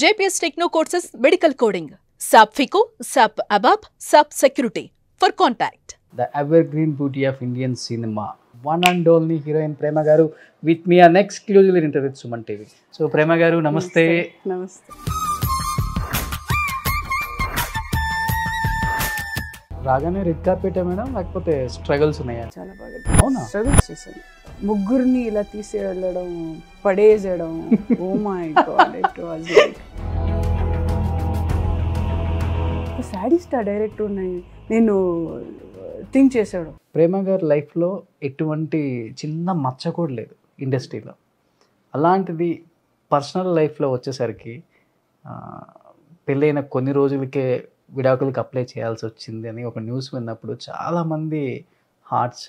JPS Techno Courses Medical Coding, SAP FICO, SAP ABAP, SAP Security. For contact. The evergreen beauty of Indian cinema. One and only heroine Prema Garu with me an exclusive interview with Suman TV. So Prema Garu, namaste. Namaste. రాగానే red carpet madam లేకపోతే struggles ఉన్నాయా? చాలా బాగా అవునా? Struggles చేశాను. ముగ్గురిని ఇలా తీసి వెళ్ళడం, పడేసేయడం. Oh my god, it was like sadist ఆ డైరెక్టర్ నేను థింక్ చేశాడు. ప్రేమ గారి లైఫ్లో ఎటువంటి చిన్న మచ్చ కూడా లేదు ఇండస్ట్రీలో. అలాంటిది పర్సనల్ లైఫ్లో వచ్చేసరికి పెళ్ళైన కొన్ని రోజులకే విడాకులకు అప్లై చేయాల్సి వచ్చింది అని ఒక న్యూస్ విన్నప్పుడు చాలామంది హార్ట్స్.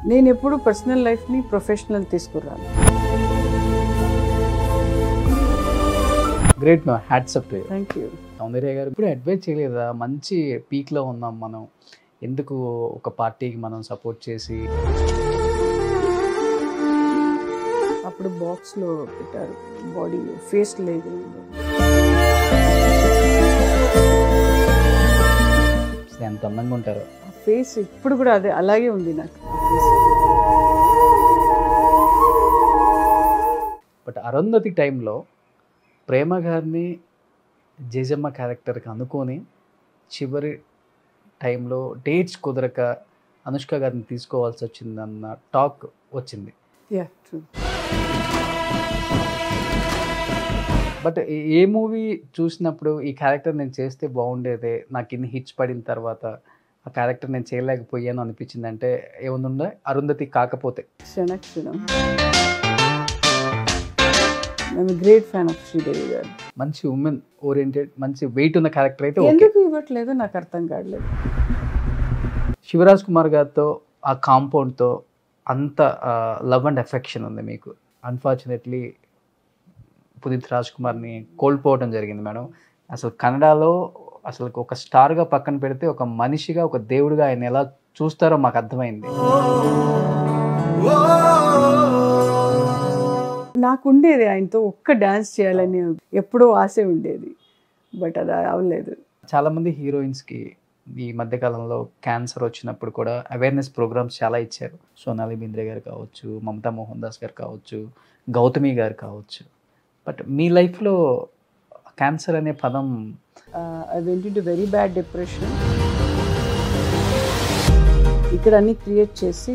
నేను ఎప్పుడు పర్సనల్ లైఫ్ని ప్రొఫెషనల్ తీసుకురాను. Great ma'am, hats up to you. Thank you. Soundarya garu ఇప్పుడు అడ్వైజ్ చేయలేదా? మంచి పీక్లో ఉన్నాం మనం, ఎందుకు ఒక పార్టీకి మనం సపోర్ట్ చేసి? అప్పుడు బాక్స్లో పెట్టారు, బాడీలో ఫేస్ లేదు. ఎంత అందంగా ఉంటారో ఆ ఫేస్ ఇప్పుడు కూడా అదే అలాగే ఉంది నాకు. బట్ అరుంధతి టైంలో ప్రేమ గారిని జేజమ్మ క్యారెక్టర్కి అనుకొని చివరి టైంలో డేట్స్ కుదరక అనుష్క గారిని తీసుకోవాల్సి వచ్చిందన్న టాక్ వచ్చింది. Yeah, true. But A movie చూసినప్పుడు ఈ క్యారెక్టర్ నేను చేస్తే బాగుండేదే, నాకు ఇన్ని హిట్స్ పడిన తర్వాత ఆ క్యారెక్టర్ నేను చేయలేకపోయాను అనిపించింది అంటే ఏముందా? అరుంధతి కాకపోతే క్షణక్షణం. నేను గ్రేట్ ఫ్యాన్ ఆఫ్ శ్రీదేవి గారు. మంచి ఉమెన్ ఓరియంటెడ్, మంచి వెయిట్ ఉన్న క్యారెక్టర్ అయితే ఓకే. ఎందుకు ఇవ్వట్లేదు నాకు అర్థం కావట్లేదు. శివరాజ్ కుమార్ గారితో ఆ కాంపౌండ్తో అంత లవ్ అండ్ అఫెక్షన్ ఉంది మీకు. అన్ఫార్చునేట్లీ పునీత్ రాజ్ కుమార్ని కోల్పోవడం జరిగింది మేడం. అసలు కన్నడలో అసలు ఒక స్టార్గా పక్కన పెడితే ఒక మనిషిగా, ఒక దేవుడిగా ఆయన ఎలా చూస్తారో మాకు అర్థమైంది. నాకు ఉండేది ఆయనతో ఒక్క డాన్స్ చేయాలని ఎప్పుడో ఆశ ఉండేది, బట్ అది అవ్వలేదు. చాలామంది హీరోయిన్స్కి ఈ మధ్యకాలంలో క్యాన్సర్ వచ్చినప్పుడు కూడా అవేర్నెస్ ప్రోగ్రామ్స్ చాలా ఇచ్చారు. సోనాలి బింద్రే గారు కావచ్చు, మమతా మోహన్ దాస్ గారు కావచ్చు, గౌతమి గారు కావచ్చు. బట్ మీ లైఫ్లో క్యాన్సర్ అనే పదం? I went into very bad depression. ఇక్కడ అన్ని క్రియేట్ చేసి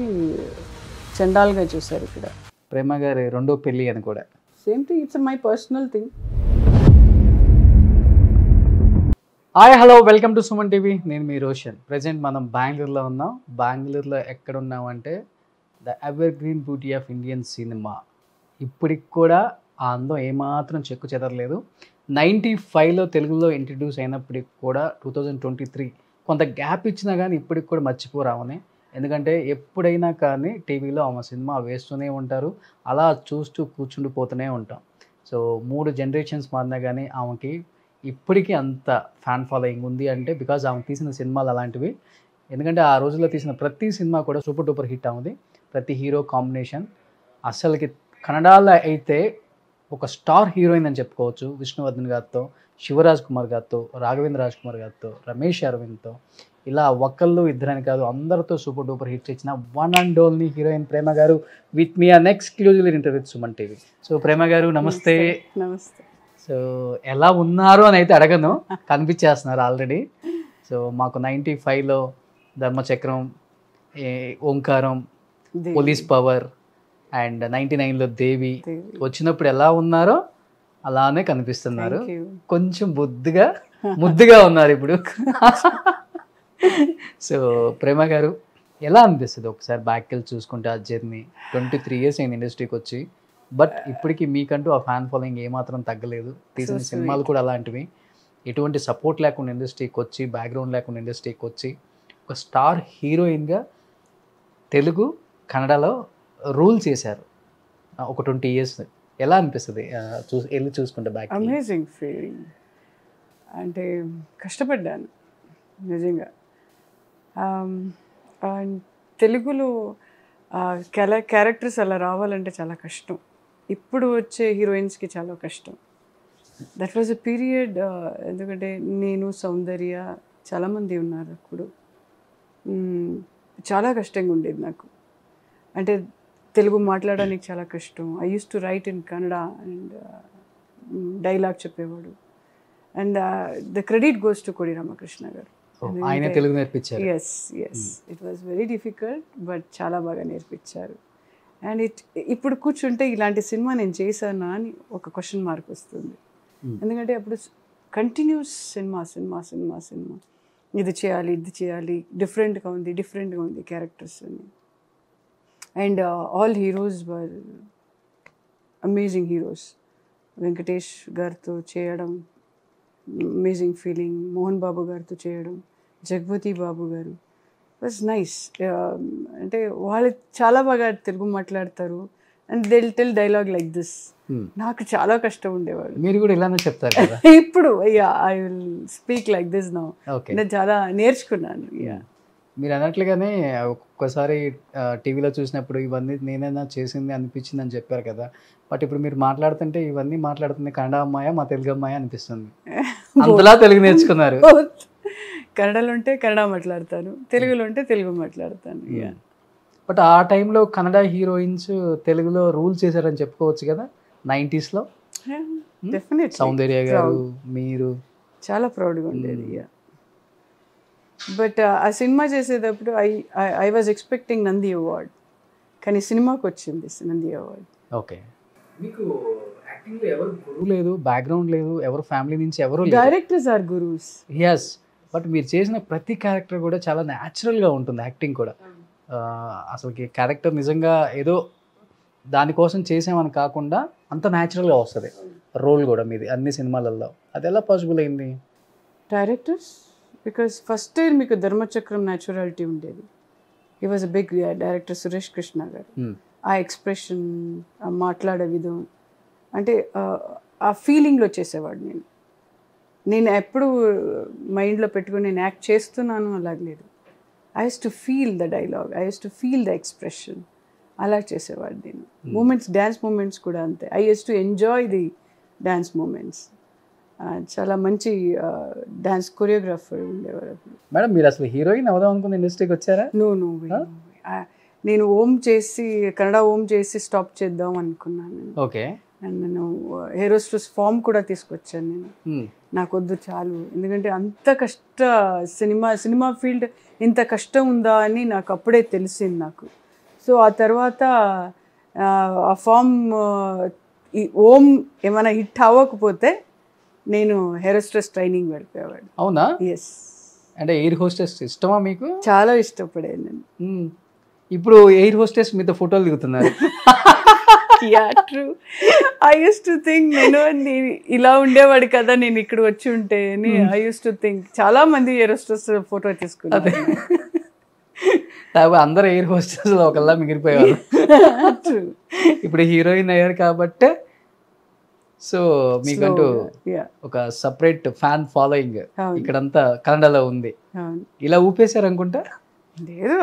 చండాల్గా చూశారు ఇక్కడ. ప్రేమ గారి రెండో పెళ్ళి అని కూడా same thing, it's my personal thing. Hi, hello, welcome to Suman TV. నేను మీ రోషన్. ప్రజెంట్ మనం బెంగళూరులో ఉన్నాం. బెంగళూరులో ఎక్కడ ఉన్నామంటే the ever green beauty of Indian cinema. ఇప్పటికి కూడా ఆ అందం ఏమాత్రం చెక్కు చెదరలేదు. 95లో తెలుగులో ఇంట్రడ్యూస్ అయినప్పటికి కూడా 2023 కొంత గ్యాప్ ఇచ్చినా కానీ ఇప్పటికి కూడా మర్చిపోరావని. ఎందుకంటే ఎప్పుడైనా కానీ టీవీలో ఆమె సినిమా వేస్తూనే ఉంటారు, అలా చూస్తూ కూర్చుండిపోతూనే ఉంటాం. సో 3 జనరేషన్స్ మారినా కానీ ఆమెకి ఇప్పటికీ అంత ఫ్యాన్ ఫాలోయింగ్ ఉంది అంటే బికాజ్ ఆమె తీసిన సినిమాలు అలాంటివి. ఎందుకంటే ఆ రోజుల్లో తీసిన ప్రతి సినిమా కూడా సూపర్ డూపర్ హిట్ అవుంది. ప్రతి హీరో కాంబినేషన్ అసలుకి కన్నడలో అయితే ఒక స్టార్ హీరోయిన్ అని చెప్పుకోవచ్చు. విష్ణువర్ధన్ గారితో, శివరాజ్ కుమార్ గారితో, రాఘవేంద్ర రాజ్ కుమార్ గారితో, రమేష్ అరవింద్తో, ఇలా ఒక్కళ్ళు ఇద్దరని కాదు అందరితో సూపర్ డూపర్ హిట్స్ ఇచ్చిన one and only heroine Prema garu with me an exclusive interview with Suman TV. So Prema garu నమస్తే. నమస్తే. సో ఎలా ఉన్నారు అని అయితే అడగను, కనిపించేస్తున్నారు ఆల్రెడీ. సో మాకు 95లో ధర్మచక్రం, ఓంకారం, పోలీస్ పవర్ అండ్ 99లో దేవి వచ్చినప్పుడు ఎలా ఉన్నారో అలానే కనిపిస్తున్నారు. కొంచెం ముద్దుగా ఉన్నారు ఇప్పుడు. సో ప్రేమ గారు ఎలా అనిపిస్తుంది ఒకసారి బ్యాక్ వెళ్ళి చూసుకుంటే ఆ జర్నీ? 23 years అయింది ఇండస్ట్రీకి వచ్చి, బట్ ఇప్పటికీ మీకంటూ ఆ ఫ్యాన్ ఫాలోయింగ్ ఏమాత్రం తగ్గలేదు. తీసిన సినిమాలు కూడా అలాంటివి. ఎటువంటి సపోర్ట్ లేకుండా ఇండస్ట్రీకి వచ్చి, బ్యాక్గ్రౌండ్ లేకుండా ఇండస్ట్రీకి వచ్చి ఒక స్టార్ హీరోయిన్గా తెలుగు కన్నడలో రూల్ చేశారు ఒక 20 years. ఎలా అనిపిస్తుంది వెళ్ళి చూసుకుంటే బ్యాక్? Amazing feeling. అంటే కష్టపడ్డాను నిజంగా. అండ్ తెలుగులో క్యారెక్టర్స్ అలా రావాలంటే చాలా కష్టం. ఇప్పుడు వచ్చే హీరోయిన్స్కి చాలా కష్టం. That was a period. ఎందుకంటే నేను సౌందర్య చాలామంది ఉన్నారు అప్పుడు. చాలా కష్టంగా ఉండేది నాకు. అంటే తెలుగు మాట్లాడడానికి చాలా కష్టం. I use to write in Kannada and dialogue చెప్పేవాడు. And the credit goes to Kodi Ramakrishna garu. ఆయన తెలుగు నేర్పించారు. Yes it was very difficult, but చాలా బాగా నేర్పించారు. అండ్ ఇప్పుడు కూర్చుంటే ఇలాంటి సినిమా నేను చేశానా అని ఒక క్వశ్చన్ మార్క్ వస్తుంది. ఎందుకంటే అప్పుడు continuous cinema cinema cinema cinema, ఇది చేయాలి ఇది చేయాలి, డిఫరెంట్గా ఉంది క్యారెక్టర్స్ అని. And all heroes were amazing heroes. Venkatesh గారితో చేయడం అమేజింగ్ ఫీలింగ్, మోహన్ బాబు గారితో చేయడం, జగపతి బాబు గారు వాజ్ నైస్. అంటే వాళ్ళు చాలా బాగా తెలుగు మాట్లాడతారు and they will tell dialogue like this. నాకు చాలా కష్టం ఉండేవాడు. మీరు కూడా ఇలానే చెప్తారు కదా? ఇప్పుడు I will speak like this now. నేను చాలా నేర్చుకున్నాను. మీరు అన్నట్లుగానే ఒక్కొక్కసారి టీవీలో చూసినప్పుడు ఇవన్నీ నేనైనా చేసింది అనిపించింది అని చెప్పారు కదా, బట్ ఇప్పుడు మీరు మాట్లాడుతుంటే ఇవన్నీ మాట్లాడుతుంది కన్నడ అమ్మాయ మా తెలుగు అమ్మాయి అనిపిస్తుంది. అంతలా తెలుగు నేర్చుకున్నారు. కన్నడలో ఉంటే కన్నడ మాట్లాడతాను, తెలుగులో ఉంటే తెలుగు మాట్లాడతాను. బట్ ఆ టైంలో కన్నడ హీరోయిన్స్ తెలుగులో రూల్ చేశారని చెప్పుకోవచ్చు కదా 90s లో. డెఫినెట్ సౌందర్య గారు, మీరు చాలా ప్రౌడ్గా ఉండేది. బట్ ఆ సినిమా చేసేటప్పుడు I was expecting Nandi award, కానీ సినిమాకి వచ్చింది నంది అవార్డ్. ఓకే. మీకు యాక్టింగ్లో ఎవరు గురువు లేదు, బ్యాక్గ్రౌండ్ లేదు, ఎవరు ఫ్యామిలీ నుంచి ఎవరు directors are gurus. Yes, but మీరు చేసిన ప్రతి క్యారెక్టర్ కూడా చాలా న్యాచురల్గా ఉంటుంది. యాక్టింగ్ కూడా అసలుకి క్యారెక్టర్ నిజంగా ఏదో దానికోసం చేసామని కాకుండా అంత న్యాచురల్గా వస్తుంది రోల్ కూడా మీది అన్ని సినిమాలలో. అది ఎలా పాసిబుల్ అయింది? డైరెక్టర్స్, బికాస్ ఫస్ట్ టైం మీకు ధర్మచక్రం న్యాచురాలిటీ ఉండేది. He was a big director Suresh Krishna garu. ఆ ఎక్స్ప్రెషన్, ఆ మాట్లాడే విధం, అంటే ఆ ఫీలింగ్లో చేసేవాడు. నేను ఎప్పుడు మైండ్లో పెట్టుకుని నేను యాక్ట్ చేస్తున్నాను అలాగలేదు. I use to feel the dialogue, I use to feel the expression, అలా చేసేవాడు నేను. మూమెంట్స్, డ్యాన్స్ మూమెంట్స్ కూడా అంతే. I use to enjoy the dance moments. చాలా మంచి డ్యాన్స్ కొరియోగ్రాఫర్ ఉండేవారు. మేడం మీరు అసలు హీరోయిన్ అవుదాం అనుకున్న ఇండస్ట్రీకి వచ్చారా? నో, నేను ఓం చేసి కన్నడ ఓం చేసి స్టాప్ చేద్దాం అనుకున్నాను. ఓకే. అండ్ నేను హెరోస్ట్రస్ ఫామ్ కూడా తీసుకొచ్చాను నేను. నాకు వద్దు చాలు, ఎందుకంటే అంత సినిమా ఫీల్డ్ ఇంత కష్టం ఉందా అని నాకు అప్పుడే తెలిసింది నాకు. సో ఆ తర్వాత ఆ ఫామ్ ఈ ఓం ఏమైనా హిట్ అవ్వకపోతే నేను హెరోస్ట్రస్ ట్రైనింగ్ వెళ్ళిపోయేవాడు. అవునా? ఎస్. అంటే ఎయిర్ హోస్టెస్ ఇష్టమా మీకు? చాలా ఇష్టపడేది నేను. ఇప్పుడు ఎయిర్ హోస్టెస్ మీతో ఫోటోలు దిగుతున్నారు. True. I use to think నేను ఇలా ఉండేవాడు కదా నేను ఇక్కడ వచ్చి ఉంటే అని ఐ యూస్ టు థింక్. చాలా మంది ఎయిర్ హోస్టెస్ ఫోటో తీసుకున్నారు. అందరూ ఎయిర్ హోస్టెస్ ఒకళ్ళ మిగిలిపోయేవారు. ఇప్పుడు హీరోయిన్ అయ్యారు కాబట్టి సో మీకంటూ ఒక సపరేట్ ఫ్యాన్ ఫాలోయింగ్ ఇక్కడంతా కన్నడలో ఉంది. ఇలా ఊపేశారు అనుకుంటా? లేదు,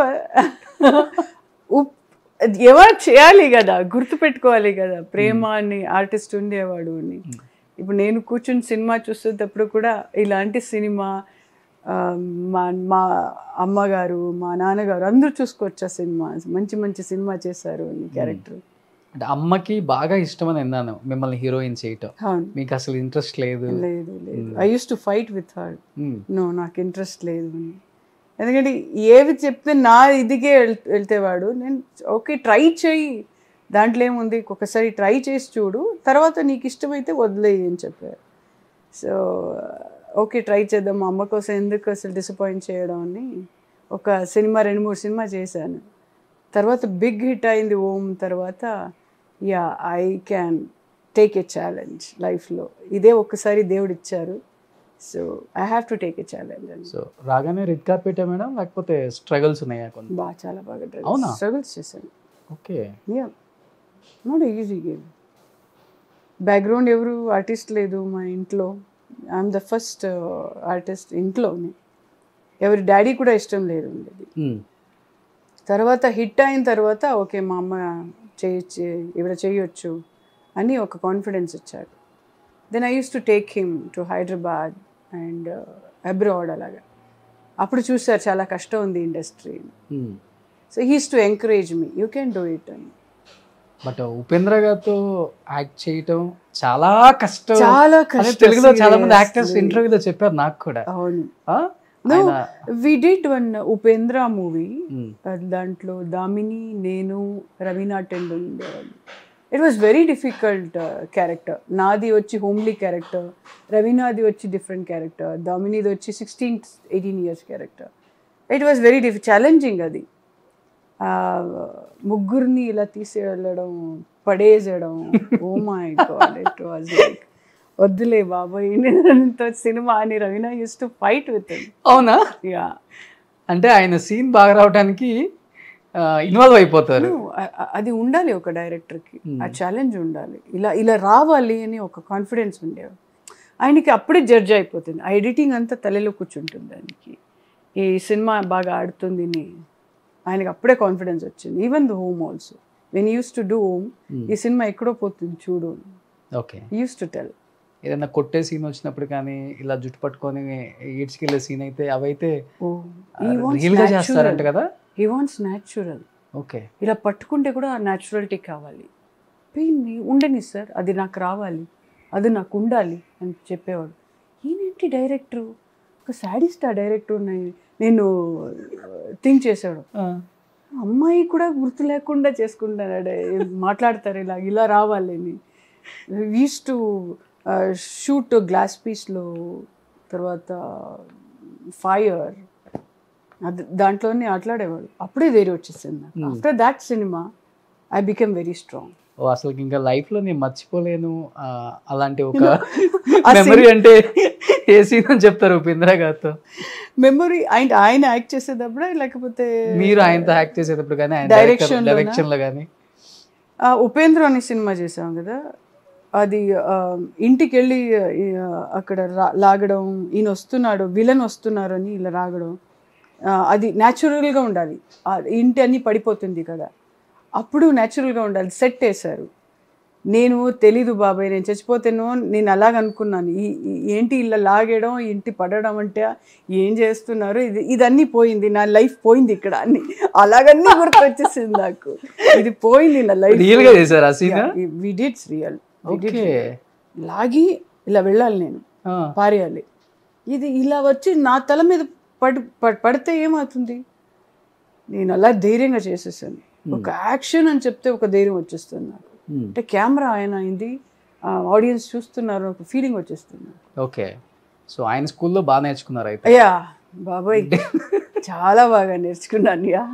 ఎవరు చేయాలి కదా, గుర్తు పెట్టుకోవాలి కదా. ప్రేమ అని ఆర్టిస్ట్ ఉండేవాడు అని. ఇప్పుడు నేను కూర్చుని సినిమా చూసేటప్పుడు కూడా ఇలాంటి సినిమా మా అమ్మగారు, మా నాన్నగారు అందరూ చూసుకోవచ్చు. ఆ సినిమా మంచి మంచి సినిమా చేశారు అని క్యారెక్టర్. అంటే అమ్మకి బాగా ఇష్టమని విన్నాను మిమ్మల్ని హీరోయిన్ చేయటం. మీకు అసలు ఇంట్రెస్ట్ లేదు? లేదు. I use to fight with her. No, నాకు ఇంట్రెస్ట్ లేదు అని. ఎందుకంటే ఏవి చెప్తే నా ఇదిగే వెళ్తేవాడు. నేను ఓకే ట్రై చేయి, దాంట్లో ఏముంది, ఒకసారి ట్రై చేసి చూడు, తర్వాత నీకు ఇష్టమైతే వదిలేయి అని చెప్పారు. సో ఓకే ట్రై చేద్దాం, మా అమ్మ కోసం ఎందుకు అసలు డిసప్పాయింట్ చేయడం అని ఒక సినిమా 2-3 సినిమా చేశాను. తర్వాత బిగ్ హిట్ అయింది ఓం. తర్వాత I can take a challenge లైఫ్లో. ఇదే ఒక్కసారి దేవుడు ఇచ్చారు, so I have to take a challenge. So రాగానే రెడ్ కార్పెట్ మేడం, లేకపోతే స్ట్రగల్స్ ఉన్నాయా? చాలా బాగా స్ట్రగల్స్ చేశాను. Okay. Not easy game. Background ఎవరు ఆర్టిస్ట్ లేదు మా ఇంట్లో. ఐఎమ్ ద ఫస్ట్ ఆర్టిస్ట్ ఇంట్లోనే. ఎవరి డాడీ కూడా ఇష్టం లేదు ఉండేది. తర్వాత హిట్ అయిన తర్వాత ఓకే మా అమ్మ చేయొచ్చు, ఇవిడ చేయొచ్చు అని ఒక కాన్ఫిడెన్స్ ఇచ్చారు. Then I use to take him to Hyderabad and abroad అలాగా. అప్పుడు చూసారు చాలా కష్టం ఉంది industry. So he's to encourage me, you can do it అని. బట్ ఉపేంద్ర గారితో యాక్ట్ చేయటం చాలా కష్టం, చాలా కష్టం. తెలుగులో చాలా మంది యాక్టర్స్ ఇంటర్వ్యూలో చెప్పారు నాకు కూడా. అవును. We did one Upendra movie, దాంట్లో దామిని, నేను, రవీనా టెండన్ ఉండేవాళ్ళు. It was very difficult character. నాది వచ్చి హోమ్లీ క్యారెక్టర్, రవీనాది వచ్చి డిఫరెంట్ క్యారెక్టర్, దామినిది వచ్చి 16-18 years character. It was very challenging. అది ముగ్గురిని ఇలా తీసేయడం, పడేసేయడం, oh my god, it was like వద్దులే బాబాయ్ సినిమా అని Raveena use to fight with him. అవునా? యా, అంటే ఆయన సీన్ బాగా రావడానికి ఇన్వాల్వ్ అయిపోతారు. అది ఉండాలి ఒక డైరెక్టర్కి, ఆ ఛాలెంజ్ ఉండాలి. ఇలా ఇలా రావాలి అని ఒక కాన్ఫిడెన్స్ ఉండేవాడు ఆయనకి. అప్పుడే జడ్జ్ అయిపోతుంది, ఆ ఎడిటింగ్ అంతా తలలో కూర్చుంటుంది ఆయనకి. ఈ సినిమా బాగా ఆడుతుంది అని ఆయనకి అప్పుడే కాన్ఫిడెన్స్ వచ్చింది. Even the home also, when use to do home, ఈ సినిమా ఎక్కడో పోతుంది చూడు, ఓకే, యూస్ టు టెల్. ఏదైనా కొట్టే సీన్ వచ్చినప్పుడు కానీ ఇలా జుట్టు పట్టుకొని ఈడ్చుకెళ్ళే సీన్ అయితే అవైతే రియల్ గా చేస్తారంట కదా. He wants natural. ఓకే, ఇలా పట్టుకుంటే కూడా న్యాచురాలిటీ కావాలి. పెయిన్ ఉండని సార్, అది నాకు రావాలి, అది నాకు ఉండాలి అని చెప్పేవాడు. ఈయనేంటి డైరెక్టరు, ఒక సాడిస్ట్ ఆ డైరెక్టర్ ఉన్నాయి నేను థింక్ చేశాడు. అమ్మాయి కూడా గుర్తు లేకుండా చేసుకుంటాడు, మాట్లాడతారు ఇలా ఇలా రావాలి అని. యూస్ టు షూట్ గ్లాస్ పీస్లో, తర్వాత ఫైర్, అది దాంట్లోనే ఆటలాడేవాడు. అప్పుడే వేరే వచ్చేసింది నాకు. After that cinema I became very strong. Oh అసలు ఇంకా లైఫ్ లో నేను మర్చిపోలేను అలాంటి ఒక మెమరీ అంటే ఏ సీన్ అని చెప్తారు ఉపేంద్ర గారితో? మెమరీ ఆయన యాక్ట్ చేసేటప్పుడే లేకపోతే మీరు ఆయనతో యాక్ట్ చేసేటప్పుడు కానీ, డైరెక్షన్ లో కానీ? ఉపేంద్ర అనే సినిమా చేసాం కదా, అది ఇంటికి వెళ్ళి అక్కడ లాగడం, ఈయన వస్తున్నాడు, విలన్ వస్తున్నారు అని ఇలా రాగడం, అది న్యాచురల్గా ఉండాలి. ఇంటి అన్నీ పడిపోతుంది కదా, అప్పుడు న్యాచురల్గా ఉండాలి. సెట్ వేశారు. నేను తెలీదు బాబాయ్, నేను చచ్చిపోతేనో నేను అలాగనుకున్నాను. ఏంటి ఇలా లాగేయడం, ఇంటి పడడం అంటే ఏం చేస్తున్నారు, ఇదన్నీ పోయింది, నా లైఫ్ పోయింది ఇక్కడ అన్ని అలాగన్నీ గుర్తు వచ్చేసింది నాకు. ఇది పోయింది నా లైఫ్. రియల్గా చేశారు ఆ సీన్? We did real. లాగి ఇలా వెళ్ళాలి, నేను పారేయాలి, ఇది ఇలా వచ్చి నా తల మీద పడితే ఏమవుతుంది. నేను అలా ధైర్యంగా చేసేసాను. ఒక యాక్షన్ అని చెప్తే ఒక ధైర్యం వచ్చేస్తుంది నాకు. అంటే కెమెరా ఆయన అయింది, ఆడియన్స్ చూస్తున్నారు, ఒక ఫీలింగ్ వచ్చేస్తుంది. ఓకే, సో ఆయన స్కూల్లో బాగా నేర్చుకున్నారు అయితే? అయ్యా బాబాయ్, చాలా బాగా నేర్చుకున్నాను. యా,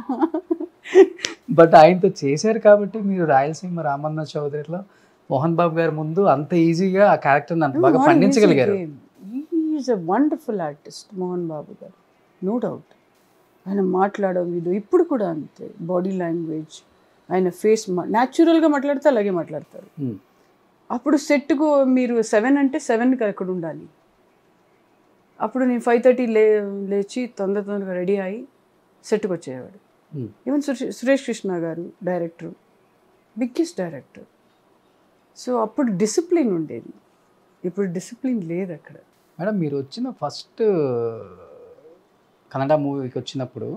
బట్ ఆయనతో చేశారు కాబట్టి మీరు రాయలసీమ రామన్న చౌదరిలో మోహన్ బాబు గారి ముందు అంత ఈజీగా ఆ క్యారెక్టర్ని అంత బాగా పండించగలిగారు. Is a wonderful artist Mohan Babu garu, no doubt. ఆయన మాట్లాడడం ఇది ఇప్పుడు కూడా అంతే, బాడీ లాంగ్వేజ్, ఆయన ఫేస్ న్యాచురల్గా మాట్లాడితే అలాగే మాట్లాడతారు. అప్పుడు సెట్కు మీరు 7 అంటే 7కి అక్కడ ఉండాలి. అప్పుడు నేను 5:30 లేచి తొందరగా రెడీ అయ్యి సెట్కి వచ్చేవాడు. ఈవెన్ సురేష్ కృష్ణ గారు డైరెక్టర్, బిగ్గెస్ట్ డైరెక్టర్. సో అప్పుడు డిసిప్లిన్ ఉండేది, ఇప్పుడు డిసిప్లిన్ లేదు అక్కడ. మేడం, మీరు వచ్చిన ఫస్ట్ కన్నడ మూవీకి వచ్చినప్పుడు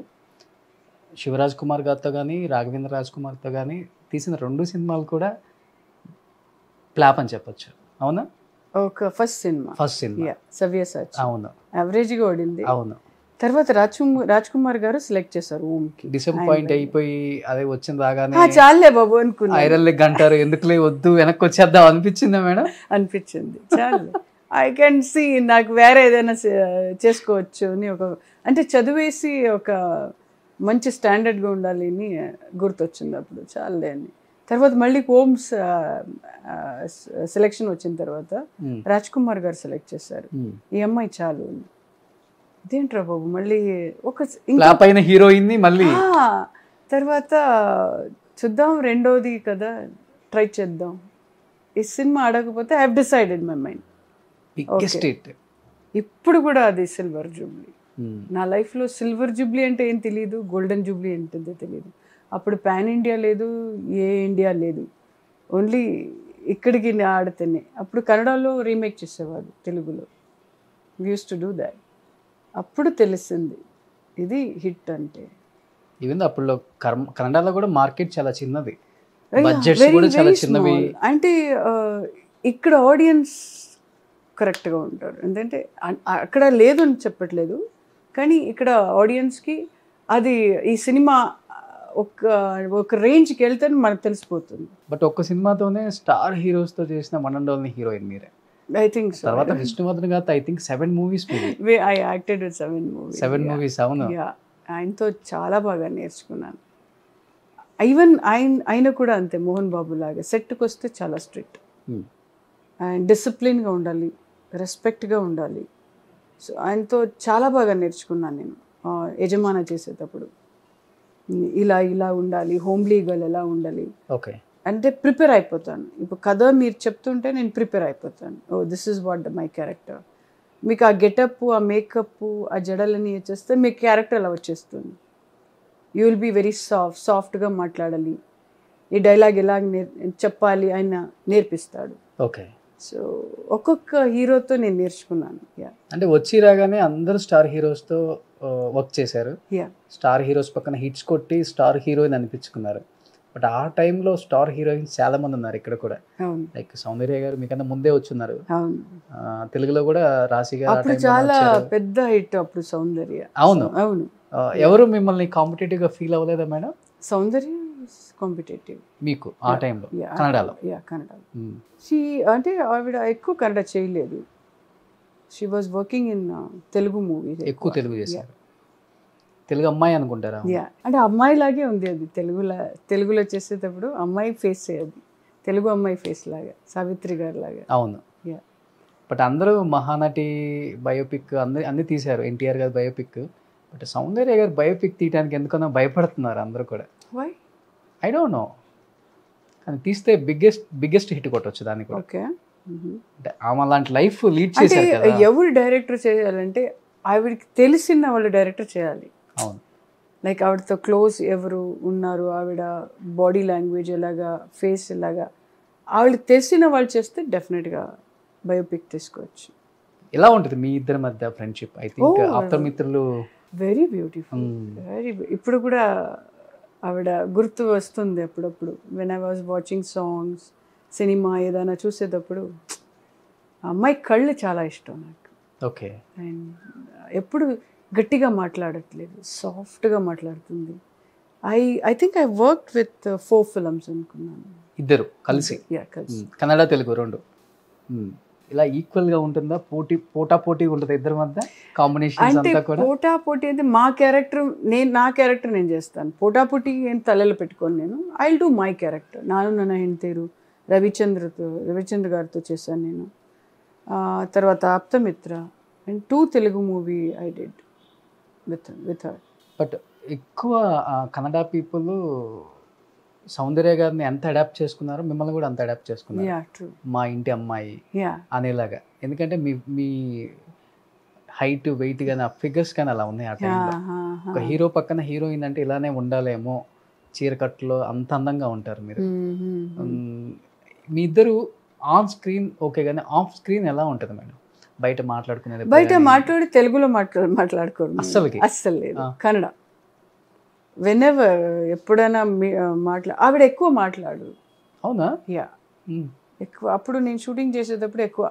శివరాజ్ కుమార్ గారితో కానీ, రాఘవేంద్ర రాజ్ కుమార్తో కానీ తీసిన 2 సినిమాలు కూడా ఫ్లాప్ అని చెప్పొచ్చు, అవునా? ఒక ఫస్ట్ సినిమా సవ్యసాచి, అవును, యావరేజ్గా ఓడింది. అవును. తర్వాత రాజ్ కుమార్ గారు సెలెక్ట్ చేశారు ఓంకి. డిసప్పాయింట్ అయిపోయి అదే వచ్చిన రాగానే చాలే బాబు అనుకున్నా, ఐరన్ లెగ్ అంటారు, ఎందుకులే వద్దు వెనక్కి వచ్చేద్దాం అనిపించిందా మేడం? అనిపించింది. చాలు, ఐ కెన్ సీ నాకు వేరే ఏదైనా చేసుకోవచ్చు అని, ఒక అంటే చదివేసి ఒక మంచి స్టాండర్డ్గా ఉండాలి అని గుర్తొచ్చింది అప్పుడు. చాలే అని తర్వాత మళ్ళీ హోమ్స్ సెలెక్షన్ వచ్చిన తర్వాత రాజ్ కుమార్ గారు సెలెక్ట్ చేశారు. ఈ అమ్మాయి చాలు, ఇదేంట్రా బాబు మళ్ళీ ఒక హీరోయిన్ మళ్ళీ తర్వాత చూద్దాం, రెండోది కదా ట్రై చేద్దాం. ఈ సినిమా ఆడకపోతే I have decided my mind. ఇప్పుడు కూడా అది సిల్వర్ జూబ్లీ నా లైఫ్లో. సిల్వర్ జూబ్లీ అంటే ఏం తెలియదు, గోల్డెన్ జూబ్లీ ఏంటంటే తెలియదు. అప్పుడు పాన్ ఇండియా లేదు, ఏ ఇండియా లేదు, ఓన్లీ ఇక్కడికి ఆడితేనే. అప్పుడు కన్నడలో రీమేక్ చేసేవాడు తెలుగులో. Use to do that. అప్పుడు తెలిసింది ఇది హిట్ అంటే. ఈవెన్ అప్పుడు కన్నడలో కూడా మార్కెట్ చాలా చిన్నది, బడ్జెట్స్ కూడా చాలా చిన్నవి. అంటే ఇక్కడ ఆడియన్స్ కరెక్ట్గా ఉంటారు. ఎందుకంటే అక్కడ లేదు అని చెప్పట్లేదు, కానీ ఇక్కడ ఆడియన్స్కి అది ఈ సినిమా ఒక రేంజ్కి వెళ్తే మనకు తెలిసిపోతుంది. బట్ ఒక్క సినిమాతోనే స్టార్ హీరోస్తో చేసిన వన్ అండ్ ఓన్లీ హీరోయిన్ మీరే. I think so. తర్వాత విష్ణువర్ధన్ గారితో I think 7 movies. I acted with 7 movies. అవును. ఆయనతో చాలా బాగా నేర్చుకున్నాను. ఈవెన్ ఆయన కూడా అంతే, మోహన్ బాబు లాగా సెట్కి వస్తే చాలా స్ట్రిక్ట్ అండ్ డిసిప్లిన్గా ఉండాలి, రెస్పెక్ట్గా ఉండాలి. సో ఆయనతో చాలా బాగా నేర్చుకున్నాను నేను. యజమాన చేసేటప్పుడు ఇలా ఉండాలి, హోమ్లీ గర్ల్ ఎలా ఉండాలి. ఓకే. అంటే ప్రిపేర్ అయిపోతాను. ఇప్పుడు కథ మీరు చెప్తుంటే నేను ప్రిపేర్ అయిపోతాను. Oh this is what my character. మీకు ఆ గెటప్, ఆ మేకప్, ఆ జడలని వచ్చేస్తే మీ క్యారెక్టర్ అలా వచ్చేస్తుంది. యూ విల్ బీ వెరీ సాఫ్ట్గా మాట్లాడాలి, ఈ డైలాగ్ ఎలా చెప్పాలి ఆయన నేర్పిస్తాడు. ఓకే. సో ఒక్కొక్క హీరోతో నేను నేర్చుకున్నాను. అంటే వచ్చి రాగానే అందరూ స్టార్ హీరోస్తో వర్క్ చేశారు. స్టార్ హీరోస్ పక్కన హిట్స్ కొట్టి స్టార్ హీరోయిన్ అనిపించుకున్నారు. బట్ ఆ టైంలో స్టార్ హీరోయిన్స్ చాలా మంది ఉన్నారు ఇక్కడ కూడా. లైక్ సౌందర్య గారు మీకన్నా ముందే వచ్చున్నారు. తెలుగులో కూడా రాశి గారు చాలా పెద్ద హిట్ అప్పుడు సౌందర్య. అవును అవును. ఎవరు మిమ్మల్ని కాంపిటేటివ్ గా ఫీల్ అవ్వలేదా మేడం? సౌందర్య కాంపిటేటివ్ మీకు ఆ టైంలో కన్నడలో? కన్నడలో అంటే ఆవిడ ఎక్కువ కన్నడ చేయలేదు. She was working in Telugu movies. ఎక్కువ తెలుగు చేశారు. తెలుగు అమ్మాయి అనుకుంటారా? అంటే అమ్మాయి లాగే ఉంది అది. తెలుగులో చేసేటప్పుడు అమ్మాయి ఫేస్ అది, తెలుగు అమ్మాయి ఫేస్ లాగా, సావిత్రి గారి లాగా. అవును. బట్ అందరూ మహానటి బయోపిక్ అన్ని తీశారు. ఎన్టీఆర్ గారి బయోపిక్. బట్ సౌందర్య గారి బయోపిక్ తీయడానికి ఎందుకన్నా భయపడుతున్నారు అందరూ కూడా. వై? I don't know. కానీ తీస్తే బిగ్గెస్ట్ హిట్ కొట్టొచ్చు దానికి కూడా. ఓకే. ఆమె అలాంటి లైఫ్ లీడ్ చేశారు కదా. ఎవరు డైరెక్టర్ చేయాలంటే ఆవిడకి తెలిసిన వాళ్ళు డైరెక్టర్ చేయాలి. అవును. లైక్ ఆవిడతో క్లోజ్ ఎవరు ఉన్నారు, ఆవిడ బాడీ లాంగ్వేజ్ ఎలాగా, ఫేస్ ఎలాగా, ఆవిడకి తెలిసిన వాళ్ళు చేస్తే డెఫినెట్గా బయోపిక్ తీసుకోవచ్చు. ఎలా ఉంటుంది మీ ఇద్దరి మధ్య ఫ్రెండ్షిప్? ఐ థింక్ ఆప్త మిత్రులు. Very beautiful. ఇప్పుడు కూడా ఆవిడ గుర్తు వస్తుంది అప్పుడప్పుడు. When I was watching songs, cinema ఏదైనా చూసేటప్పుడు అమ్మాయి కళ్ళు చాలా ఇష్టం నాకు. ఓకే. అండ్ ఎప్పుడు గట్టిగా మాట్లాడట్లేదు, సాఫ్ట్గా మాట్లాడుతుంది. I think I work with 4 films అనుకున్నాను. ఇద్దరు కలిసి? కన్నడ తెలుగు రెండు. ఇలా ఈక్వల్ గా ఉంటుందా? పోటీ ఉంటుంది ఇద్దరి మధ్య కాంబినేషన్ అంతా కూడా? పోటీ అంటే నా క్యారెక్టర్ నేను చేస్తాను. పోటీ ఏం తలలో పెట్టుకోను నేను. I will do my character. నాన్న హెంతేరు రవిచంద్ర గారితో చేశాను నేను. తర్వాత Apthamitra and 2 Telugu movie I did with her. But ఎక్కువ కన్నడ పీపుల్ సౌందర్య గారిని ఎంత అడాప్ట్ చేసుకున్నారో మిమ్మల్ని కూడా అంత అడాప్ట్ చేసుకున్నారు. మా ఇంటి అమ్మాయి అనేలాగా. ఎందుకంటే మీ హైట్, వెయిట్ కానీ, ఆ ఫిగర్స్ కానీ అలా ఉన్నాయి ఆ టైంలో. ఒక హీరో పక్కన హీరోయిన్ అంటే ఇలానే ఉండాలేమో, చీరకట్లో అంత అందంగా ఉంటారు మీరు. మీ ఇద్దరు ఆన్ స్క్రీన్ ఓకే, కానీ ఆఫ్ స్క్రీన్ ఎలా ఉంటుంది మేడం? బయట మాట్లాడి తెలుగులో మాట్లాడుకోరు అస్సలు లేదు. కన్నడ వెనెవర్ ఎప్పుడైనా ఆవిడ ఎక్కువ మాట్లాడు. అవునా? ఎక్కువ. అప్పుడు నేను షూటింగ్ చేసేటప్పుడు ఎక్కువ,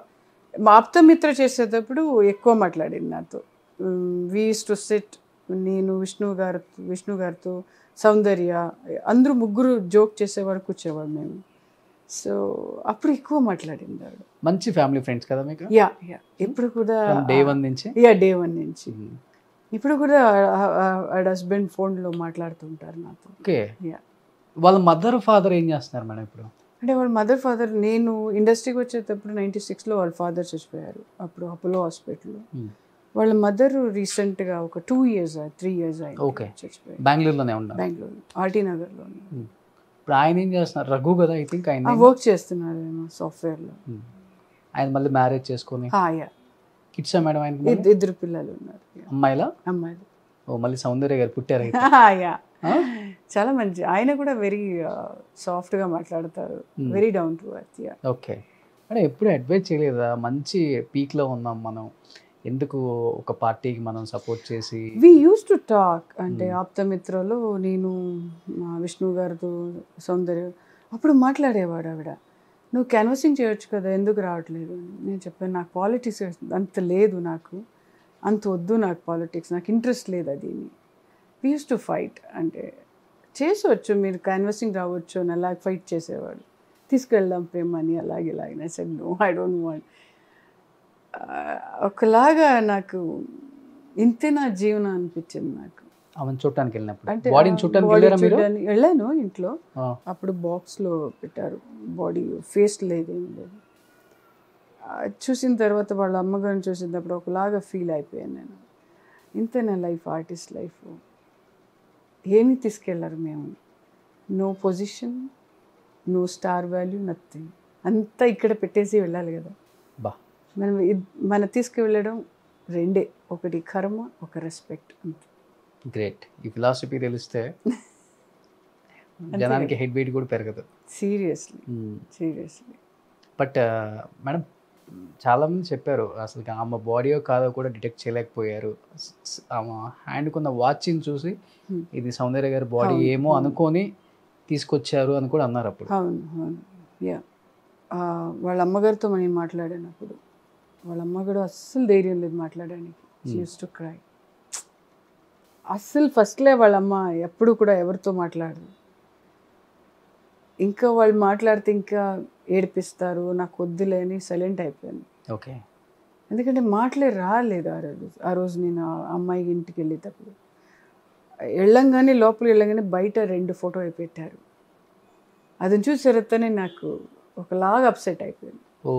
ఆప్తమిత్ర చేసేటప్పుడు ఎక్కువ మాట్లాడింది నాతో. వి యూజ్డ్ టు సిట్, నేను విష్ణు గారితో సౌందర్య అందరూ ముగ్గురు జోక్ చేసేవాడు, కూర్చేవాడు మేము. సో అప్పుడు ఎక్కువ మాట్లాడింది ఆవిడ. మంచి ఫ్యామిలీ ఫ్రెండ్స్ కదా మీకు? ఇప్పుడు కూడా డే వన్ నుంచి. ఇప్పుడు కూడా ఆవిడ హస్బెండ్ ఫోన్లో మాట్లాడుతుంటారు నాతో. ఓకే. వాళ్ళ మదర్ ఫాదర్ ఏం చేస్తున్నారు మేడం ఇప్పుడు? అంటే వాళ్ళ మదర్ ఫాదర్, నేను ఇండస్ట్రీకి వచ్చేటప్పుడు 96లో వాళ్ళ ఫాదర్ చచ్చిపోయారు. అప్పుడు అపోలో హాస్పిటల్లో. వాళ్ళ మదర్ రీసెంట్గా ఒక 2 years 3 years ఓకే చచ్చిపోయారు. బెంగళూరులోనే ఉన్నారు. బెంగళూరు ఆర్టీ నగర్లో. ఇప్పుడు ఆయన ఏం చేస్తున్నారు? రఘు కదా ఐ థింక్. ఆయన వర్క్ చేస్తున్నారు సాఫ్ట్వేర్లో. ఆయన మళ్ళీ మ్యారేజ్ చేసుకొని కిడ్స్ మేడం? ఆయన 2 పిల్లలు ఉన్నారు. అమ్మాయిలా? అమ్మాయిలు. ఓ మళ్ళీ సౌందర్య గారు పుట్టారు అయితే. యా చాలా మంచి, ఆయన కూడా వెరీ సాఫ్ట్గా మాట్లాడతారు, very down to earth. Yeah okay అంటే ఎప్పుడు అడ్వైజ్ చేయలేదా, మంచి పీక్లో ఉన్నాం మనం, ఎందుకు ఒక పార్టీకి మనం సపోర్ట్ చేసి? వి యూస్ టు టాక్, అంటే ఆప్తమిత్రలో నేను విష్ణు గారితో సౌందర్య అప్పుడు మాట్లాడేవాడు. ఆవిడ నువ్వు క్యాన్వసింగ్ చేయొచ్చు కదా, ఎందుకు రావట్లేదు అని. నేను చెప్పాను నాకు పాలిటిక్స్ అంత లేదు, నాకు అంత వద్దు, నాకు పాలిటిక్స్ నాకు ఇంట్రెస్ట్ లేదు అది. వి యూస్ టు ఫైట్, అంటే చేసవచ్చు మీరు క్యాన్వసింగ్ రావచ్చు అని అలా ఫైట్ చేసేవాడు. తీసుకెళ్దాం ప్రేమని అలాగే ఇలాగే said no I don't want. ఒకలాగా నాకు ఇంతే నా జీవనం అనిపించింది నాకు. ఆమెను చూడటానికి వెళ్ళినప్పుడు, అంటే బాడీని చూడటానికి వెళ్ళారా మీరు? వెళ్ళాను ఇంట్లో, అప్పుడు బాక్స్లో పెట్టారు బాడీ, ఫేస్ లేదేం లేదు. చూసిన తర్వాత వాళ్ళ అమ్మగారిని చూసినప్పుడు ఒకలాగా ఫీల్ అయిపోయాను నేను. ఇంతే నా లైఫ్, ఆర్టిస్ట్ లైఫ్. ఏమీ తీసుకెళ్ళారు మేము, no position, no star value, nothing. అంతా ఇక్కడ పెట్టేసి వెళ్ళాలి కదా. బా మనం మన తీసుకువెళ్ళడం రెండే, ఒకటి కర్మ, ఒక రెస్పెక్ట్, అంతే. గ్రేట్. ఈ ఫిలాసఫీ తెలిస్తే జనానికి హెడ్ వెయిట్ కూడా పెరగదు. సీరియస్లీ. బట్ మేడం చాలామంది చెప్పారు అసలు ఆమె బాడీయో కాదో కూడా డిటెక్ట్ చేయలేకపోయారు. ఆమె హ్యాండ్కి ఉన్న వాచ్ని చూసి ఇది సౌందర్య గారి బాడీ ఏమో అనుకొని తీసుకొచ్చారు అని కూడా అన్నారు అప్పుడు. అవును అవును. యా వాళ్ళ అమ్మగారితో నేను మాట్లాడాను అప్పుడు. వాళ్ళ అమ్మగారు అస్సలు ధైర్యం లేదు మాట్లాడడానికి. She used to cry. అస్సలు ఫస్ట్లే వాళ్ళ అమ్మ ఎప్పుడు కూడా ఎవరితో మాట్లాడదు. ఇంకా వాళ్ళు మాట్లాడితే ఇంకా ఏడిపిస్తారు, నాకు వద్దులే అని సైలెంట్ అయిపోయాను. ఓకే. ఎందుకంటే మాటలే రాలేదు ఆ రోజు నేను అమ్మాయి ఇంటికి వెళ్ళేటప్పుడు. వెళ్ళంగానే లోపలికి వెళ్ళంగానే బయట 2 ఫోటోలు పెట్టారు. అది చూసేరతనే నాకు ఒకలాగా అప్సెట్ అయిపోయింది. ఓ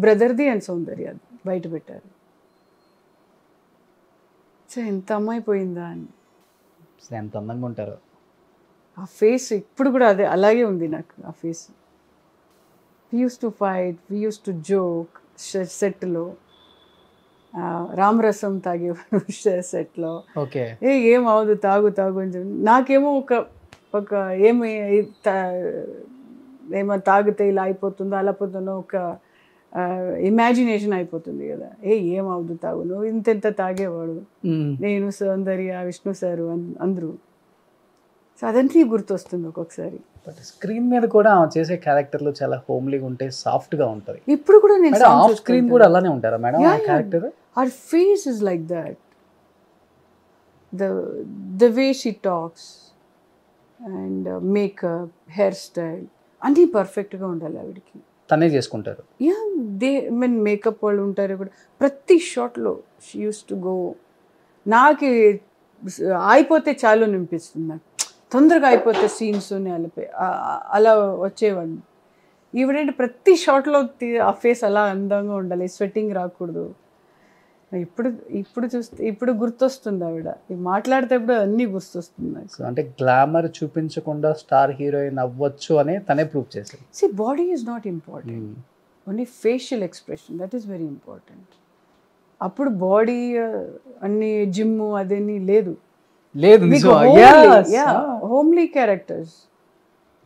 బ్రదర్ది అండ్ సౌందర్య బయట పెట్టారు. ఎంత అమ్మాయి పోయిందా అని. ఎంత అందంగా ఉంటారు. ఆ ఫేస్ ఇప్పుడు కూడా అదే అలాగే ఉంది నాకు ఆ face. We use to fight, we use to joke సెట్లో. రామరసం తాగేవారు సెట్లో. ఓకే. ఏం అవదు, తాగు అని చెప్పి నాకేమో ఒక ఏమో తాగితే ఇలా అయిపోతుందో అలా పోతుందో ఒక ఇమాజినేషన్ అయిపోతుంది కదా. ఏమవుదు తాగు, నువ్వు ఇంత తాగేవాడు, నేను సౌందర్య విష్ణు సారు అందరూ. సో అదంతా గుర్తొస్తుంది ఒక్కొక్కసారి. బట్ స్క్రీన్ మీద కూడా ఆమె చేసే క్యారెక్టర్లు చాలా హోమ్లీగా ఉంటాయి, సాఫ్ట్గా ఉంటుంది. ఇప్పుడు కూడా నేను ఆఫ్ స్క్రీన్ కూడా అలానే ఉంటారా మేడం ఆ character? Her face is like that. The way she talks and makeup, hairstyle, అన్నీ పర్ఫెక్ట్గా ఉండాలి ఆవిడకి. తనే చేసుకుంటారు. మేకప్ వాళ్ళు ఉంటారు కూడా. ప్రతి షాట్లో షీ యూస్ టు గో. నాకు అయిపోతే చాలు అనిపిస్తుంది, నాకు తొందరగా అయిపోతే సీన్స్ అలా వచ్చేవాడిని. ఈవిడంటే ప్రతి షాట్లో ఆ ఫేస్ అలా అందంగా ఉండాలి, స్వెట్టింగ్ రాకూడదు. ఇప్పుడు గుర్తొస్తుంది ఆవిడ మాట్లాడితేప్పుడు అన్నీ గుర్తొస్తుంది నాకు. అంటే గ్లామర్ చూపించకుండా స్టార్ హీరోయిన్ అవ్వచ్చు అని తనే ప్రూవ్ చేశారు. See body is not important, only facial expression, that is very important. అప్పుడు బాడీ అన్ని జిమ్ అదేని లేదు. Homely characters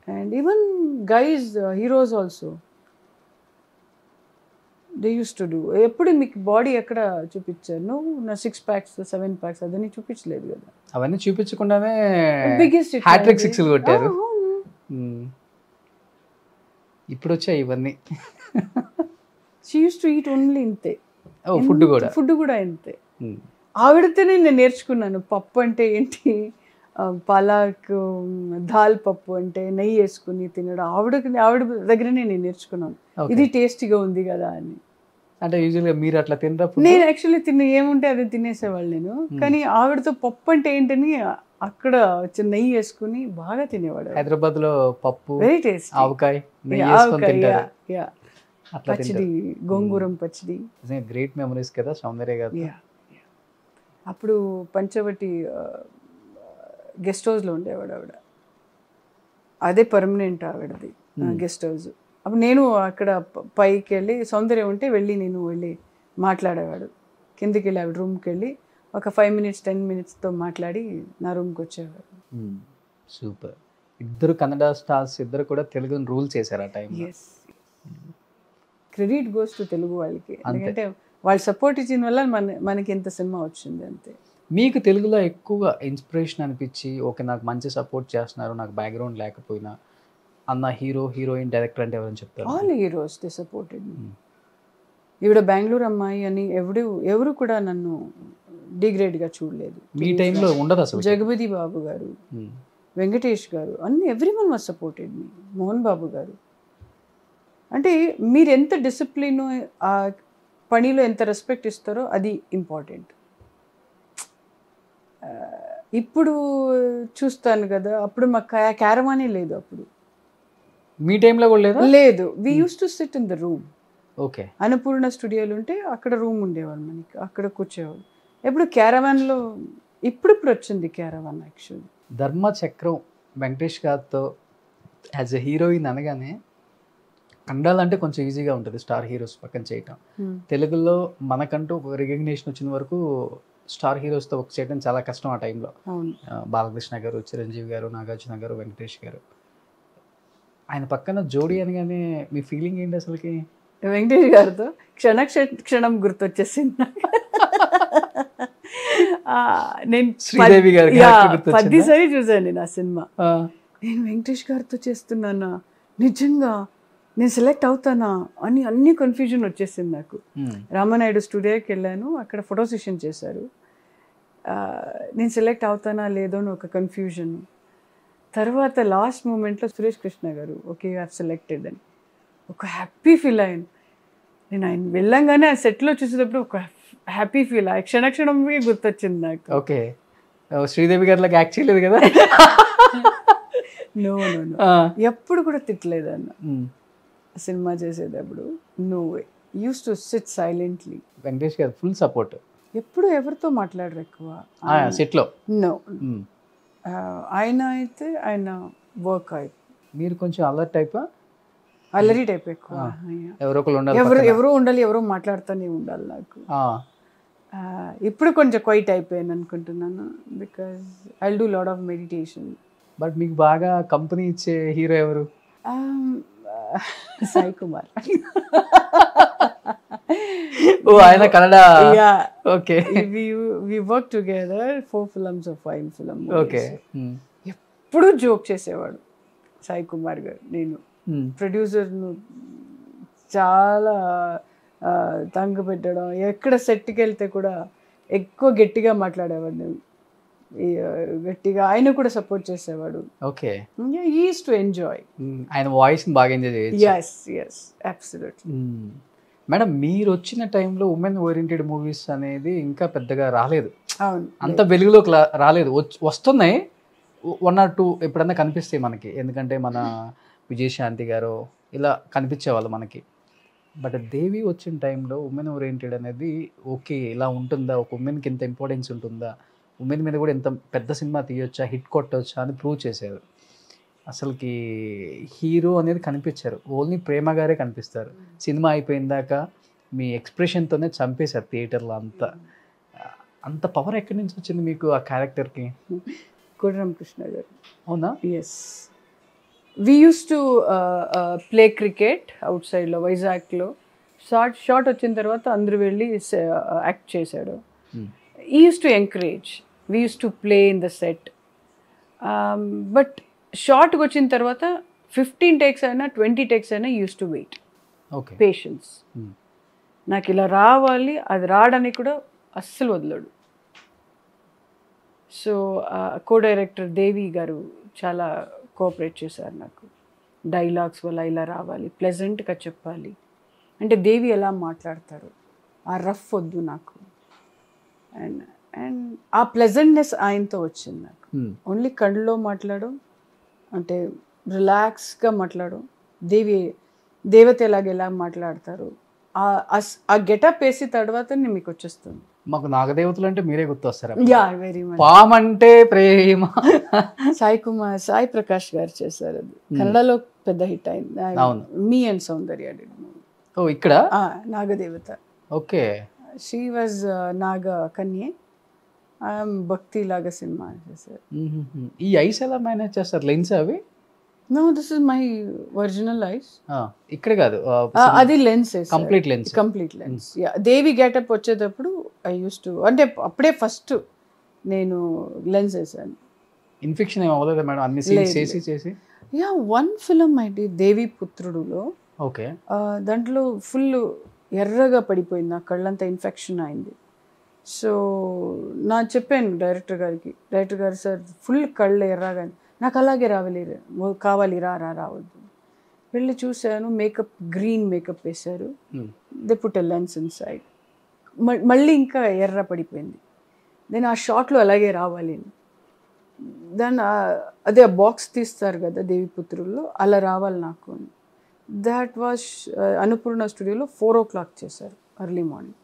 and even guys heroes also they used to do. ఎప్పుడు మీకు బాడీ ఎక్కడ చూపించారు? నువ్వు నా 6 packs 7 packs అదని చూపించలేదు కదా. అవన్నీ చూపించకుండానే బిగ్గెస్ట్ హ్యాట్రిక్ 6లు కొట్టారు. ఇప్పుడు వచ్చాయి ఇవన్నీ. She use to eat only ఇంతే. ఫుడ్ కూడా ఇంతే. ఆవిడతోనే నేను నేర్చుకున్నాను పప్పు అంటే ఏంటి, పాలక్ దాల్ పప్పు అంటే నెయ్యి వేసుకుని తినడం. ఆవిడ దగ్గరనే నేను నేర్చుకున్నాను ఇది టేస్టీగా ఉంది కదా అని. అంటే యూజువల్గా మీరు అట్లా తినరా? నేను యాక్చువల్లీ ఏముంటే అది తినేసేవాళ్ళు నేను. కానీ ఆవిడతో పప్పు అంటే ఏంటని అక్కడ వచ్చి నెయ్యి వేసుకుని బాగా తినేవాడు. హైదరాబాద్ లో పప్పు వెరీ టేస్ట్, ఆవకాయ పచ్చడి, గోంగూరం పచ్చడి. గ్రేట్ మెమరీస్ కదా సౌందర్య గారు. అప్పుడు పంచవటి గెస్ట్ హౌస్లో ఉండేవాడు ఆవిడ. అదే పర్మనెంట్ ఆవిడది గెస్ట్ హౌస్. అప్పుడు నేను అక్కడ పైకి వెళ్ళి సౌందర్యం ఉంటే నేను వెళ్ళి మాట్లాడేవాడు. కిందికి వెళ్ళి ఆవిడ రూమ్కి వెళ్ళి ఒక 5 minutes 10 minutesతో మాట్లాడి నా రూమ్కి వచ్చేవారు. సూపర్. ఇద్దరు కన్నడ స్టార్స్ ఇద్దరు కూడా తెలుగుని రూల్ చేశారు ఆ టైంలో. Yes, credit goes to Telugu వాళ్ళకి. ఎందుకంటే వాళ్ళు సపోర్ట్ ఇచ్చిన వల్ల మనకి ఇంత సినిమా వచ్చింది అంతే. మీకు తెలుగులో ఎక్కువగా ఇన్స్పిరేషన్ అనిపించి ఓకే నాకు మంచి సపోర్ట్ చేస్తున్నారు నాకు బ్యాక్గ్రౌండ్ లేకపోయినా అన్న హీరో హీరోయిన్ డైరెక్టర్ అంటే ఎవరైనా చెప్తారు? All heroes they supported me. ఈవిడ బెంగళూరు అమ్మాయి అని ఎవరు కూడా నన్ను డిగ్రేడ్గా చూడలేదు. మీ టైంలో ఉండదు అసలు. జగపతి బాబు గారు, వెంకటేష్ గారు, అన్ని everyone was supported me. Mohan Babu garu. అంటే మీరు ఎంత డిసిప్లిన్, ఆ పనిలో ఎంత రెస్పెక్ట్ ఇస్తారో అది ఇంపార్టెంట్. ఇప్పుడు చూస్తాను కదా, అప్పుడు మాకు క్యారవానే లేదు. అప్పుడు మీ టైంలో కూడా లేదా? లేదు. We use to sit in the room. Okay. Annapurna స్టూడియోలు ఉంటే అక్కడ రూమ్ ఉండేవాళ్ళు మనకి, అక్కడ కూర్చోవాలి. ఎప్పుడు క్యారవాన్లో ఇప్పుడు వచ్చింది క్యారవాన్. యాక్చువల్లీ ధర్మచక్రం వెంకటేష్ గారితో యాజ్ ఎ హీరోయిన్ అనగానే కన్నడలో అంటే కొంచెం ఈజీగా ఉంటుంది స్టార్ హీరోస్ పక్కన చేయటం. తెలుగులో మనకంటూ ఒక రికగ్నిషన్ వచ్చిన వరకు స్టార్ హీరోస్తో వర్క్ చేయడం చాలా కష్టం ఆ టైంలో. బాలకృష్ణ గారు, చిరంజీవి గారు, నాగార్జున గారు, వెంకటేష్ గారు. ఆయన పక్కన జోడీ అనగానే మీ ఫీలింగ్ ఏంటి అసలుకి? వెంకటేష్ గారితో క్షణం గుర్తొచ్చేసింది. నేను శ్రీదేవి గారు 10 సార్లు చూసాను నా సినిమా. నేను వెంకటేష్ గారితో చేస్తున్నానా, నిజంగా నేను సెలెక్ట్ అవుతానా అని అన్ని కన్ఫ్యూజన్ వచ్చేసింది నాకు. రామానాయుడు స్టూడియోకి వెళ్ళాను, అక్కడ ఫోటో సెషన్ చేశారు. నేను సెలెక్ట్ అవుతానా లేదో అని ఒక కన్ఫ్యూజన్. తర్వాత లాస్ట్ మూమెంట్లో సురేష్ కృష్ణ గారు ఓకే యూ హ్యావ్ సెలెక్టెడ్ అని ఒక హ్యాపీ ఫీల్ అయ్యాను. నేను ఆయన వెళ్ళంగానే ఆ సెట్లో చూసేటప్పుడు ఒక హ్యాపీ ఫీల్, ఆ క్షణమే గుర్తొచ్చింది నాకు. ఓకే. శ్రీదేవి గారిలోకి యాక్ట్ చేయలేదు కదా? నో, ఎప్పుడు కూడా తిట్టలేదు అన్న. సినిమా చేసేటప్పుడు no way, use to sit silently. Venkatesh గారు ఫుల్ సపోర్ట్. ఎప్పుడు ఎవరితో మాట్లాడరు ఎక్కువ సెట్లో. నో, ఆయన అయితే ఆయన వర్క్ అయితే. మీరు కొంచెం అలర్ట్ టైపా? అల్లరి టైప్ ఎక్కువ. ఎవరో ఉండాలి, ఎవరో మాట్లాడుతూనే ఉండాలి నాకు. ఇప్పుడు కొంచెం క్వైట్ అయిపోయాను అనుకుంటున్నాను, because I will do lot of meditation. But మీకు బాగా కంపెనీ ఇచ్చే హీరో ఎవరు? సాయి కుమార్. ఓ ఆయన Kannada. Okay. We work together 4 films or 5 films. Okay. ఎప్పుడు జోక్ చేసేవాడు సాయి కుమార్ గారు. నేను ప్రొడ్యూసర్ను చాలా తంగ పెట్టడం, ఎక్కడ సెట్కి వెళ్తే కూడా ఎక్కువ గట్టిగా మాట్లాడేవాడు. నేను గట్టిగా ఆయన కూడా సపోర్ట్ చేసేవాడు. Okay. He use to enjoy. ఆయన వాయిస్ బాగా ఎంజాయ్ చేయొచ్చు. yes absolutely. మేడం, మీరు వచ్చిన టైంలో ఉమెన్ ఓరియంటెడ్ మూవీస్ అనేది ఇంకా పెద్దగా రాలేదు. అవును, అంత వెలుగులోకి రాలేదు. వస్తున్నాయి 1 or 2 ఎప్పుడన్నా కనిపిస్తాయి మనకి, ఎందుకంటే మన విజయశాంతి గారు ఇలా కనిపించేవాళ్ళు మనకి. బట్ దేవి వచ్చిన టైంలో ఉమెన్ ఓరియంటెడ్ అనేది ఓకే ఇలా ఉంటుందా, ఒక ఉమెన్కి ఇంత ఇంపార్టెన్స్ ఉంటుందా, ఉమెన్ మీద కూడా ఎంత పెద్ద సినిమా తీయొచ్చా, హిట్ కొట్టొచ్చా అని ప్రూవ్ చేశారు. అసలుకి హీరో అనేది కనిపించారు, ఓన్లీ ప్రేమ గారే కనిపిస్తారు. సినిమా అయిపోయిందాక మీ ఎక్స్ప్రెషన్తోనే చంపేశారు థియేటర్లో. అంత పవర్ ఎక్కడి నుంచి వచ్చింది మీకు ఆ క్యారెక్టర్కి? కోటరామకృష్ణ గారు. అవునా? Yes, we use to play cricket out సైడ్లో వైజాగ్లో. షార్ట్ వచ్చిన తర్వాత అందరూ వెళ్ళి యాక్ట్ చేశాడు. ఈ used to encourage, we use to play in the set. But షార్ట్కి వచ్చిన తర్వాత 15 takes అయినా 20 takes అయినా used to wait. Okay. Patience. నాకు ఇలా రావాలి, అది రావడానికి కూడా అస్సలు వదలడు. సో కో డైరెక్టర్ దేవి గారు చాలా కోఆపరేట్ చేశారు నాకు. డైలాగ్స్ వల్ల ఇలా రావాలి, ప్లెజెంట్గా చెప్పాలి అంటే దేవి ఎలా మాట్లాడతారు, ఆ రఫ్ వద్దు నాకు. అండ్ ఆ ప్లెజెంట్నెస్ ఆయనతో వచ్చింది నాకు. ఓన్లీ కళ్ళలో మాట్లాడడం అంటే రిలాక్స్గా మాట్లాడడం. దేవత ఎలా మాట్లాడతారు, ఆ గెటప్ వేసి తర్వాత మీకు వచ్చేస్తుంది. మాకు నాగదేవతలు అంటే మీరే గుర్తొస్తారు. Yeah, very much. పామ్ అంటే ప్రేమ. సాయి ప్రకాష్ గారు చేశారు, అది కన్నడలో పెద్ద హిట్ అయింది. మీ అండ్ సౌందర్య. ఓ, ఇక్కడ నాగదేవత. ఓకే. షీ వాజ్ నాగ కన్యే భక్తి లాగా సినిమా చేశారు. ఈ ఐస్ ఎలా మేనేజ్ చేస్తారు? లెన్స్ అవి? No, this is my original eyes. ఇక్కడ కాదు, అది lens, complete lens. Complete lens. Devi getup వచ్చేటప్పుడు ఐ యూస్ టు, అంటే అప్పుడే ఫస్ట్ నేను లెన్స్ వేసాను. ఇన్ఫెక్షన్ ఏమి అవ్వలేదు మేడం అన్ని సీన్స్ చేసి? యా, వన్ ఫిలిం అయితే దేవి పుత్రుడులో, ఓకే, దాంట్లో ఫుల్ ఎర్రగా పడిపోయింది, నా కళ్ళంతా ఇన్ఫెక్షన్ అయింది. సో నా చెప్పాను డైరెక్టర్ గారు సార్ ఫుల్ కళ్ళు ఎర్రగా, నాకు అలాగే కావాలి, రావద్దు. వెళ్ళి చూశాను, మేకప్ గ్రీన్ మేకప్ వేశారు, they put a lens in side, మళ్ళీ ఇంకా ఎర్ర పడిపోయింది. నేను ఆ షాట్లో అలాగే రావాలి, దాన్ని అదే ఆ బాక్స్ తీస్తారు కదా దేవిపుత్రుల్లో, అలా రావాలి నాకు. దాట్ వాజ్ అన్నపూర్ణ స్టూడియోలో 4 o'clock చేశారు, ఎర్లీ మార్నింగ్.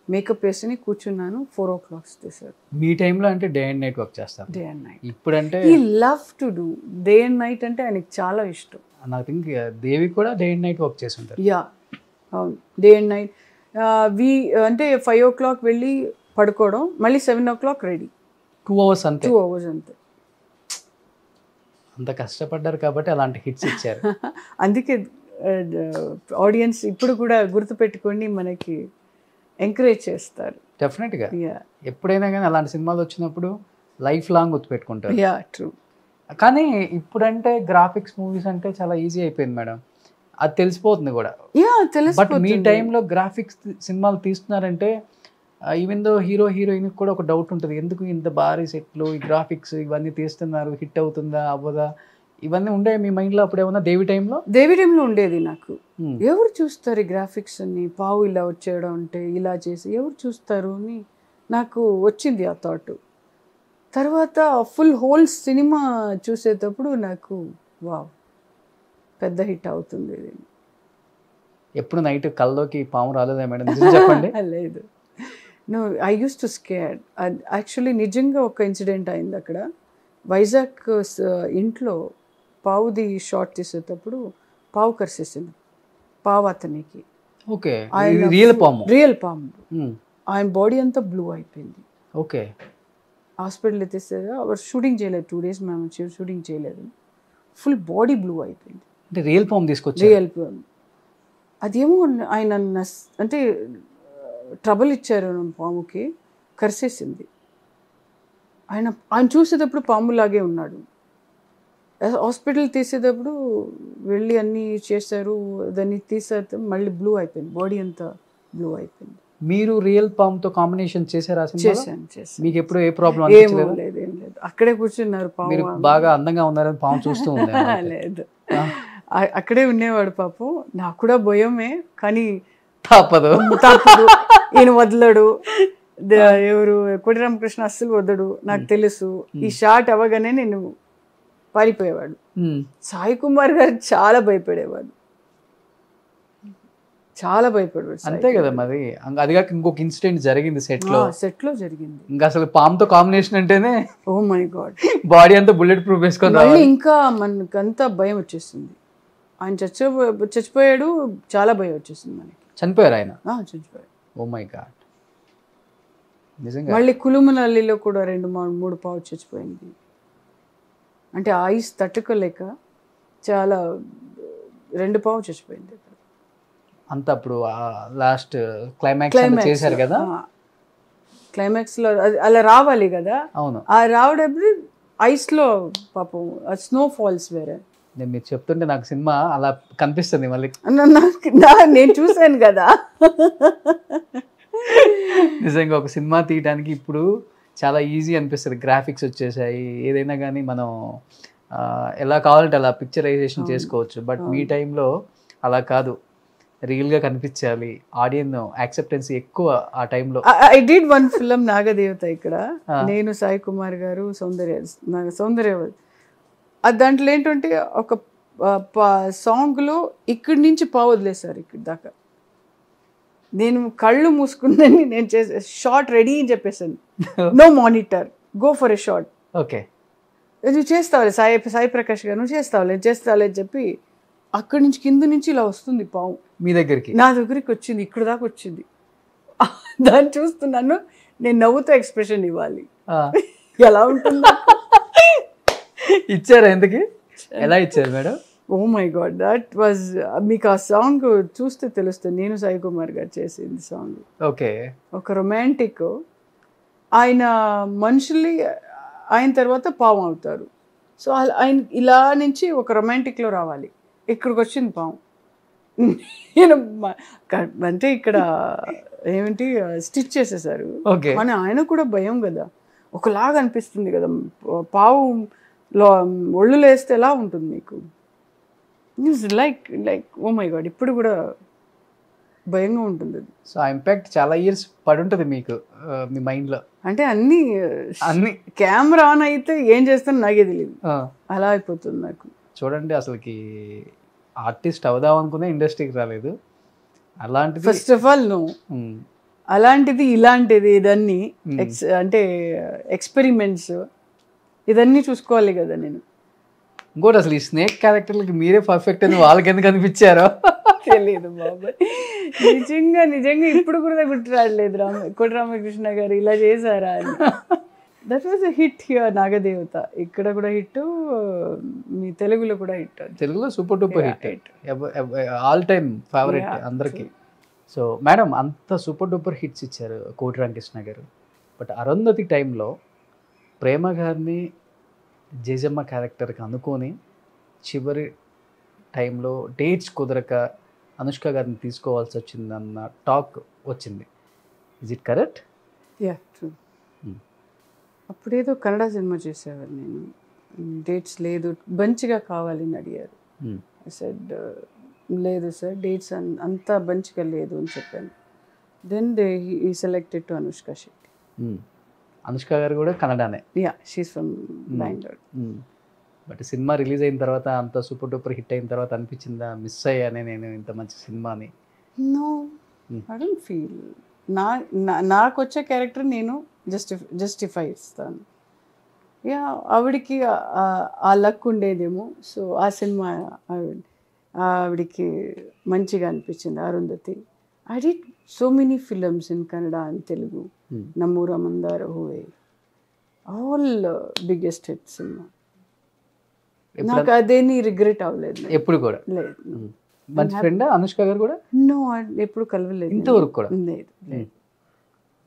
మేకప్ వేసి కూర్చున్నాను, 4 o'clock చేశారు. మీ టైంలో అంటే డే అండ్ నైట్ వర్క్ చేస్తారు? Day and night. ఇప్పుడు అంటే ఈ love to do day and night, అంటే ఆయనకి చాలా ఇష్టం. నాకు థింక్ దేవి కూడా డే అండ్ నైట్ వర్క్ చేసి ఉంటారు. యా, అవును, డే అండ్ నైట్. అంటే 5 o'clock వెళ్ళి పడుకోవడం, మళ్ళీ 7 o'clock రెడీ. 2 hours అంతే? 2 hours అంతే. అంత కష్టపడ్డారు కాబట్టి అలాంటి హిట్స్ ఇచ్చారు. అందుకే ఆడియన్స్ ఇప్పుడు కూడా గుర్తుపెట్టుకొని మనకి ఎంకరేజ్ చేస్తారు. డెఫినెట్గా, ఎప్పుడైనా కానీ అలాంటి సినిమాలు వచ్చినప్పుడు లైఫ్ లాంగ్ గుర్తుపెట్టుకుంటారు. Yeah, true. కానీ ఇప్పుడంటే గ్రాఫిక్స్ మూవీస్ అంటే చాలా ఈజీ అయిపోయింది మేడం, అది తెలిసిపోతుంది కూడా. యా, బట్ మీ టైంలో గ్రాఫిక్స్ సినిమాలు తీస్తున్నారంటే ఈవెన్ దో హీరోయిన్ కూడా ఒక డౌట్ ఉంటుంది, ఎందుకు ఇంత భారీ సెట్లు, ఈ గ్రాఫిక్స్ ఇవన్నీ తీస్తున్నారు, హిట్ అవుతుందా అవ్వదా, ఇవన్నీ ఉండే మీ మైండ్లో అప్పుడు ఏమన్నా? దేవి టైంలో ఉండేది నాకు. ఎవరు చూస్తారు ఈ గ్రాఫిక్స్ అని, పావు ఇలా వచ్చేయడం అంటే ఇలా చేసి ఎవరు చూస్తారు అని నాకు వచ్చింది ఆ థాట్. తర్వాత ఫుల్ హోల్ సినిమా చూసేటప్పుడు నాకు వావ్, పెద్ద హిట్ అవుతుంది. ఎప్పుడు నైట్ కల్లోకి పాము రాలేదా మేడం? చెప్పండి. లేదు, no, I use to scare. Actually నిజంగా ఒక ఇన్సిడెంట్ అయింది అక్కడ. వైజాగ్ ఇంట్లో పావుది షార్ట్ తీసేటప్పుడు పావు కరిసేసింది, పావు అతనికి. ఓకే, రియల్ పాము. ఆయన బాడీ అంతా బ్లూ అయిపోయింది. ఓకే, హాస్పిటల్ తీసేది, షూటింగ్ చేయలేదు, 2 days మేము షూటింగ్ చేయలేదు, ఫుల్ బాడీ బ్లూ అయిపోయింది. అంటే రియల్ పాము తీసుకొచ్చి? రియల్ పాము. అదేమో ఆయన అంటే ట్రబుల్ ఇచ్చారు పాముకి, కరిసేసింది. ఆయన చూసేటప్పుడు పాములాగే ఉన్నాడు. హాస్పిటల్ తీసేటప్పుడు వెళ్ళి అన్నీ చేశారు, దాన్ని తీసేస్తే మళ్ళీ బ్లూ అయిపోయింది, బాడీ అంతా బ్లూ అయిపోయింది. మీరు రియల్ పాముతో కాంబినేషన్ చేశారా? చేశాను. మీకు ఎప్పుడు ఏ ప్రాబ్లం ఏం లేదు. అక్కడే కూర్చున్నారు పాము, బాగా అందంగా ఉన్నారని పాము చూస్తూ ఉంది? లేదు, అక్కడే ఉండేవాడు పాపం. నాకు కూడా భయమే, కానీ తప్పదు, ఈయన వదలడు. ఎవరు కోటి రామకృష్ణ అస్సలు వదలడు, నాకు తెలుసు. ఈ షాట్ అవ్వగానే నేను పారిపోయేవాడు. సాయి కుమార్ గారు చాలా భయపడేవాడు, చాలా భయపడేవాడు. అంతే కదా మరి. అది కాక ఇంకొక ఇన్సిడెంట్ జరిగింది సెట్ లో జరిగింది. ఇంకా అసలు పాముతో కాంబినేషన్ అంటేనే ఓ మై గాడ్, బాడీ అంతా బుల్లెట్ ప్రూఫ్ వేసుకొని ఇంకా మనకంతా భయం వచ్చేసింది. ఆయన చచ్చిపోయాడు, చాలా భయం వచ్చేసింది మనకి. చనిపోయారు ఆయన? చనిపోయారు. ఓ మై గాడ్, నిజంగా. మళ్ళీ కులుమనల్లిలో కూడా 2-3 పావు చచ్చిపోయింది. అంటే ఐస్ తట్టుకోలేక చాలా 2 పావు చచ్చిపోయింది. అంత అప్పుడు లాస్ట్ క్లైమాక్స్ చేశారు కదా, క్లైమాక్స్ లో అలా రావాలి కదా. అవును, ఆ రావడప్పుడు ఐస్ లో పాపం స్నో ఫాల్స్ వేరే. మీరు చెప్తుంటే నాకు సినిమా అలా కనిపిస్తుంది మళ్ళీ. నేను చూసాను కదా. నిజంగా ఒక సినిమా తీయడానికి ఇప్పుడు చాలా ఈజీ అనిపిస్తుంది, గ్రాఫిక్స్ వచ్చేసాయి, ఏదైనా కానీ మనం ఎలా కావాలంటే అలా పిక్చరైజేషన్ చేసుకోవచ్చు. బట్ మీ టైంలో అలా కాదు, రియల్గా కనిపించాలి, ఆడియన్స్ యాక్సెప్టెన్స్ ఎక్కువ ఆ టైంలో. ఐ డిడ్ వన్ ఫిల్మ్ నాగదేవత, ఇక్కడ నేను సాయి కుమార్ గారు సౌందర్య. దాంట్లో ఏంటంటే ఒక సాంగ్లో ఇక్కడి నుంచి పావు వదిలేశారు ఇక్కడ దాకా. నేను కళ్ళు మూసుకుందని నేను చేసే షార్ట్ రెడీ అని చెప్పేసాను, no monitor, go for a shot. Okay, నువ్వు చేస్తావులే సాయి ప్రకాష్ గారు, నువ్వు చేస్తావులే అని చెప్పి అక్కడి నుంచి కింద నుంచి ఇలా వస్తుంది పావు మీ దగ్గరికి. నా దగ్గరికి వచ్చింది, ఇక్కడ దాకా వచ్చింది. దాన్ని చూస్తున్నాను, నేను నవ్వుతో ఎక్స్ప్రెషన్ ఇవ్వాలి. ఆ, ఎలా ఉంటుందో. ఇచ్చారా ఎందుకు? ఎలా ఇచ్చారు madam? Oh my god, that was, మీకు ఆ సాంగ్ చూస్తే తెలుస్తుంది. నేను సాయి కుమార్ గారు చేసింది సాంగ్. ఓకే. ఒక రొమాంటిక్, ఆయన మనుషుల్ని ఆయన తర్వాత పాము అవుతారు. సో ఆయన ఇలా నుంచి ఒక రొమాంటిక్లో రావాలి, ఇక్కడికి వచ్చింది పాము. నేను అంటే ఇక్కడ ఏమిటి స్టిచ్ చేసేసారు. ఓకే. కానీ ఆయన కూడా భయం కదా, ఒకలాగా అనిపిస్తుంది కదా, పావులో ఒళ్ళు లేస్తే ఎలా ఉంటుంది మీకు? లైక్ ఓ మై గాడ్, ఇప్పుడు కూడా భయంగా ఉంటుంది అది. సో ఆ ఇంపాక్ట్ చాలా ఇయర్స్ పడి ఉంటుంది మీకు మీ మైండ్లో. అంటే అన్ని కెమెరా ఆన్ అయితే ఏం చేస్తాను నాకే తెలియదు, అలా అయిపోతుంది నాకు. చూడండి, అసలుకి ఆర్టిస్ట్ అవుదాం అనుకునే ఇండస్ట్రీకి రాలేదు, అలాంటిది ఫస్ట్ ఆఫ్ ఆల్ నో, అలాంటిది ఇలాంటిది ఇదన్నీ అంటే ఎక్స్పెరిమెంట్స్ ఇదన్నీ చూసుకోవాలి కదా నేను. ఇంకోటి అసలు ఈ స్నేక్ క్యారెక్టర్లకి మీరే పర్ఫెక్ట్ అని వాళ్ళకి ఎందుకు అనిపించారో తెలియదు బాబాయ్. నిజంగా ఇప్పుడు కూడా గుర్తు రావట్లేదు. కోటి రామకృష్ణ గారు ఇలా చేశారా అని. That was a hit here, నాగదేవత ఇక్కడ కూడా హిట్, మీ తెలుగులో కూడా హిట్. తెలుగులో super duper hit, all time favourite అందరికి. సో మేడం, అంత సూపర్ డూపర్ హిట్స్ ఇచ్చారు కోటి రామకృష్ణ గారు. బట్ అరుంధతి టైంలో ప్రేమ గారిని జేజమ్మ క్యారెక్టర్కి అనుకొని చివరి టైంలో డేట్స్ కుదరక అనుష్క గారిని తీసుకోవాల్సి వచ్చిందన్న టాక్ వచ్చింది. Is it correct? Yeah, true. అప్పుడేదో కన్నడ సినిమా చేసేవారు, నేను డేట్స్ లేదు బంచ్గా కావాలని అడిగారు. సెడ్ లేదు సార్, డేట్స్ అంతా బంచ్గా లేదు అని చెప్పాను. Then he selected to Anushka Shetty. Anushka garu కూడా కన్నడనే. Yeah, she's from Bengaluru. But cinema release అయిన తర్వాత అంత సూపర్ డూపర్ హిట్ అయిన తర్వాత అనిపించిందా మిస్ అయ్యానే నేను ఇంత మంచి సినిమాని? No, I don't feel. నాకు వచ్చే క్యారెక్టర్ నేను జస్టిఫై ఇస్తాను. యా, ఆవిడికి ఆ లక్ ఉండేదేమో. సో ఆ సినిమా ఆవిడికి మంచిగా అనిపించింది. Arundhati. I did so many films in Kannada and Telugu. Nammoora Mandara Hoove, all biggest hit cinema. నాకు అదేని రిగ్రెట్ అవ్వలేదు ఎప్పుడు కూడా. లేదు. మంచి ఫ్రెండ్ అనుష్క గారు కూడా? నో, ఎప్పుడు కలవలేదు ఇంతవరకు కూడా. లేదు.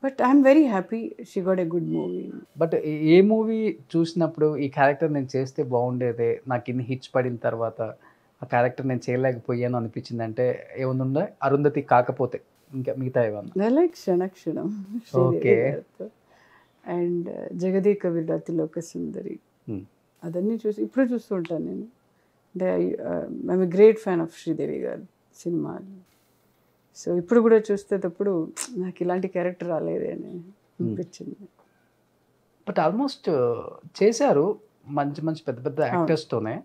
But I'm very happy she got a good movie. But A movie చూసినప్పుడు ఈ క్యారెక్టర్ నేను చేస్తే బాగుండేదే, నాకు ఇన్ని హిట్స్ పడిన తర్వాత ఆ క్యారెక్టర్ నేను చేయలేకపోయాను అనిపించింది అంటే ఏముందా? అరుంధతి కాకపోతే ఇంకా మిగతా ఏమన్నా? లైక్ క్షణక్షణం అండ్ జగదేక వీరుడు అతిలోక సుందరి, అదన్నీ చూసి ఇప్పుడు చూస్తూ ఉంటాను నేను. అంటే I'm a great fan of Sridevi గారు సినిమాలు. సో ఇప్పుడు కూడా చూసేటప్పుడు నాకు ఇలాంటి క్యారెక్టర్ రాలేదే అని అనిపించింది. బట్ ఆల్మోస్ట్ చేశారు మంచి మంచి పెద్ద పెద్ద యాక్టర్స్తోనే.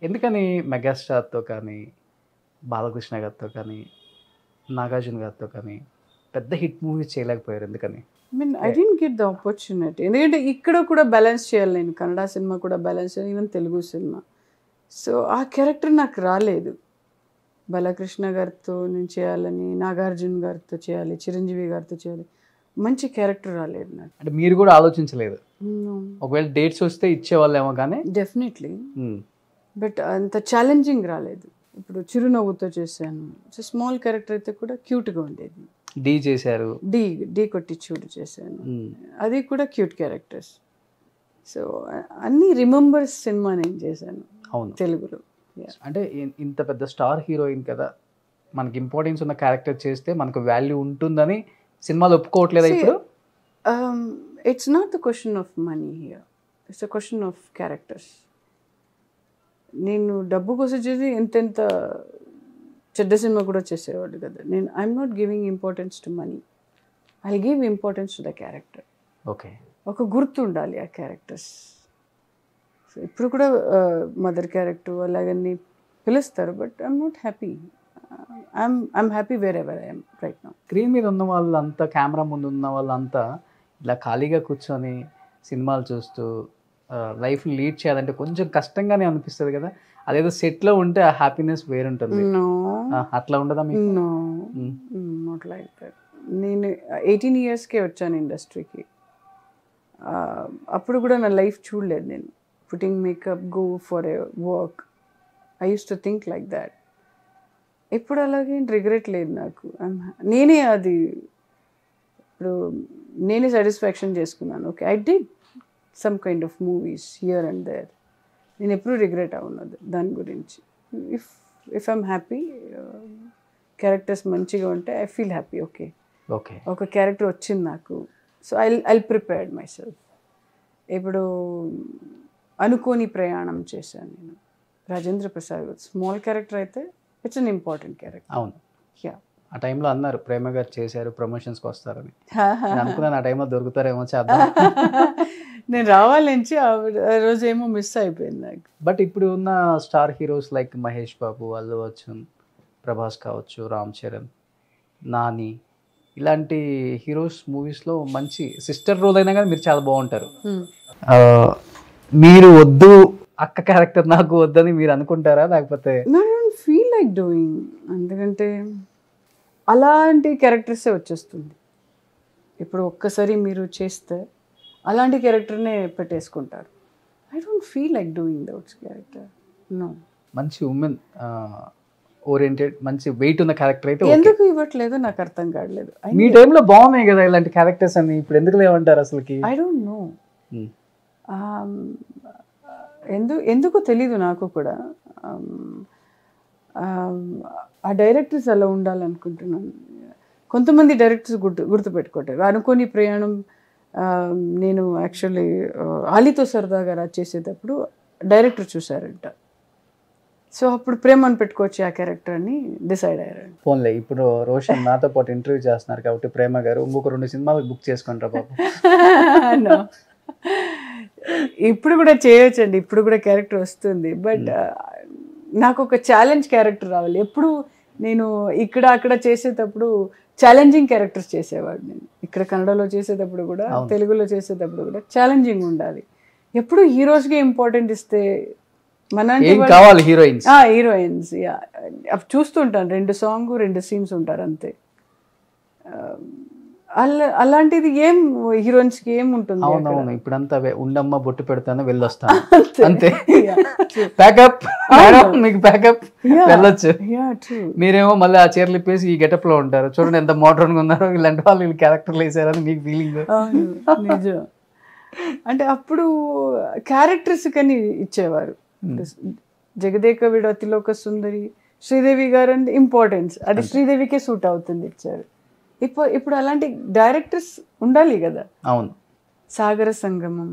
ఎందుకని మెగాస్టార్తో కానీ, బాలకృష్ణ గారితో కానీ, నాగార్జున గారితో కానీ పెద్ద హిట్ మూవీస్ చేయలేకపోయారు ఎందుకని? I don't get the opportunity. ఎందుకంటే ఇక్కడ కూడా బ్యాలెన్స్ చేయాలి నేను, కన్నడ సినిమా కూడా బ్యాలెన్స్ చేయాలి, ఈవెన్ తెలుగు సినిమా. సో ఆ క్యారెక్టర్ నాకు రాలేదు. బాలకృష్ణ గారితో నేను చేయాలని, నాగార్జున గారితో చేయాలి, చిరంజీవి గారితో చేయాలి, మంచి క్యారెక్టర్ రాలేదు నాకు. అంటే మీరు కూడా ఆలోచించలేదు? ఒకవేళ డేట్స్ వస్తే ఇచ్చేవాళ్ళేమో కానీ. డెఫినెట్లీ, బట్ అంత ఛాలెంజింగ్ రాలేదు. ఇప్పుడు చిరునవ్వుతో చేశాను, స్మాల్ క్యారెక్టర్ అయితే కూడా క్యూట్గా ఉండేది. డీ చేశారు, డీ కొట్టి చూడు చేశాను, అది కూడా క్యూట్ క్యారెక్టర్స్. సో అన్ని రిమెంబర్స్ సినిమా నేను చేశాను. అవును, తెలుగులో. అంటే ఇంత పెద్ద స్టార్ హీరోయిన్ కదా, మనకి ఇంపార్టెన్స్ ఉన్న క్యారెక్టర్ చేస్తే మనకు వాల్యూ ఉంటుందని సినిమాలు ఒప్పుకోవట్లేదా ఇప్పుడు? It's not the question of money here, it's a question of characters. నేను డబ్బు కోసం చేసి ఎంతెంత చెడ్డ సినిమా కూడా చేసేవాడు కదా. నేను I'm not giving importance to money, I give importance to the character. Okay, ఒక గుర్తు ఉండాలి ఆ క్యారెక్టర్స్. సో ఇప్పుడు కూడా మదర్ క్యారెక్టర్ అలాగని పిలుస్తారు, but I'm not happy. I'm happy wear ever I'm right now. Screen మీద ఉన్న వాళ్ళంతా, కెమెరా ముందు ఉన్న వాళ్ళంతా ఇలా ఖాళీగా కూర్చొని సినిమాలు చూస్తూ లైఫ్ లీడ్ చేయాలంటే కొంచెం కష్టంగానే అనిపిస్తుంది కదా. అదేదో సెట్లో ఉంటే ఆ హ్యాపీనెస్ వేరుంటుంది. అట్లా ఉండదా మీకు? No, not like that. నేను 18 ఇయర్స్కే వచ్చాను ఇండస్ట్రీకి. అప్పుడు కూడా నా లైఫ్ చూడలేదు నేను. Putting makeup, go for a work, I use to think like that. ఎప్పుడు అలాగే రిగ్రెట్ లేదు నాకు. నేనే అది ఇప్పుడు నేనే సాటిస్ఫాక్షన్ చేసుకున్నాను. Okay, I did some kind of movies here and there. నేను ఎప్పుడూ రిగ్రెట్ అవున్నది దాని గురించి. ఇఫ్ ఐఎమ్ హ్యాపీ, క్యారెక్టర్స్ మంచిగా ఉంటే ఐ ఫీల్ హ్యాపీ. ఓకే, ఒక క్యారెక్టర్ వచ్చింది నాకు, so I prepared my self. ఇప్పుడు అనుకోని ప్రయాణం చేశాను నేను, రాజేంద్ర ప్రసాద్ గారు. స్మాల్ క్యారెక్టర్ అయితే ఇట్స్ అన్ ఇంపార్టెంట్ క్యారెక్టర్. అవును, యా. ఆ టైంలో అన్నారు ప్రేమ గారు చేశారు, ప్రమోషన్స్కి వస్తారని. నేను అనుకున్నాను ఆ టైంలో దొరుకుతారేమో, చేద్దాం. నేను రావాలని ఆ రోజు ఏమో మిస్ అయిపోయింది నాకు. బట్ ఇప్పుడు ఉన్న star heroes like Mahesh Babu, Allu Arjun, Prabhas కావచ్చు, రామ్ చరణ్, నాని, ఇలాంటి హీరోస్ మూవీస్లో మంచి సిస్టర్ రోల్ అయినా కానీ మీరు చాలా బాగుంటారు. మీరు వద్దు అక్క క్యారెక్టర్ నాకు వద్దని మీరు అనుకుంటారా, లేకపోతే? ఫీల్ లైక్ డూయింగ్, ఎందుకంటే అలాంటి క్యారెక్టర్సే వచ్చేస్తుంది. ఇప్పుడు ఒక్కసారి మీరు చేస్తే అలాంటి క్యారెక్టర్నే పెట్టేసుకుంటారు. I don't feel like doing that's character. No. మంచి ఉమెన్ ఓరియంటెడ్, మంచి వెయిట్ ఉన్న క్యారెక్టర్ అయితే ఎందుకు ఇవ్వట్లేదు నాకు అర్థం కావట్లేదు. మీ టైంలో బాగున్నాయి కదా ఇలాంటి క్యారెక్టర్స్ అని, ఇప్పుడు ఎందుకు లేవంటారు అసలుకి? ఐ డోంట్ నో, ఎందుకు తెలీదు నాకు కూడా. ఆ డైరెక్టర్స్ అలా ఉండాలనుకుంటున్నాను. కొంతమంది డైరెక్టర్స్ గుర్తుపెట్టుకుంటారు. అనుకోని ప్రయాణం నేను యాక్చువల్లీ ఆలీతో సరదాగా రాజ్ చేసేటప్పుడు డైరెక్టర్ చూసారంట. సో అప్పుడు ప్రేమను పెట్టుకోవచ్చు ఆ క్యారెక్టర్ అని డిసైడ్ అయ్యారు. ఫోన్లే, ఇప్పుడు రోషన్ నాతో పాటు ఇంటర్వ్యూ చేస్తున్నారు కాబట్టి ప్రేమ గారు ఇంకొక 2 సినిమాలు బుక్ చేసుకుంటారు పాపం. ఇప్పుడు కూడా చేయొచ్చండి, ఇప్పుడు కూడా క్యారెక్టర్ వస్తుంది. బట్ నాకు ఒక ఛాలెంజ్ క్యారెక్టర్ రావాలి. ఎప్పుడు నేను ఇక్కడ అక్కడ చేసేటప్పుడు ఛాలెంజింగ్ క్యారెక్టర్స్ చేసేవాడు. నేను ఇక్కడ కన్నడలో చేసేటప్పుడు కూడా, తెలుగులో చేసేటప్పుడు కూడా ఛాలెంజింగ్ ఉండాలి. ఎప్పుడు హీరోస్కి ఇంపార్టెంట్ ఇస్తే మన కావాలి హీరోయిన్స్. హీరోయిన్స్ చూస్తుంటాను, 2 సాంగ్ 2 సీన్స్ ఉంటారు అంతే. అలాంటిది ఏం హీరోయిన్స్కి ఏం ఉంటుంది? అవునవును, ఇప్పుడంతా ఉండమ్మ బొట్టు పెడతాను వెళ్ళొస్తాను అంతే. ప్యాకప్, మీకు ప్యాకప్ వెళ్ళొచ్చు. మీరేమో మళ్ళీ ఆ చీరలు ఇప్పేసి ఈ గెటప్ లో ఉంటారు. చూడండి ఎంత మోడర్న్ గా ఉన్నారో, ఇలాంటి వాళ్ళు వీళ్ళు క్యారెక్టర్లు వేసారని మీకు ఫీలింగ్. నిజం. అంటే అప్పుడు క్యారెక్టర్స్ కని ఇచ్చేవారు. జగదేక వీడు అతిలోక సుందరి, శ్రీదేవి గారు అంటే ఇంపార్టెన్స్, అది శ్రీదేవికే సూట్ అవుతుంది ఇచ్చారు. ఇప్పుడు అలాంటి డైరెక్టర్స్ ఉండాలి కదా. అవును. సాగర సంగమం,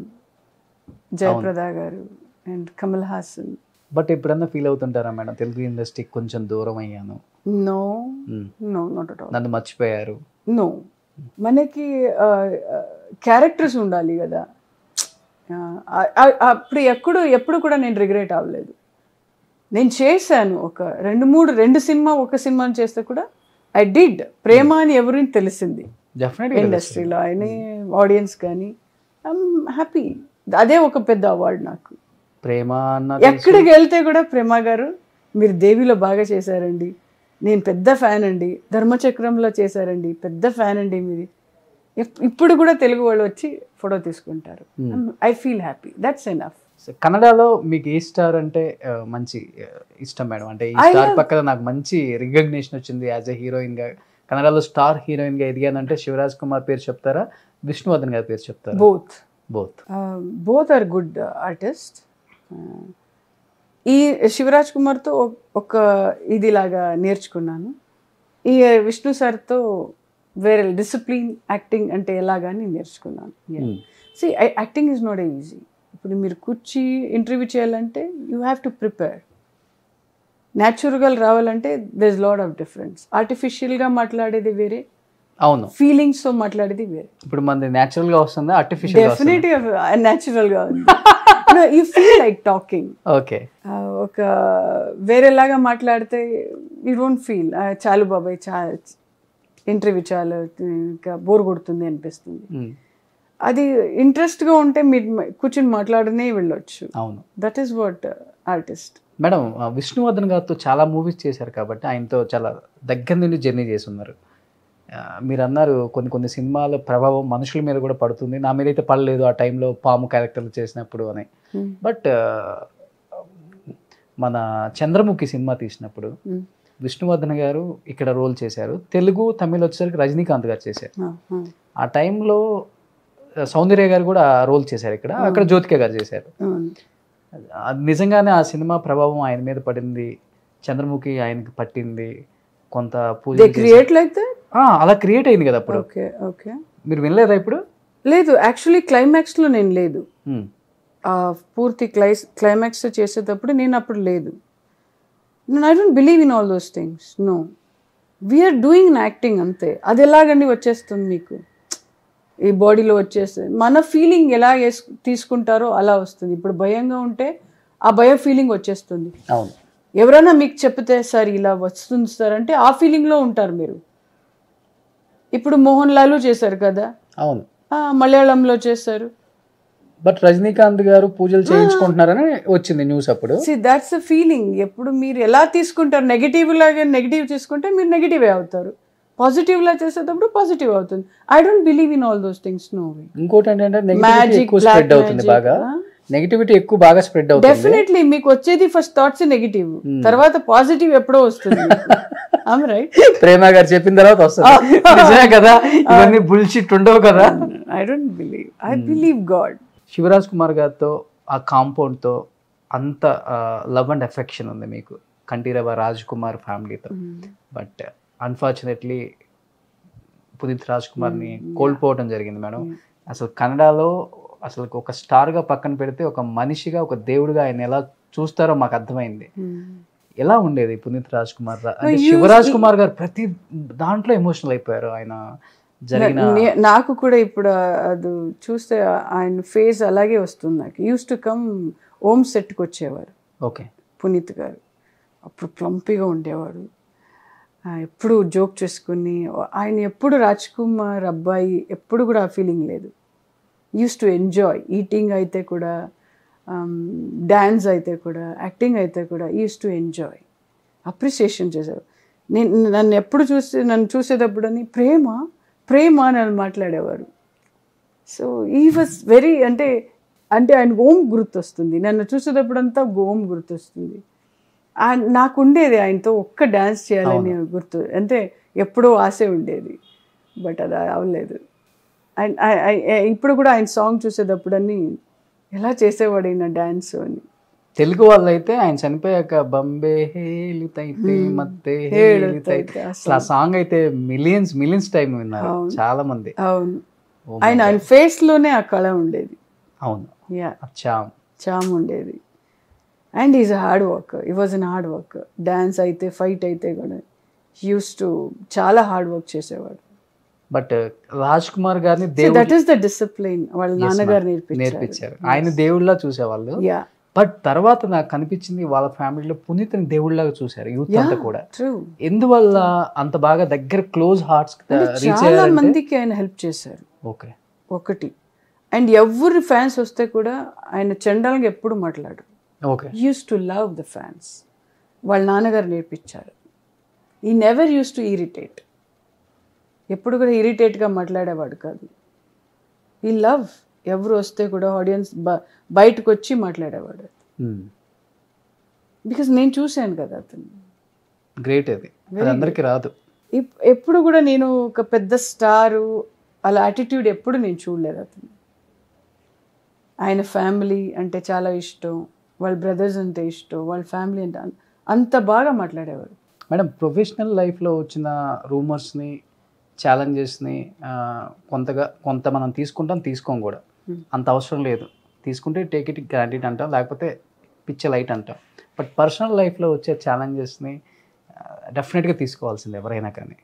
జయప్రద గారు అండ్ కమల్ హాసన్. బట్ ఎప్పుడన్నా ఫీల్ అవుతుంటారా మేడం, తెలుగు ఇండస్ట్రీకి కొంచెం దూరం అయ్యాను? No no, not at all. నన్ను మర్చిపోయారు? నో, మనకి క్యారెక్టర్స్ ఉండాలి కదా. అప్పుడు ఎప్పుడు కూడా నేను రిగ్రెట్ అవ్వలేదు. నేను చేశాను ఒక 2 సినిమా, ఒక సినిమాని చేస్తే కూడా ఐ డిడ్. ప్రేమ అని ఎవరికి తెలిసింది ఇండస్ట్రీలో, ఆయన ఆడియన్స్ కానీ. I'm happy. అదే ఒక పెద్ద అవార్డు నాకు. ప్రేమ ఎక్కడికి వెళ్తే కూడా ప్రేమ గారు మీరు దేవిలో బాగా చేశారండి, నేను పెద్ద ఫ్యాన్ అండి, ధర్మచక్రంలో చేశారండి, పెద్ద ఫ్యాన్ అండి మీది. ఇప్పుడు కూడా తెలుగు వాళ్ళు వచ్చి ఫోటో తీసుకుంటారు. I feel happy, that's enough. కన్నడలో మీకు ఏ స్టార్ అంటే మంచి ఇష్టం మేడం? అంటే ఈ స్టార్ పక్కన నాకు మంచి రికగ్నిషన్ వచ్చింది యాజ్ ఎ హీరోయిన్ గా, కన్నడలో స్టార్ హీరోయిన్ గా ఎదిగానంటే శివరాజ్ కుమార్ పేరు చెప్తారా, విష్ణువర్ధన్ గారి పేరు చెప్తారా? Both are good artist. ఈ శివరాజ్ కుమార్తో ఒక ఇదిలాగా నేర్చుకున్నాను. ఈ విష్ణు సార్తో వేరే డిసిప్లిన్, యాక్టింగ్ అంటే ఎలాగాని నేర్చుకున్నాను. Acting is not easy. ఇప్పుడు మీరు కూర్చి ఇంటర్వ్యూ చేయాలంటే యూ హ్యావ్ టు ప్రిపేర్. న్యాచురల్గా రావాలంటే there is lot of difference. ఆర్టిఫిషియల్గా మాట్లాడేది వేరే, అవును, ఫీలింగ్స్తో మాట్లాడేది వేరే. ఇప్పుడు మనది న్యాచురల్గా వస్తుందా, ఆర్టిఫిషియల్? డెఫినెట్గా న్యాచురల్గా ఉంది. You feel like talking. Okay, ఒక వేరేలాగా మాట్లాడితే యూ డోంట్ ఫీల్ చాలు బాబాయ్, ఇంటర్వ్యూ చాలు, ఇంకా బోర్ కొడుతుంది అనిపిస్తుంది. అది ఇంట్రెస్ట్గా ఉంటే మీరు కూర్చొని మాట్లాడనే వెళ్ళొచ్చు. అవును, that is what artist. Madam, Vishnuvardhan గారితో చాలా మూవీస్ చేశారు కాబట్టి ఆయనతో చాలా దగ్గర నుండి జర్నీ చేసి ఉన్నారు. మీరు అన్నారు కొన్ని సినిమాల ప్రభావం మనుషుల మీద కూడా పడుతుంది, నా మీద అయితే పడలేదు ఆ టైంలో పాము క్యారెక్టర్లు చేసినప్పుడు అని. బట్ మన చంద్రముఖి సినిమా తీసినప్పుడు విష్ణువర్ధన్ గారు ఇక్కడ రోల్ చేశారు, తెలుగు తమిళ్ వచ్చేసరికి రజనీకాంత్ గారు చేశారు. ఆ టైంలో సౌందర్య గారు కూడా రోల్ చేశారు ఇక్కడ, అక్కడ జ్యోతిక గారు చేశారు. నిజంగానే ఆ సినిమా ప్రభావం ఆయన మీద పడింది, చంద్రముఖి ఆయనకి పట్టింది, కొంత పూజ అలా క్రియేట్ అయింది కదా అప్పుడు. మీరు వినలేదా ఇప్పుడు? లేదు, యాక్చువల్లీ క్లైమాక్స్లో నేను లేదు, పూర్తి క్లైమాక్స్ చేసేటప్పుడు నేను అప్పుడు లేదు. I don't believe in all those things. No, we are doing acting అంతే. అది ఎలాగండి వచ్చేస్తుంది మీకు, ఈ బాడీలో వచ్చేస్తుంది. మన ఫీలింగ్ ఎలా తీసుకుంటారో అలా వస్తుంది. ఇప్పుడు భయంగా ఉంటే ఆ భయం ఫీలింగ్ వచ్చేస్తుంది. అవును, ఎవరైనా మీకు చెప్తే సార్ ఇలా వస్తుంది సార్ అంటే ఆ ఫీలింగ్లో ఉంటారు మీరు. ఇప్పుడు మోహన్ లాల్ చేశారు కదా, అవును, మలయాళంలో చేశారు. బట్ రజనీకాంత్ గారు పూజలు చేయించుకుంటున్నారని వచ్చింది న్యూస్ అప్పుడు. That's a feeling. ఎప్పుడు మీరు ఎలా తీసుకుంటారు, నెగిటివ్ లాగా నెగిటివ్ తీసుకుంటే మీరు నెగిటివే అవుతారు, పాజిటివ్ లా చేసేటప్పుడు పాజిటివ్ అవుతుంది. I don't believe in all those things. No way. ఇంకోటి ఏంటంటే నెగటివిటీ ఎక్కువ స్ప్రెడ్ అవుతుంది, బాగా నెగటివిటీ ఎక్కువ బాగా స్ప్రెడ్ అవుతుంది. డెఫినెట్లీ మీకు వచ్చేది ఫస్ట్ థాట్స్ నెగిటివ్, తర్వాత పాజిటివ్ ఎప్పుడో వస్తుంది. ప్రేమ గారు చెప్పిన తర్వాత వస్తుంది. నిజమే కదా, ఇవన్నీ బుల్షిట్ ఉండవు కదా. I don't believe, I believe god. Shivaraj Kumar గారితో ఆ కాంపౌండ్తో అంత లవ్ అండ్ ఎఫెక్షన్ ఉంది మీకు, కంఠీరవ రాజ్ కుమార్ ఫ్యామిలీతో. బట్ అన్ఫార్చునేట్లీ పునీత్ రాజ్ కుమార్ని కోల్పోవడం జరిగింది మేడం. అసలు కన్నడలో అసలు ఒక స్టార్గా పక్కన పెడితే ఒక మనిషిగా, ఒక దేవుడిగా ఆయన ఎలా చూస్తారో మాకు అర్థమైంది. ఎలా ఉండేది పునీత్ రాజ్ కుమార్, శివరాజ్ కుమార్ గారు ప్రతి దాంట్లో ఎమోషనల్ అయిపోయారు ఆయన జరిగిన. నాకు కూడా ఇప్పుడు అది చూస్తే ఆయన ఫేస్ అలాగే వస్తుంది నాకు. యూస్ టు కమ్ ఓం సెట్కి వచ్చేవారు. ఓకే, పునీత్ గారు అప్పుడు ప్లంపీగా ఉండేవాడు, ఎప్పుడు జోక్ చేసుకుని. ఆయన ఎప్పుడు రాజ్ కుమార్ అబ్బాయి ఎప్పుడు కూడా ఆ ఫీలింగ్ లేదు. యూస్ టు ఎంజాయ్ ఈటింగ్ అయితే కూడా, డ్యాన్స్ అయితే కూడా, యాక్టింగ్ అయితే కూడా యూస్ టు ఎంజాయ్, అప్రిసియేషన్ చేశారు. నన్ను చూసేటప్పుడని ప్రేమ ప్రేమ అని మాట్లాడేవారు. సో ఈ వాజ్ వెరీ అంటే ఆయన ఓం గుర్తొస్తుంది. నన్ను చూసేటప్పుడంతా ఓం గుర్తొస్తుంది. నాకు ఉండేది ఆయనతో ఒక్క డ్యాన్స్ చేయాలని గుర్తు, అంటే ఎప్పుడో ఆశ ఉండేది, బట్ అది అవ్వలేదు. అండ్ ఇప్పుడు కూడా ఆయన సాంగ్ చూసేటప్పుడని ఎలా చేసేవాడు ఈయన డ్యాన్స్ అని. తెలుగు వాళ్ళు అయితే ఆయన చనిపోయాక బంబే హేలుతైతే మత్తే హేలుతైతే ఆ సాంగ్ అయితే మిలియన్స్ టైం విన్నారు చాలా మంది. అవును, ఆయన ఫేస్ లోనే ఆ కళ ఉండేది. అవును, చామ్ ఉండేది. అండ్ ఈజ్ హార్డ్ వర్క్, ఈ was an hard work. Dance అయితే, ఫైట్ అయితే కూడా యూస్ టు చాలా హార్డ్ వర్క్ చేసేవాడు. బట్ రాజ్ కుమార్ గారిని దట్ ఈస్ ద డిసిప్లిన్ వాళ్ళ నాన్నగారు నేర్పించారు. ఆయన దేవుళ్ళ చూసేవాళ్ళు. బట్ తర్వాత నాకు కనిపించింది వాళ్ళ ఫ్యామిలీలో పునీత్ని దేవుళ్ళగా చూశారు యూత్ అంతా కూడా. ఎందువల్ల అంత బాగా దగ్గర క్లోజ్ హార్ట్స్ చాలా మందికి ఆయన హెల్ప్ చేశారు. ఓకే, ఒకటి. అండ్ ఎవరి ఫ్యాన్స్ వస్తే కూడా ఆయన చండాలంగా ఎప్పుడు మాట్లాడు. Okay, use to love the fans. వాళ్ళ నాన్నగారు నేర్పించారు. ఈ నెవర్ యూస్ టు ఇరిటేట్, ఎప్పుడు కూడా ఇరిటేట్గా మాట్లాడేవాడు కాదు. ఈ లవ్ ఎవరు వస్తే కూడా ఆడియన్స్ బయటకు వచ్చి మాట్లాడేవాడు. బికాస్ నేను చూశాను కదా అతను. గ్రేట్, అది అందరికీ రాదు. ఎప్పుడు కూడా నేను ఒక పెద్ద స్టారు అలా యాటిట్యూడ్ ఎప్పుడు నేను చూడలేదు అతను. ఆయన ఫ్యామిలీ అంటే చాలా ఇష్టం, వాళ్ళ బ్రదర్స్ అంటే ఇష్టం, వాళ్ళ ఫ్యామిలీ అంటే అంత బాగా మాట్లాడేవారు. మేడం, ప్రొఫెషనల్ లైఫ్లో వచ్చిన రూమర్స్ని, ఛాలెంజెస్ని కొంత మనం తీసుకోం కూడా, అంత అవసరం లేదు. తీసుకుంటే టేక్ ఇట్ గ్రాంటెడ్ అంటాం, లేకపోతే పిచ్చ లైట్ అంటాం. బట్ పర్సనల్ లైఫ్లో వచ్చే ఛాలెంజెస్ని డెఫినెట్గా తీసుకోవాల్సిందే, ఎవరైనా కానీ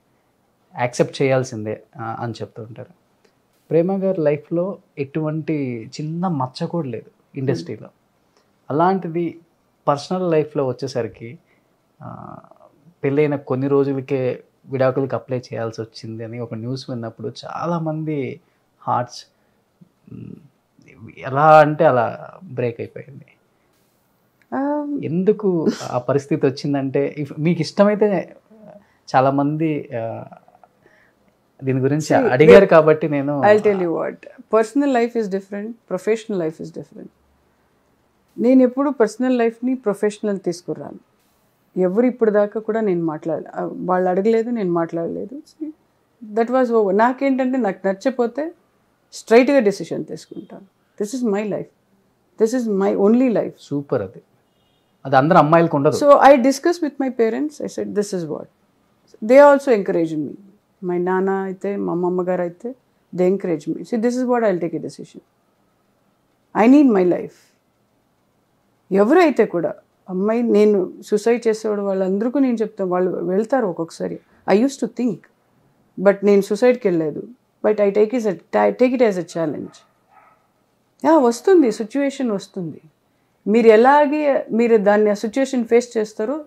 యాక్సెప్ట్ చేయాల్సిందే అని చెప్తూ ఉంటారు. ప్రేమ గారి లైఫ్లో ఎటువంటి చిన్న మచ్చ కూడా లేదు ఇండస్ట్రీలో. అలాంటిది పర్సనల్ లైఫ్లో వచ్చేసరికి పెళ్ళైన కొన్ని రోజులకే విడాకులకు అప్లై చేయాల్సి వచ్చింది అని ఒక న్యూస్ విన్నప్పుడు చాలామంది హార్ట్స్ ఎలా అంటే అలా బ్రేక్ అయిపోయింది. ఎందుకు ఆ పరిస్థితి వచ్చిందంటే, మీకు ఇష్టమైతే చాలామంది దీని గురించి అడిగారు కాబట్టి నేను I'll tell you what. Personal life is different. Professional life is different. నేను ఎప్పుడు పర్సనల్ లైఫ్ని ప్రొఫెషనల్ తీసుకురాను. ఎవరు ఇప్పుడు దాకా కూడా నేను వాళ్ళు అడగలేదు, నేను మాట్లాడలేదు. That was over. నాకేంటంటే నాకు నచ్చపోతే స్ట్రైట్గా డెసిషన్ తీసుకుంటాను. This is my life, this is my only life. Super. అది అందరు అమ్మాయిలకు ఉండదు. So I discuss with my parents. I said this is what. They also encourage me. My నాన్న అయితే, మా అమ్మమ్మ గారు అయితే, they encourage me. So this is what I will take a decision. I need my life. ఎవరైతే కూడా అమ్మాయి, నేను సూసైడ్ చేసేవాడు వాళ్ళందరికీ నేను చెప్తాను, వాళ్ళు వెళ్తారు ఒక్కొక్కసారి. I use to think, but నేను సూసైడ్కి వెళ్ళలేదు. But I take it as a challenge. వస్తుంది, సిచ్యువేషన్ వస్తుంది. మీరు దాన్ని ఆ సిచ్యువేషన్ ఫేస్ చేస్తారో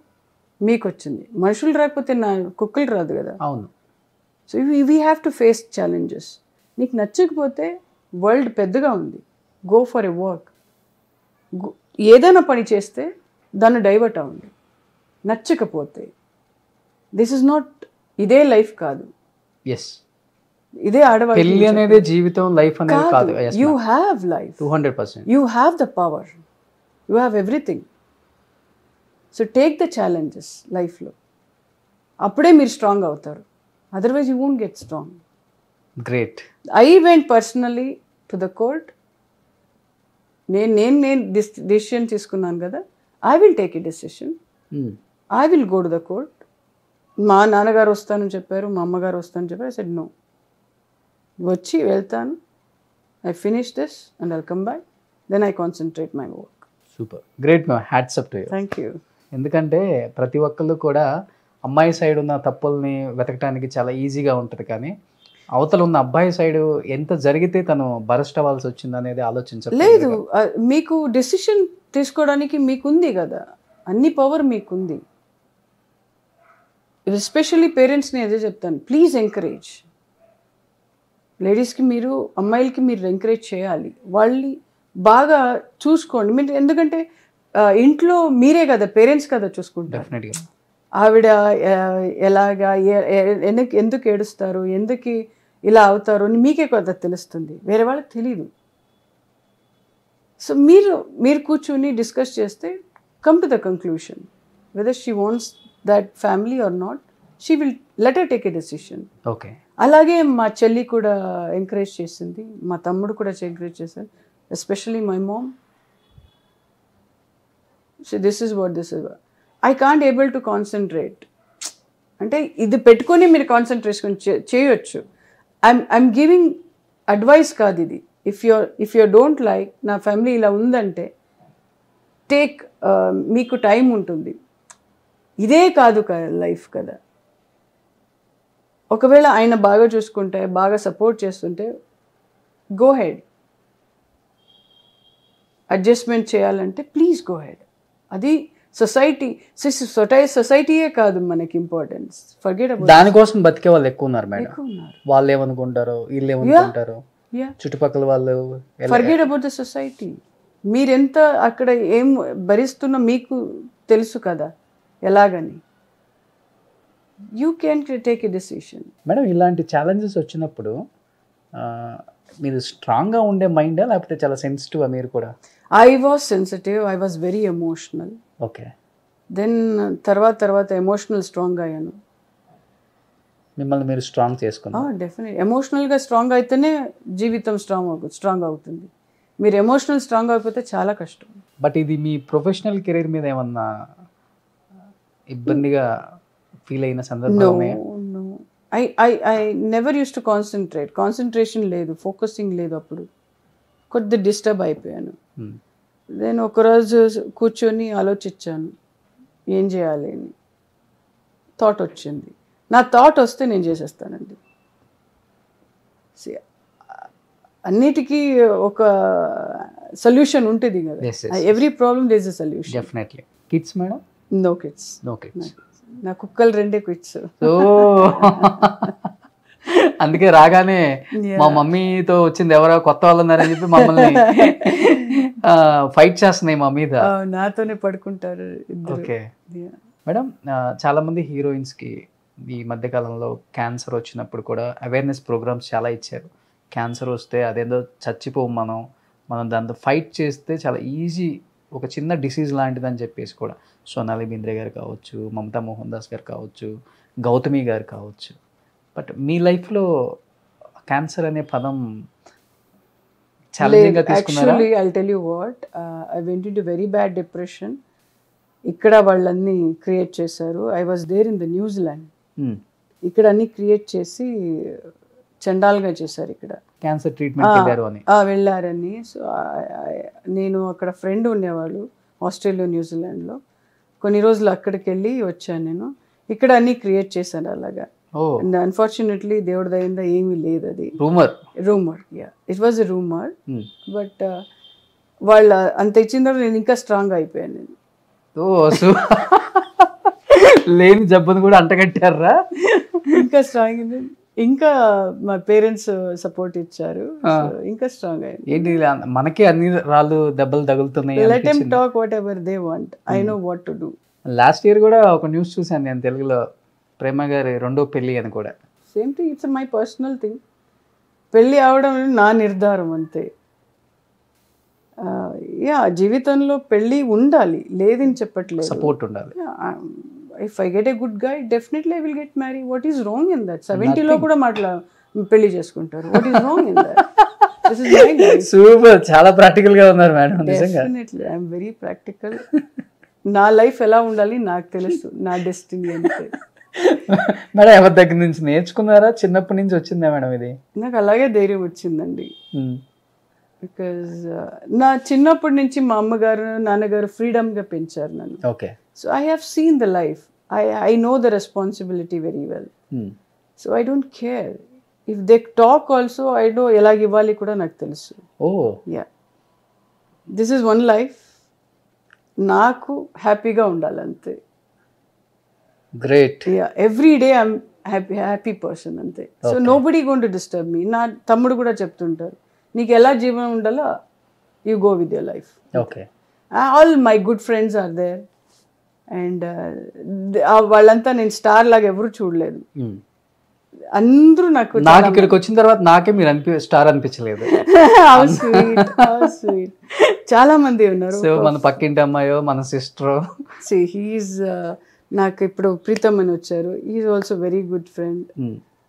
మీకు వచ్చింది. మనుషులు రాకపోతే కుక్కలు రాదు కదా. అవును. So we have to face challenges. నీకు నచ్చకపోతే వరల్డ్ పెద్దగా ఉంది, గో ఫర్ ఎ వర్క్. ఏదైనా పని చేస్తే దాన్ని డైవర్ట్ అవ్వండి. నచ్చకపోతే దిస్ ఇస్ నాట్, ఇదే లైఫ్ కాదు. ఎస్, ఇదే ఆడవాళ్ళు. పెళ్లి అనేది జీవితం, లైఫ్ అనేది కాదు. You have life, 200%. You have the power, you have everything. So take the challenges లైఫ్లో. అప్పుడే మీరు స్ట్రాంగ్ అవుతారు. Otherwise you won't get strong. Great. I went personally to the court. నేను డెసిషన్ తీసుకున్నాను కదా. I will take a decision. I will go to the court. మా నాన్నగారు వస్తానని చెప్పారు, మా అమ్మగారు వస్తానని చెప్పారు. ఐ సెడ్ నో, వచ్చి వెళ్తాను. I finish this and I'll come back. Then I concentrate my work. Super, great ma'am, hats up to you. Thank you. ఎందుకంటే ప్రతి ఒక్కళ్ళు కూడా అమ్మాయి సైడ్ ఉన్న తప్పుల్ని వెతకడానికి చాలా ఈజీగా ఉంటుంది, కానీ అవతల ఉన్న అబ్బాయి సైడ్ ఎంత జరిగితే తను బరస్ట్ అవ్వాల్సి వచ్చింది అనేది ఆలోచించలేదు. లేదు, మీకు డెసిషన్ తీసుకోవడానికి మీకుంది కదా, అన్ని పవర్ మీకుంది. ఎస్పెషల్లీ పేరెంట్స్ని అదే చెప్తాను, ప్లీజ్ ఎంకరేజ్. లేడీస్కి మీరు, అమ్మాయిలకి మీరు ఎంకరేజ్ చేయాలి. వాళ్ళని బాగా చూసుకోండి. మీరు ఎందుకంటే ఇంట్లో మీరే కదా, పేరెంట్స్ కదా చూసుకుంటారు. డెఫినెట్గా. ఆవిడ ఎలాగా, ఎందుకు ఏడుస్తారు, ఎందుకు ఇలా అవుతారు అని మీకే కదా తెలుస్తుంది, వేరే వాళ్ళకి తెలీదు. సో మీరు కూర్చొని డిస్కస్ చేస్తే come to the conclusion whether she wants that family or not. She will let her take a decision. Okay. అలాగే మా చెల్లి కూడా ఎంకరేజ్ చేసింది, మా తమ్ముడు కూడా ఎంకరేజ్ చేశారు, especially my mom. So this is what I can't able to concentrate. అంటే ఇది పెట్టుకొని మీరు కాన్సన్ట్రేషన్ చేయొచ్చు. ఐఎమ్ గివింగ్ అడ్వైస్ కాదు ఇది. ఇఫ్ యూ డోంట్ లైక్, నా ఫ్యామిలీ ఇలా ఉందంటే టేక్, మీకు టైం ఉంటుంది. ఇదే కాదు లైఫ్ కదా. ఒకవేళ ఆయన బాగా చూసుకుంటే, బాగా సపోర్ట్ చేస్తుంటే గో హెడ్. అడ్జస్ట్మెంట్ చేయాలంటే ప్లీజ్ గో హెడ్. అది సొసైటీయే కాదు మనకి ఇంపార్టెన్స్. ఫర్గెట్ అబౌట్ దానికోసం బతికే వాళ్ళు ఎక్కువ ఉన్నారు మేడం. వాళ్ళు ఏమనుకుంటారు, వీళ్ళు ఏమనుకుంటారు, చుట్టుపక్కల వాళ్ళు. Forget about the society. మీరెంత అక్కడ ఏం భరిస్తున్నా మీకు తెలుసు కదా ఎలాగని. You can take a decision. Madam, ఇలాంటి ఛాలెంజెస్ వచ్చినప్పుడు మీరు స్ట్రాంగ్గా ఉండే మైండా లేకపోతే చాలా సెన్సిటివా మీరు కూడా? I was sensitive, I was very emotional. Okay. Then తర్వాత ఎమోషనల్ స్ట్రాంగ్ అయ్యాను. మిమ్మల్ని మీరు స్ట్రాంగ్ చేసుకున్నారు? డెఫినెట్. ఎమోషనల్గా స్ట్రాంగ్ అయితేనే జీవితం స్ట్రాంగ్ అవుతుంది. మీరు ఎమోషనల్ స్ట్రాంగ్ అయిపోతే చాలా కష్టం. బట్ ఇది మీ ప్రొఫెషనల్ కెరీర్ మీద ఏమన్నా ఇబ్బందిగా ఫీల్ అయిన సందర్భం? I never use to concentration లేదు, ఫోకసింగ్ లేదు. అప్పుడు కొద్ది డిస్టర్బ్ అయిపోయాను. నేను ఒకరోజు కూర్చొని ఆలోచించాను ఏం చేయాలి అని. థాట్ వచ్చింది. నా థాట్ వస్తే నేను చేసేస్తానండి. అన్నిటికీ ఒక సొల్యూషన్ ఉంటుంది కదా. Every problem there is a solution. Definitely. Kids madam? No kids. నా కుక్కలు 2 కిడ్స్. అందుకే రాగానే మా మమ్మీతో వచ్చింది ఎవరో కొత్త వాళ్ళు ఉన్నారని చెప్పి మమ్మల్ని ఫైట్ చేస్తున్నాయి మా మీద. నాతోనే పడుకుంటారు ఇద్దరు. ఓకే మేడం, చాలా మంది హీరోయిన్స్ కి ఈ మధ్యకాలంలో క్యాన్సర్ వచ్చినప్పుడు కూడా అవేర్నెస్ ప్రోగ్రామ్స్ చాలా ఇచ్చారు. క్యాన్సర్ వస్తే అదేదో చచ్చిపోము మనం దాంతో ఫైట్ చేస్తే చాలా ఈజీ, ఒక చిన్న డిసీజ్ లాంటిదని చెప్పేసి కూడా సోనాలి బింద్రే గారు కావచ్చు, మమతా మోహన్ దాస్ గారు కావచ్చు, గౌతమి గారు కావచ్చు. బట్ మీ లైఫ్లో క్యాన్సర్ అనే పదం ఛాలెంజింగ్గా తీసుకున్నారా? Actually I tell you what, I went into very bad depression. ఇక్కడ వాళ్ళన్నీ క్రియేట్ చేశారు. I was there in the New Zealand. ఇక్కడ అన్ని క్రియేట్ చేసి చండాల్గా చేశారు. ఇక్కడ క్యాన్సర్ ట్రీట్మెంట్ వెళ్ళారు అని వెళ్ళారని. సో నేను అక్కడ ఫ్రెండ్ ఉండేవాళ్ళు ఆస్ట్రేలియా న్యూజిలాండ్లో. కొన్ని రోజులు అక్కడికి వెళ్ళి వచ్చాను నేను. ఇక్కడ అన్ని క్రియేట్ చేశాను అలాగా. అండ్ అన్ఫార్చునేట్లీ దేవుడి దయిందా ఏమీ లేదు. అది rumour, yeah, it was a rumour. But వాళ్ళు అంత ఇచ్చిన తర్వాత నేను ఇంకా స్ట్రాంగ్ అయిపోయాను. నేను లేని జబ్బును కూడా అంటగట్టారా? ఇంకా స్ట్రాంగ్ అయింది. ఇంకా మా పేరెంట్స్ సపోర్ట్ ఇచ్చారు. ఇంకా స్ట్రాంగ్ అయింది. ఏంటి మనకి అన్ని రాళ్ళు దెబ్బలు తగులుతున్నాయి. Let them talk what ever they want, I know what to do. Last year కూడా ఒక న్యూస్ చూసాను నేను తెలుగులో, ప్రేమ గారి రెండో పెళ్లి అని కూడా. Same thing, it's my personal thing. పెళ్ళి అవడం నా నిర్ధారం అంతే. యా, జీవితంలో పెళ్ళి ఉండాలి, లేదని చెప్పట్లేదు, సపోర్ట్ ఉండాలి. If I get a good guy definitely I will get marry. What is wrong in that? 70లో కూడా పెళ్లి చేసుకుంటారు. What is wrong in that? This is my life. Super, చాలా ప్రాక్టికల్ గా ఉన్నారు మేడం. నిజంగా definitely I am very practical. నా life ఎలా ఉండాలి నాకు తెలుసు, నా డెస్టినీ అంతే. మేడం ఎవరి దగ్గర నుంచి నేర్చుకున్నారా? చిన్నప్పటి నుంచి వచ్చిందా మేడం ఇది? నాకు అలాగే ధైర్యం వచ్చిందండి. బికాజ్ నా చిన్నప్పటి నుంచి మా అమ్మగారు నాన్నగారు ఫ్రీడమ్గా పెంచారు నన్ను. Okay. So I have seen the life. I know the responsibility very well. So I don't care if they talk also. I know ఎలాగ ఇవ్వాలి కూడా నాకు తెలుసు. Yeah, this is one life. నాకు హ్యాపీగా ఉండాలి అంతే. Great. Yeah, every day I'm happy person అంతే. So nobody going to disturb me. నా తమ్ముడు కూడా చెప్తుంటారు, నీకు ఎలా జీవనం ఉండాలో you go with your life. Okay. All my good friends are there. And వాళ్ళంతా నేను స్టార్ లాగా ఎవరు చూడలేదు. అందరూ నాకు ఇక్కడికి వచ్చిన తర్వాత నాకే మీరు స్టార్ అనిపించలేదు. స్వీట్. చాలా మంది ఉన్నారు. సో మన పక్కింటి అమ్మాయో మన సిస్టరో. హీఈస్ నాకు ఇప్పుడు ప్రీతమ్ అని వచ్చారు. He is also very good friend.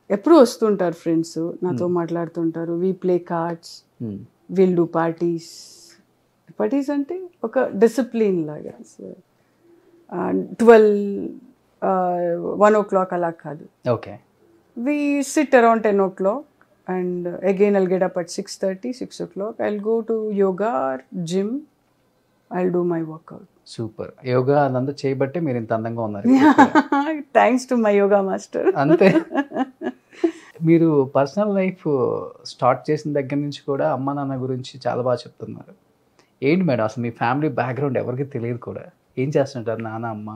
ఎప్పుడు వస్తుంటారు ఫ్రెండ్స్, నాతో మాట్లాడుతుంటారు. We play cards, will do parties. Parties అంటే ఒక డిసిప్లిన్ లాగా. 12, 1 o'clock అలా కాదు. Okay. We sit around 10 o'clock and again I'll get up at 6:30, 6 o'clock. I'll go to yoga or gym. I'll do my workout. Super. Yoga అదంతా చేయబట్టే మీరు ఇంత అందంగా ఉన్నారు. Thanks to my yoga master. అంతే. మీరు పర్సనల్ లైఫ్ స్టార్ట్ చేసిన దగ్గర నుంచి కూడా అమ్మ నాన్న గురించి చాలా బాగా చెప్తున్నారు. ఏంటి మేడం అసలు మీ ఫ్యామిలీ బ్యాక్గ్రౌండ్ ఎవరికి తెలియదు కూడా. ఏం చేస్తుంటారు నాన్న అమ్మ?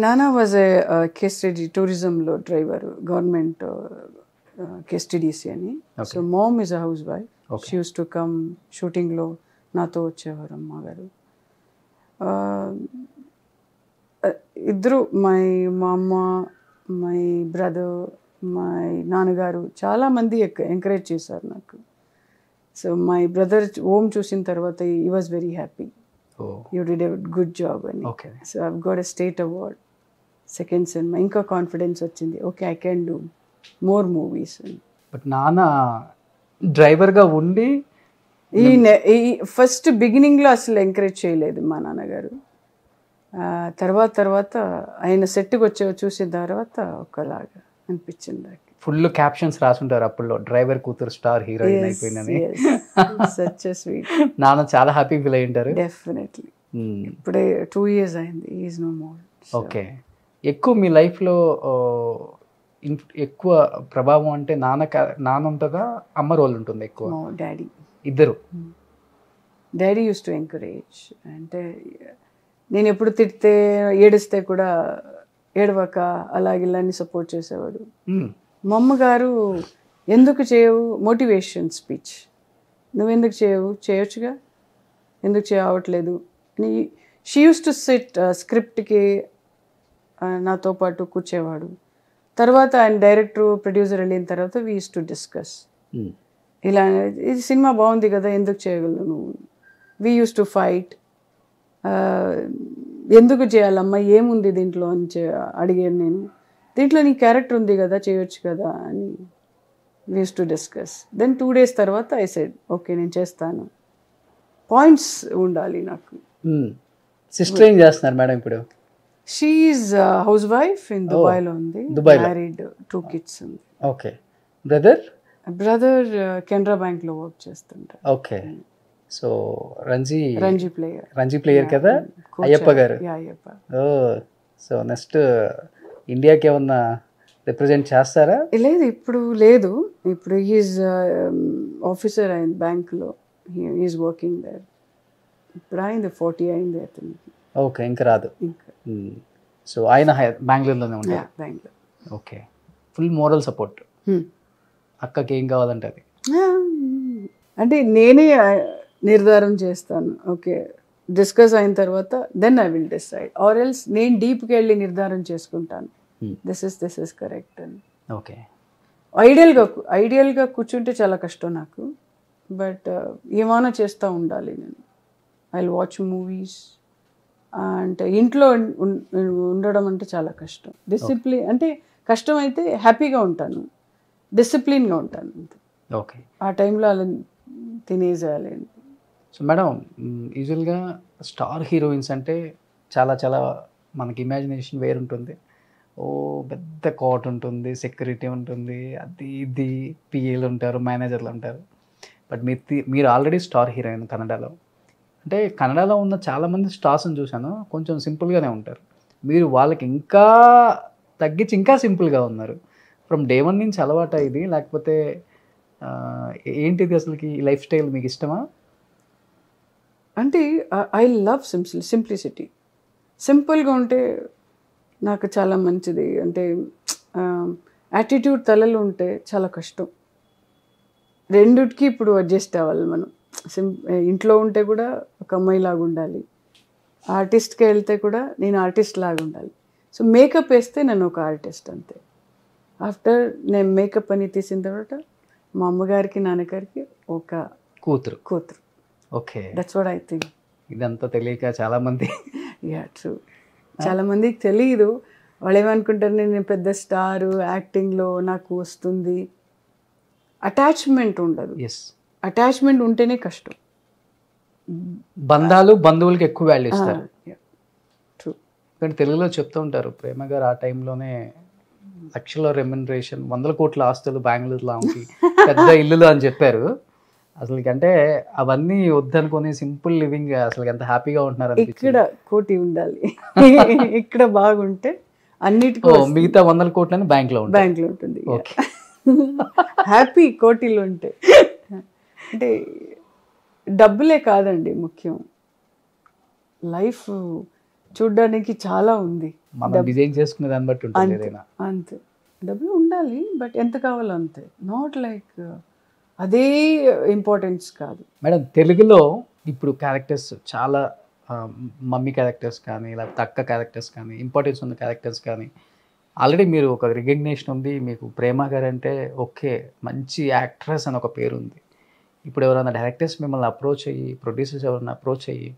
Nana was a case study tourismలో డ్రైవర్, గవర్నమెంట్ కేస్ స్టడీస్ అని. So mom is a house wife. She use to come షూటింగ్లో నాతో వచ్చేవారు అమ్మగారు. ఇద్దరు మా అమ్మ, మై బ్రదర్, మై నాన్నగారు చాలామంది ఎంకరేజ్ చేశారు నాకు. సో మై బ్రదర్ ఓమ్ చూసిన తర్వాత ఈ was very happy. You did a good job అని. Okay. So I've got a state award. Second cinema ఇంకా కాన్ఫిడెన్స్ వచ్చింది. Okay, I can do more movies. But నాన్న డ్రైవర్గా ఉండి ఈ ఫస్ట్ బిగినింగ్లో అసలు ఎంకరేజ్ చేయలేదు మా నాన్నగారు. తర్వాత ఆయన సెట్కి చూసిన తర్వాత ఒకలాగా అనిపించింది నాకు. ఫుల్ క్యాప్షన్స్ రాసుంటారు అప్పుడు, డ్రైవర్ కూతురు స్టార్ హీరోయిన్ అయిపోయిందని. Such a sweet. నాన్న చాలా హ్యాపీ ఫీల్ అయి ఉంటారు. డెఫినెట్లీ. ఇప్పుడే 2 years అయింది. He is no more. Okay. ఎక్కువ మీ లైఫ్లో ఎక్కువ ప్రభావం అంటే నాన్న ఉంటుందా, అమ్మ రోల్ ఉంటుంది ఎక్కువ? డాడీ. ఇద్దరు. Daddy use to encourage. అంటే నేను ఎప్పుడు తిడితే ఏడిస్తే కూడా ఏడవక అలాగిల్లాన్ని సపోర్ట్ చేసేవాడు. మా అమ్మగారు ఎందుకు చేయవు మోటివేషన్ స్పీచ్, నువ్వెందుకు చేయవు, చేయొచ్చుగా, ఎందుకు చేయవట్లేదు అని. షీ యూస్ టు సిట్ స్క్రిప్ట్కి నాతో పాటు కూర్చేవాడు. తర్వాత ఆయన డైరెక్టర్ ప్రొడ్యూసర్ వెళ్ళిన తర్వాత వీ యూస్ టు డిస్కస్ ఇలా ఇది సినిమా బాగుంది కదా ఎందుకు చేయగలను నువ్వు వీ యూస్ టు ఫైట్ ఎందుకు చేయాలమ్మా ఏముంది దీంట్లో అని అడిగాను నేను దీంట్లో నీ క్యారెక్టర్ ఉంది కదా చేయొచ్చు కదా అని we use to discuss then 2 days తర్వాత ఐ సెడ్ ఓకే నేను చేస్తాను పాయింట్స్ ఉండాలి నాకు సిస్టర్ ఏం చేస్తున్నారు మేడం ఇప్పుడు she is house wife in దుబాయ్లో ఉంది మ్యారీడ్ 2 kids ఉంది ఓకే బ్రదర్ కెనరా బ్యాంక్లో వర్క్ చేస్తుంటారు ఓకే సో రంజీ ప్లేయర్ కదా అయ్యప్ప గారు అయ్యప్ప ఓ సో నెక్స్ట్ ఇండియాకి ఏమన్నా రిప్రజెంట్ చేస్తారా లేదు ఇప్పుడు లేదు ఇప్పుడు ఈజ్ ఆఫీసర్ అయింది బ్యాంక్లో ఈజ్ వర్కింగ్ దేర్ ఇప్పుడు అయింది 40 అయింది అతనికి ఓకే ఇంకా రాదు ఇంకా సో ఆయన బెంగళూరులోనే ఉంటారు Bengaluru okay full moral support అక్కకి ఏం కావాలంటే అది అంటే నేనే నిర్ధారం చేస్తాను ఓకే డిస్కస్ అయిన తర్వాత then I will decide or else నేను డీప్కి వెళ్ళి నిర్ధారం చేసుకుంటాను దిస్ ఇస్ కరెక్ట్ అని ఓకే ఐడియల్గా కూర్చుంటే చాలా కష్టం నాకు బట్ ఏమైనా చేస్తూ ఉండాలి నేను ఐ విల్ వాచ్ మూవీస్ అంటే ఇంట్లో ఉండడం అంటే చాలా కష్టం డిసిప్లిన్ అంటే కష్టం అయితే హ్యాపీగా ఉంటాను డిసిప్లిన్గా ఉంటాను అంతే ఓకే ఆ టైంలో అలా తినేసేయాలి సో మేడం యూజువల్గా స్టార్ హీరోయిన్స్ అంటే చాలా మనకి ఇమాజినేషన్ వేరుంటుంది ఓ పెద్ద కోట్ ఉంటుంది సెక్యూరిటీ ఉంటుంది అది ఇది పిఏలు ఉంటారు మేనేజర్లు ఉంటారు బట్ మీరు ఆల్రెడీ స్టార్ హీరోయిన్ కన్నడలో అంటే కన్నడలో ఉన్న చాలామంది స్టార్స్ని చూశాను కొంచెం సింపుల్గానే ఉంటారు మీరు వాళ్ళకి ఇంకా తగ్గించి ఇంకా సింపుల్గా ఉన్నారు ఫ్రమ్ డే 1 నుంచి అలవాటు ఇది లేకపోతే ఏంటిది అసలుకి ఈ లైఫ్ స్టైల్ మీకు ఇష్టమా అంటే ఐ లవ్ సింప్లిసిటీ సింపుల్గా ఉంటే నాకు చాలా మంచిది అంటే యాటిట్యూడ్ తలలో ఉంటే చాలా కష్టం రెండిటికి ఇప్పుడు అడ్జస్ట్ అవ్వాలి మనం ఇంట్లో ఉంటే కూడా ఒక అమ్మాయిలాగా ఉండాలి ఆర్టిస్ట్కి వెళ్తే కూడా నేను ఆర్టిస్ట్ లాగా ఉండాలి సో మేకప్ వేస్తే నేను ఒక ఆర్టిస్ట్ అంతే ఆఫ్టర్ నేను మేకప్ అని తీసిన తర్వాత మా అమ్మగారికి నాన్నగారికి ఒక కూతురు okay that's what I think ఇదంతా తెలియక చాలామంది ట్రూ చాలామందికి తెలియదు వాళ్ళు ఏమనుకుంటారు నేను పెద్ద స్టారు యాక్టింగ్లో నాకు వస్తుంది అటాచ్మెంట్ ఉండదు అటాచ్మెంట్ ఉంటేనే కష్టం బంధువులకి ఎక్కువ వాల్యూ ఇస్తారు ట్రూ కానీ తెలుగులో చెప్తూ ఉంటారు ప్రేమ గారు ఆ టైంలోనే లక్షల రెమ్యునరేషన్ 100 కోట్ల ఆస్తులు బెంగళూరులో ఆమెకి పెద్ద ఇల్లులు అని చెప్పారు అసలు అంటే అవన్నీ వద్దనుకొని సింపుల్ లివింగ్ అసలు ఎంత హ్యాపీగా ఉంటున్నారు ఇక్కడ కోటి ఉండాలి ఇక్కడ బాగుంటే అన్నిటికీ మిగతా 100 కోట్లని బ్యాంక్లో ఉంటుంది హ్యాపీ కోటిలో ఉంటే అంటే డబ్బులే కాదండి ముఖ్యం లైఫ్ చూడ్డానికి చాలా ఉంది మనం డిజైన్ చేసుకునే దాన్ని బట్టి ఉంటుంది అంతే డబ్బులు ఉండాలి బట్ ఎంత కావాలో అంతే నాట్ లైక్ అదే ఇంపార్టెన్స్ కాదు మేడం తెలుగులో ఇప్పుడు క్యారెక్టర్స్ చాలా మమ్మీ క్యారెక్టర్స్ కానీ లేకపోతే అక్క క్యారెక్టర్స్ కానీ ఇంపార్టెన్స్ ఉన్న క్యారెక్టర్స్ కానీ ఆల్రెడీ మీరు ఒక రికగ్నేషన్ ఉంది మీకు ప్రేమ గారు అంటే ఓకే మంచి యాక్ట్రెస్ అని ఒక పేరు ఉంది ఇప్పుడు ఎవరైనా డైరెక్టర్స్ మిమ్మల్ని అప్రోచ్ అయ్యి ప్రొడ్యూసర్స్ ఎవరైనా అప్రోచ్ అయ్యి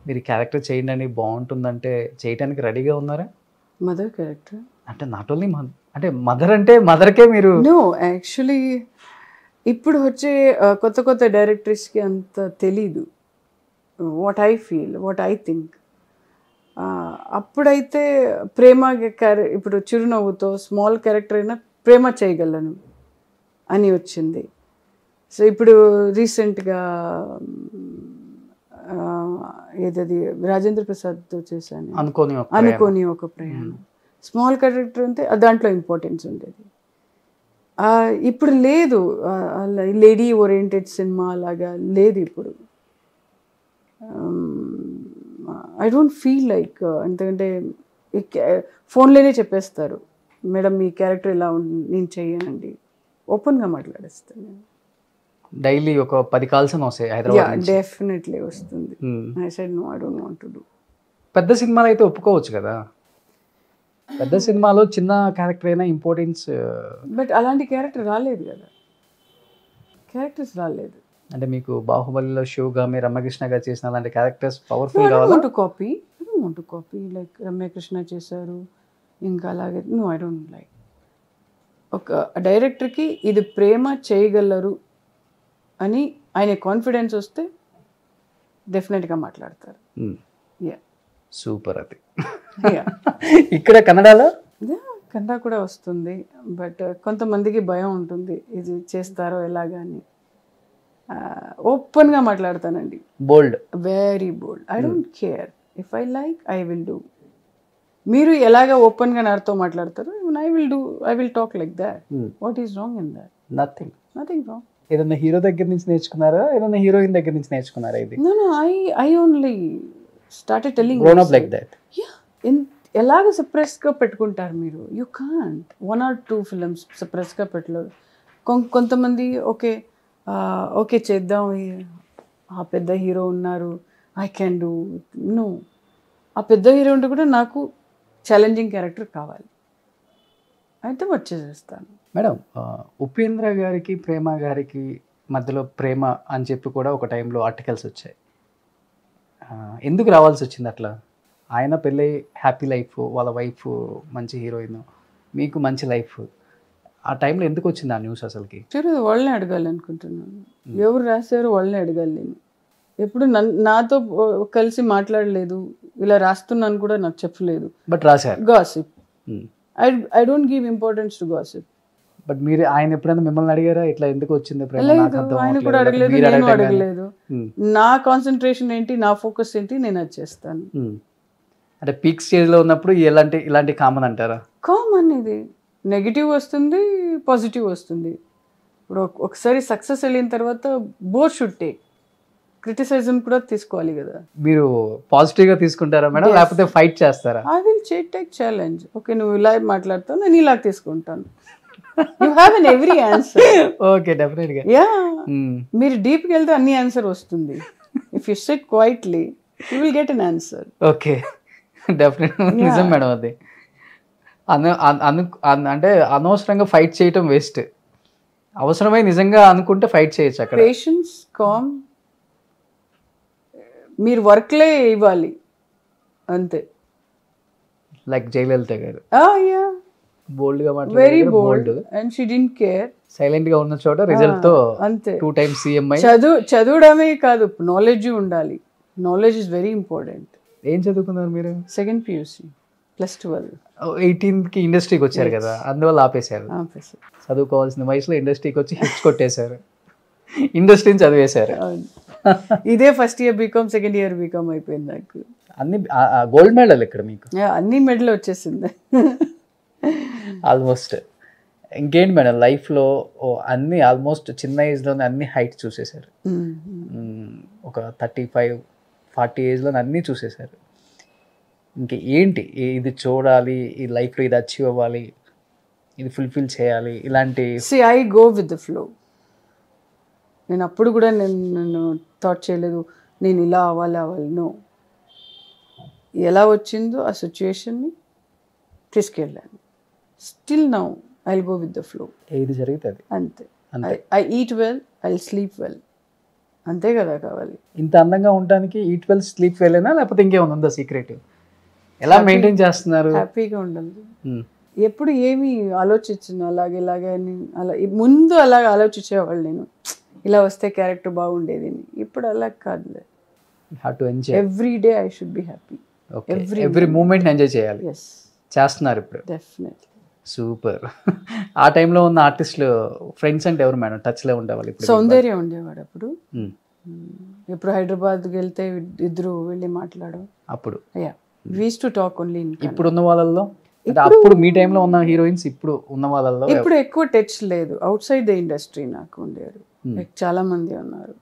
మీరు క్యారెక్టర్ చేయండి బాగుంటుందంటే చేయడానికి రెడీగా ఉన్నారా మదర్ క్యారెక్టర్ అంటే నాట్ ఓన్లీ అంటే మదర్ అంటే మదర్కే మీరు నో యాక్చువల్లీ ఇప్పుడు వచ్చే కొత్త డైరెక్టర్స్కి అంత తెలీదు what I feel what I think అప్పుడైతే ప్రేమ ఇప్పుడు చిరునవ్వుతో స్మాల్ క్యారెక్టర్ అయినా ప్రేమ చేయగలను అని వచ్చింది సో ఇప్పుడు రీసెంట్గా ఏదది రాజేంద్ర ప్రసాద్తో చేశాను అనుకోని ఒక ప్రయాణం స్మాల్ క్యారెక్టర్ అంటే దాంట్లో ఇంపార్టెన్స్ ఉండేది ఇప్పుడు లేదు లేడీ ఓరియంటెడ్ సినిమా లాగా లేదు ఇప్పుడు ఐ డోంట్ ఫీల్ లైక్ ఎందుకంటే ఫోన్లోనే చెప్పేస్తారు మేడం మీ క్యారెక్టర్ ఇలా నేను చెయ్యనండి ఓపెన్గా మాట్లాడేస్తాను నేను డైలీ ఒక 10 కాల్స్ వస్తాయి హైదరాబాద్ డెఫినెట్లీ వస్తుంది I said no I don't want to do పెద్ద సినిమాలు అయితే ఒప్పుకోవచ్చు కదా పెద్ద సినిమాలో చిన్న క్యారెక్టర్ అయినా ఇంపార్టెన్స్ బట్ అలాంటి క్యారెక్టర్ రాలేదు కదా, క్యారెక్టర్స్ రాలేదు. అంటే మీకు బాహుబలిలో శివగామి రమ్యకృష్ణ గారు చేసిన అలాంటి characters No, powerful I don't కావాలా? want to copy. I don't want to copy like Ramyakrishna చేశారు ఇంకా అలాగే. No, I don't like. ఒక డైరెక్టర్కి ఇది ప్రేమ చేయగలరు అని ఆయన కాన్ఫిడెన్స్ వస్తే డెఫినెట్గా మాట్లాడతారు. యా సూపర్ అది. యా ఇక్కడ కన్నడలో కన్నడ కూడా వస్తుంది, బట్ కొంతమందికి భయం ఉంటుంది ఇది చేస్తారో ఎలాగని. ఓపెన్గా మాట్లాడతానండి, bold. Very bold. I don't care, if I like I will do. మీరు ఎలాగ ఓపెన్గా నాతో మాట్లాడతారు, I will talk like that. What is wrong in that? Nothing. Nothing wrong. ఏదన్నా హీరో దగ్గర నుంచి నేర్చుకున్నారా, ఏదన్నా హీరోయిన్ దగ్గర నుంచి నేర్చుకున్నారా ఇది? No, I only started telling Grown up like that. Yeah. ఎలాగ సప్రెస్గా పెట్టుకుంటారు మీరు? యూ కాంట్ 1 or 2 ఫిల్మ్స్ సప్రెస్గా పెట్టలేదు. కొంతమంది ఓకే చేద్దాం, ఆ పెద్ద హీరో ఉన్నారు, ఐ క్యాన్ డూ. నో, ఆ పెద్ద హీరో ఉంటే కూడా నాకు ఛాలెంజింగ్ క్యారెక్టర్ కావాలి, అయితే వచ్చేసేస్తాను. మేడం, ఉపేంద్ర గారికి ప్రేమ గారికి మధ్యలో ప్రేమ అని చెప్పి కూడా ఒక టైంలో ఆర్టికల్స్ వచ్చాయి. ఎందుకు రావాల్సి వచ్చింది అట్లా? ఆయన పెళ్ళి హ్యాపీ లైఫ్, వాళ్ళ వైఫ్ మంచి హీరోయిన్, మీకు మంచి లైఫ్. ఆ టైంలో ఎందుకు వచ్చింది ఆ న్యూస్ అసలుకి? వాళ్ళని అడగాలి అనుకుంటున్నాను. ఎవరు రాశారో వాళ్ళని అడగాలి. నేను ఎప్పుడు నాతో కలిసి మాట్లాడలేదు, ఇలా రాస్తున్నాను కూడా నాకు చెప్పలేదు. బట్ రాశారు. Gossip. I don't give importance to gossip. But మీరు ఆయన ఎప్పుడైనా మిమ్మల్ని అడిగారా ఇట్లా ఎందుకు వచ్చింది ప్రేమ? నాకు అర్థం ఆయన కూడా అడగలేదు, నేను అడగలేదు. నా కాన్సన్ట్రేషన్ ఏంటి, నా ఫోకస్ ఏంటి, నేను అది చేస్తాను. అంటే పీక్ స్టేజ్లో ఉన్నప్పుడు ఇలాంటి కామన్ అంటారా? కామన్. ఇది నెగిటివ్ వస్తుంది, పాజిటివ్ వస్తుంది. ఇప్పుడు ఒకసారి సక్సెస్ వెళ్ళిన తర్వాత బోత్ షుడ్ టేక్. క్రిటిసిజం కూడా తీసుకోవాలి కదా. మీరు పాజిటివ్గా తీసుకుంటారా మేడం, లేకపోతే ఫైట్ చేస్తారా? I will take challenge. Okay, నువ్వు ఇలా మాట్లాడతావు, నేను ఇలా తీసుకుంటాను. You have an every answer. Okay, డెఫినెట్గా. యా, మీరు డీప్కి వెళ్తే అన్ని ఆన్సర్ వస్తుంది. If you SIT quietly you will get an answer. Okay, డెఫినెట్గా నిజం మేడం. అది అంటే అనవసరంగా ఫైట్ చేయటం వేస్ట్. అవసరమై నిజంగా అనుకుంటే ఫైట్ చేయొచ్చు అక్కడ. పేషెన్స్, కామ్, మీరు వర్క్లే ఇవ్వాలి అంతే. లైక్ జయలలిత గారు బోల్డ్ గా very bold and she didn't care. Silent గా ఉన్న చోట రిజల్ట్ తో అంతే. 2 times CM అయి. చదవడమే కాదు, నాలెడ్జ్ ఉండాలి. Knowledge is very important. ఏం చదువుకున్నారు మీరు? 2nd PUC +12. 18కి ఇండస్ట్రీకి వచ్చారు కదా, అందువల్ల ఆపేశారు. చదువుకోవాల్సిన వయసులో ఇండస్ట్రీకి వచ్చి హిట్స్ కొట్టేశారు, ఇండస్ట్రీని చదివేశారు. ఇదే first year BCom, second year BCom అయిపోయింది నాకు. అన్ని గోల్డ్ మెడల్ ఇక్కడ మీకు? అన్ని మెడల్ వచ్చేసింది ఆల్మోస్ట్. ఇంకేంటి మేడం లైఫ్లో అన్ని ఆల్మోస్ట్ చిన్న ఏజ్లోనే అన్ని హైట్ చూసేశారు. ఒక 35-40 ఏజ్లోనే అన్నీ చూసేశారు. ఇంక ఏంటి ఇది చూడాలి, ఈ లైఫ్లో ఇది అచీవ్ అవ్వాలి, ఇది ఫుల్ఫిల్ చేయాలి ఇలాంటి? I go with the flow. నేను అప్పుడు కూడా నేను థాట్ చేయలేదు నేను ఇలా అవ్వాలి. నో, ఎలా వచ్చిందో ఆ సిచ్యుయేషన్ని తీసుకెళ్ళాను. Still now I will go with the flow. ఏది జరుగుతుంది అంతే. I eat well, I sleep well, అంతే కదా కావాలి. ఇంత అందంగా ఉండడానికి ఈట్ వెల్, స్లీప్ వెల్ అయినా లేకపోతే ఇంకేమైనా ఉందా సీక్రెట్? ఎలా మెయింటైన్ చేస్తున్నారు? హ్యాపీగా ఉండాలి. ఎప్పుడు ఏమి ఆలోచించను అలాగే అని. అలా ముందు అలాగ ఆలోచించేవాళ్ళు, నేను ఇలా వస్తే క్యారెక్టర్ బాగుండేది. ఇప్పుడు అలా కాదులే. Every day I should be happy. Every moment enjoy చేయాలి. ఎస్, చేస్తున్నారు ఇప్పుడు. డెఫినెట్లీ. సూపర్. ఆ టైంలో ఉన్న ఆర్టిస్టులు ఫ్రెండ్స్ అంటే ఎవరు మేడం టచ్లో ఉండేవాళ్ళు? సౌందర్య ఉండేవాడు అప్పుడు. ఇప్పుడు హైదరాబాద్కి వెళ్తే ఇద్దరు వెళ్ళి మాట్లాడు అప్పుడు. We used to talk only in Kannada. ఇప్పుడు ఉన్న వాళ్ళల్లో, అప్పుడు మీ టైంలో ఉన్న హీరోయిన్స్ ఇప్పుడు ఉన్న వాళ్ళల్లో ఇప్పుడు ఎక్కువ టచ్ లేదు. అవుట్ సైడ్ ద ఇండస్ట్రీ నాకు ఉండేవారు చాలా మంది ఉన్నారు.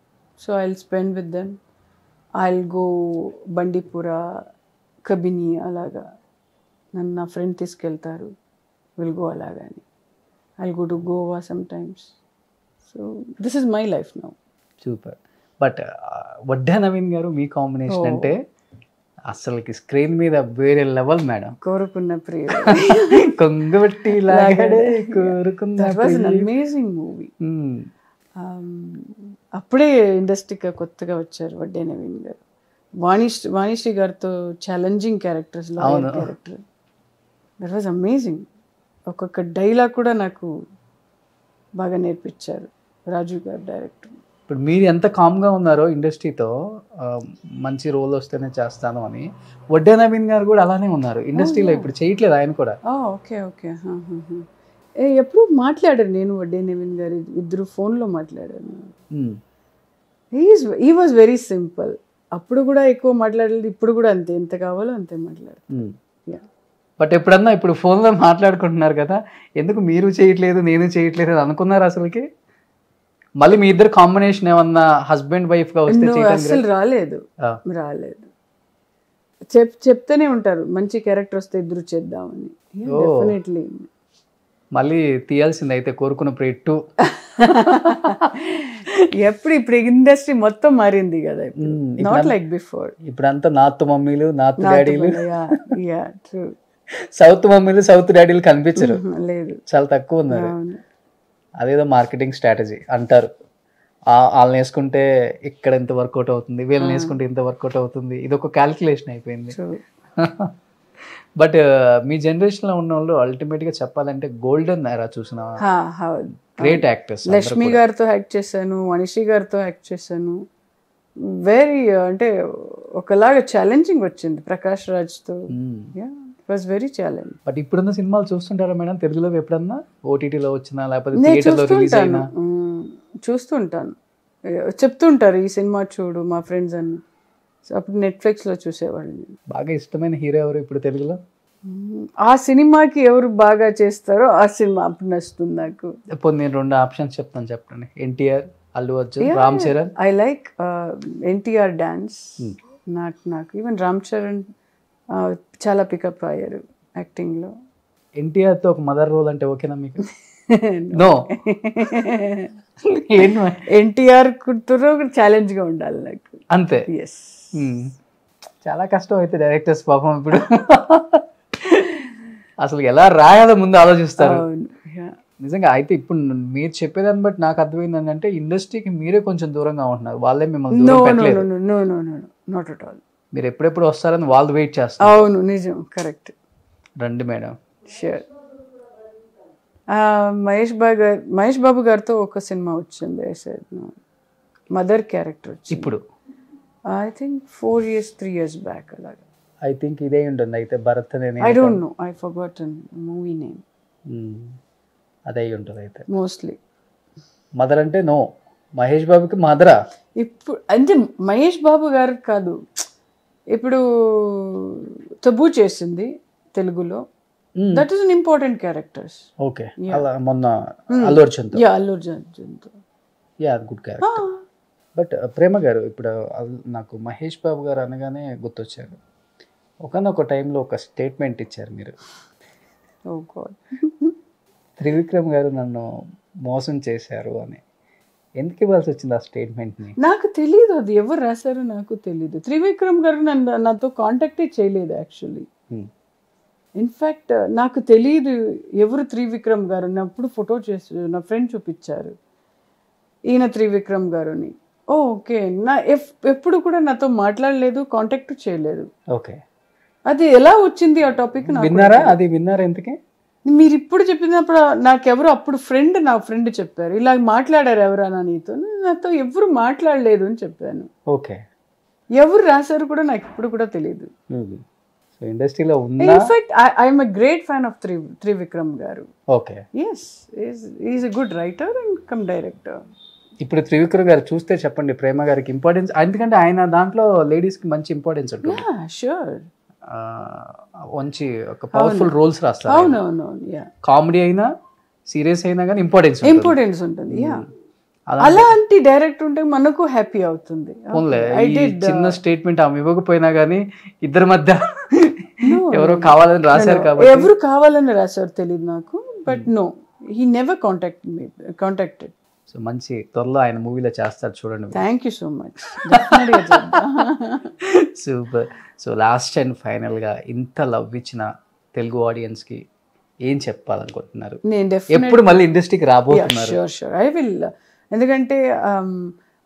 So I will spend with them. I will go Bandipura, Kabini, అలాగా నన్ను నా ఫ్రెండ్ తీసుకెళ్తారు, విల్ గో అలాగని. I will go to Goa some times. So this is my life now. Super. But Vadde Naveen garu మీ కాంబినేషన్ అంటే అసలుకి స్క్రీన్ మీద వేరే లెవెల్ మేడం. కోరుకున్న ప్రియుడు. కొంగబట్టి లాగాడే కోరుకున్న that was an amazing movie. అప్పుడే ఇండస్ట్రీకి కొత్తగా వచ్చారు వడ్డే నవీన్ గారు. వాణిశ్రీ గారితో challenging characters, lawyer character. That was amazing. ఒక్కొక్క డైలాగ్ కూడా నాకు బాగా నేర్పించారు రాజు గారు డైరెక్టర్. ఇప్పుడు మీరు ఎంత కామ్గా ఉన్నారో ఇండస్ట్రీతో మంచి రోల్ వస్తేనే చేస్తాను అని, వడ్డే నవీన్ గారు కూడా అలానే ఉన్నారు ఇండస్ట్రీలో. ఇప్పుడు చేయట్లేదు ఆయన కూడా. Okay okay. ఎప్పుడు మాట్లాడారు నేను వడ్డే నవీన్ గారు ఇద్దరు ఫోన్లో మాట్లాడారు. He was very simple. అప్పుడు కూడా ఎక్కువ మాట్లాడలేదు, ఇప్పుడు కూడా అంతే, ఎంత కావాలో అంతే మాట్లాడారు. బట్ ఎప్పుడన్నా ఇప్పుడు ఫోన్లో మాట్లాడుకుంటున్నారు కదా, ఎందుకు మీరు చేయట్లేదు నేను చేయట్లేదు అని అనుకున్నారు అసలుకి? మళ్ళీ మీ ఇద్దరు కాంబినేషన్ ఏమన్నా హస్బెండ్ వైఫ్ గా వస్తే అసలు రాలేదు. చెప్తూనే ఉంటారు మంచి క్యారెక్టర్ వస్తే ఇద్దరు చేద్దామని. డెఫినెట్లీ మళ్ళీ తీయాల్సింది అయితే కోరుకున్న ప్రేట్టు. ఇప్పుడు ఇండస్ట్రీ మొత్తం మారింది కదా, నాట్ లైక్ బిఫోర్. ఇప్పుడంతా నార్త్ మమ్మీలు నార్త్ డాడీలు, ట్రూ. సౌత్ మమ్మీలు సౌత్ డాడీలు కనిపించరు, లేదు, చాలా తక్కువ ఉన్నారు. అదేదో మార్కెటింగ్ స్ట్రాటజీ అంటారు. వాళ్ళని వేసుకుంటే ఇక్కడ ఎంత వర్కౌట్ అవుతుంది, వీళ్ళని వేసుకుంటే ఇంత వర్కౌట్ అవుతుంది, ఇది ఒక క్యాల్కులేషన్ అయిపోయింది. బట్ మీ జనరేషన్ లో ఉన్న వాళ్ళు అల్టిమేట్ గా చెప్పాలంటే గోల్డెన్ ఎరా చూసిన గ్రేట్ యాక్టర్స్. లక్ష్మి గారితో యాక్ట్ చేశాను, వాణిశ్రీ గారితో యాక్ట్ చేశాను. వెరీ అంటే ఒకలాగా ఛాలెంజింగ్ వచ్చింది ప్రకాష్ రాజ్తో. Was very challenge. బట్ ఇప్పుడున్న సినిమాలు చూస్తుంటారా మేడం తెలుగులో? ఎప్పుడన్నా ఓటీటీలో వచ్చినా లేకపోతే థియేటర్లో రిలీజ్ అయినా? చూస్తుంటాను, చెప్తుంటారు ఈ సినిమా చూడు మా ఫ్రెండ్స్ అని. అప్పుడు నెట్ఫ్లిక్స్లో చూసేవాళ్ళు. బాగా ఇష్టమైన హీరో ఎవరు ఇప్పుడు తెలుగులో? ఆ సినిమాకి ఎవరు బాగా చేస్తారో ఆ సినిమా అప్పుడు నచ్చుతుంది నాకు. ఇప్పుడు నేను 2 ఆప్షన్స్ చెప్తాను, చెప్పండి. NTR, Allu Arjun, Ram Charan. I like NTR dance. నాకు ఈవెన్ రామ్ చరణ్ చాలా పికప్ అయ్యారు యాక్టింగ్లో. ఎన్టీఆర్తో ఒక మదర్ రోల్ అంటే ఓకేనా మీకు? నో. ఎన్టీఆర్ కూతురు ఛాలెంజ్గా ఉండాలి నాకు, అంతే. ఎస్. చాలా కష్టం అయితే డైరెక్టర్స్ పాపం ఇప్పుడు అసలు ఎలా రాయాలో ముందు ఆలోచిస్తారు నిజంగా. అయితే ఇప్పుడు మీరు చెప్పేదాన్ని బట్టి నాకు అర్థమైంది ఏంటంటే ఇండస్ట్రీకి మీరే కొంచెం దూరంగా ఉంటున్నారు, వాళ్ళే మిమ్మల్ని దూరం పెట్టలేదు. Not at all. మీరు ఎప్పుడెప్పుడు వస్తారని వాళ్ళు వెయిట్ చేస్తారు. అవును, నిజం, కరెక్ట్. రండి మేడం. షూర్. మహేష్ బాబు గారితో ఒక సినిమా వచ్చింది, మదర్ క్యారెక్టర్ వచ్చింది. ఇప్పుడు ఐ థింక్ 3 years బ్యాక్ అలాగా. ఐ థింక్ ఇదే ఉంటుంది అయితే భరత్ అనే. I don't know, I forgotten movie name. అదే ఉంటుంది అయితే మోస్ట్లీ. మదర్ అంటే నో, మహేష్ బాబుకి మదరా? ఇప్పుడు అంటే మహేష్ బాబు గారు కాదు, ఇప్పుడు తబూ చేసింది తెలుగులో. That is an important characters. Okay. మొన్న Allu Arjun. Allu Arjun. Good character. But Prema garu, ఇప్పుడు నాకు మహేష్ బాబు గారు అనగానే గుర్తొచ్చారు. ఒకనొక టైంలో ఒక స్టేట్మెంట్ ఇచ్చారు మీరు. త్రివిక్రమ్ గారు నన్ను మోసం చేశారు అని. ఎందుకు ఇవ్వాల్సి వచ్చింది ఆ స్టేట్మెంట్ని? నాకు తెలియదు, అది ఎవరు రాశారో నాకు తెలియదు. త్రివిక్రమ్ గారు నాతో కాంటాక్టే చేయలేదు యాక్చువల్లీ. ఇన్ఫ్యాక్ట్ నాకు తెలియదు ఎవరు త్రివిక్రమ్ గారు. అప్పుడు ఫోటో చేసి నా ఫ్రెండ్ చూపించారు, ఈయన త్రివిక్రమ్ గారు అని. ఓకే. ఎప్పుడు కూడా నాతో మాట్లాడలేదు, కాంటాక్ట్ చేయలేదు. ఓకే. అది ఎలా వచ్చింది ఆ టాపిక్? విన్నారా? అది విన్నారా? ఎందుకే మీరు ఇప్పుడు చెప్పినప్పుడు నాకెవరు అప్పుడు నా ఫ్రెండ్ చెప్పారు, ఇలా మాట్లాడారు ఎవరన్నా నీతో. నాతో ఎవరు మాట్లాడలేదు అని చెప్పాను. ఓకే. ఎవరు రాశారు కూడా నాకు ఇప్పుడు కూడా తెలియదు. ఇండస్ట్రీలో in fact I'm a great fan of Trivikram garu. Okay. Yes, is a good writer and come director. ఇప్పుడు త్రివిక్రమ్ గారు చూస్తే చెప్పండి ప్రేమ గారికి ఇంపార్టెన్స్, ఎందుకంటే ఆయన దాంట్లో లేడీస్కి మంచి ఇంపార్టెన్స్ ఉంటుంది. షూర్. మంచి ఒక పవర్ఫుల్ రోల్స్ రాస్తారు. అవునవును. కామెడీ అయినా సీరియస్ అయినా కానీ ఇంపార్టెన్స్ ఉంటుంది. అలాంటి డైరెక్టర్ ఉంటే మనకు హ్యాపీ అవుతుంది. చిన్న స్టేట్మెంట్ ఆమె ఇవ్వకపోయినా కానీ ఇద్దరి మధ్య ఎవరో కావాలని రాశారు కాబట్టి. ఎవరు కావాలని రాశారు తెలియదు నాకు, but no, he never contacted. So మంచి త్వరలో ఆయన మూవీలో చేస్తారు చూడండి. Thank you so much. డెఫినెట్గా చేద్దాం. సూపర్. సో లాస్ట్ అండ్ ఫైనల్గా ఇంత లవ్ ఇచ్చిన తెలుగు ఆడియన్స్కి ఏం చెప్పాలనుకుంటున్నారు? నేను ఎప్పుడు మళ్ళీ ఇండస్ట్రీకి రాబోతున్నారు? Sure I will. ఎందుకంటే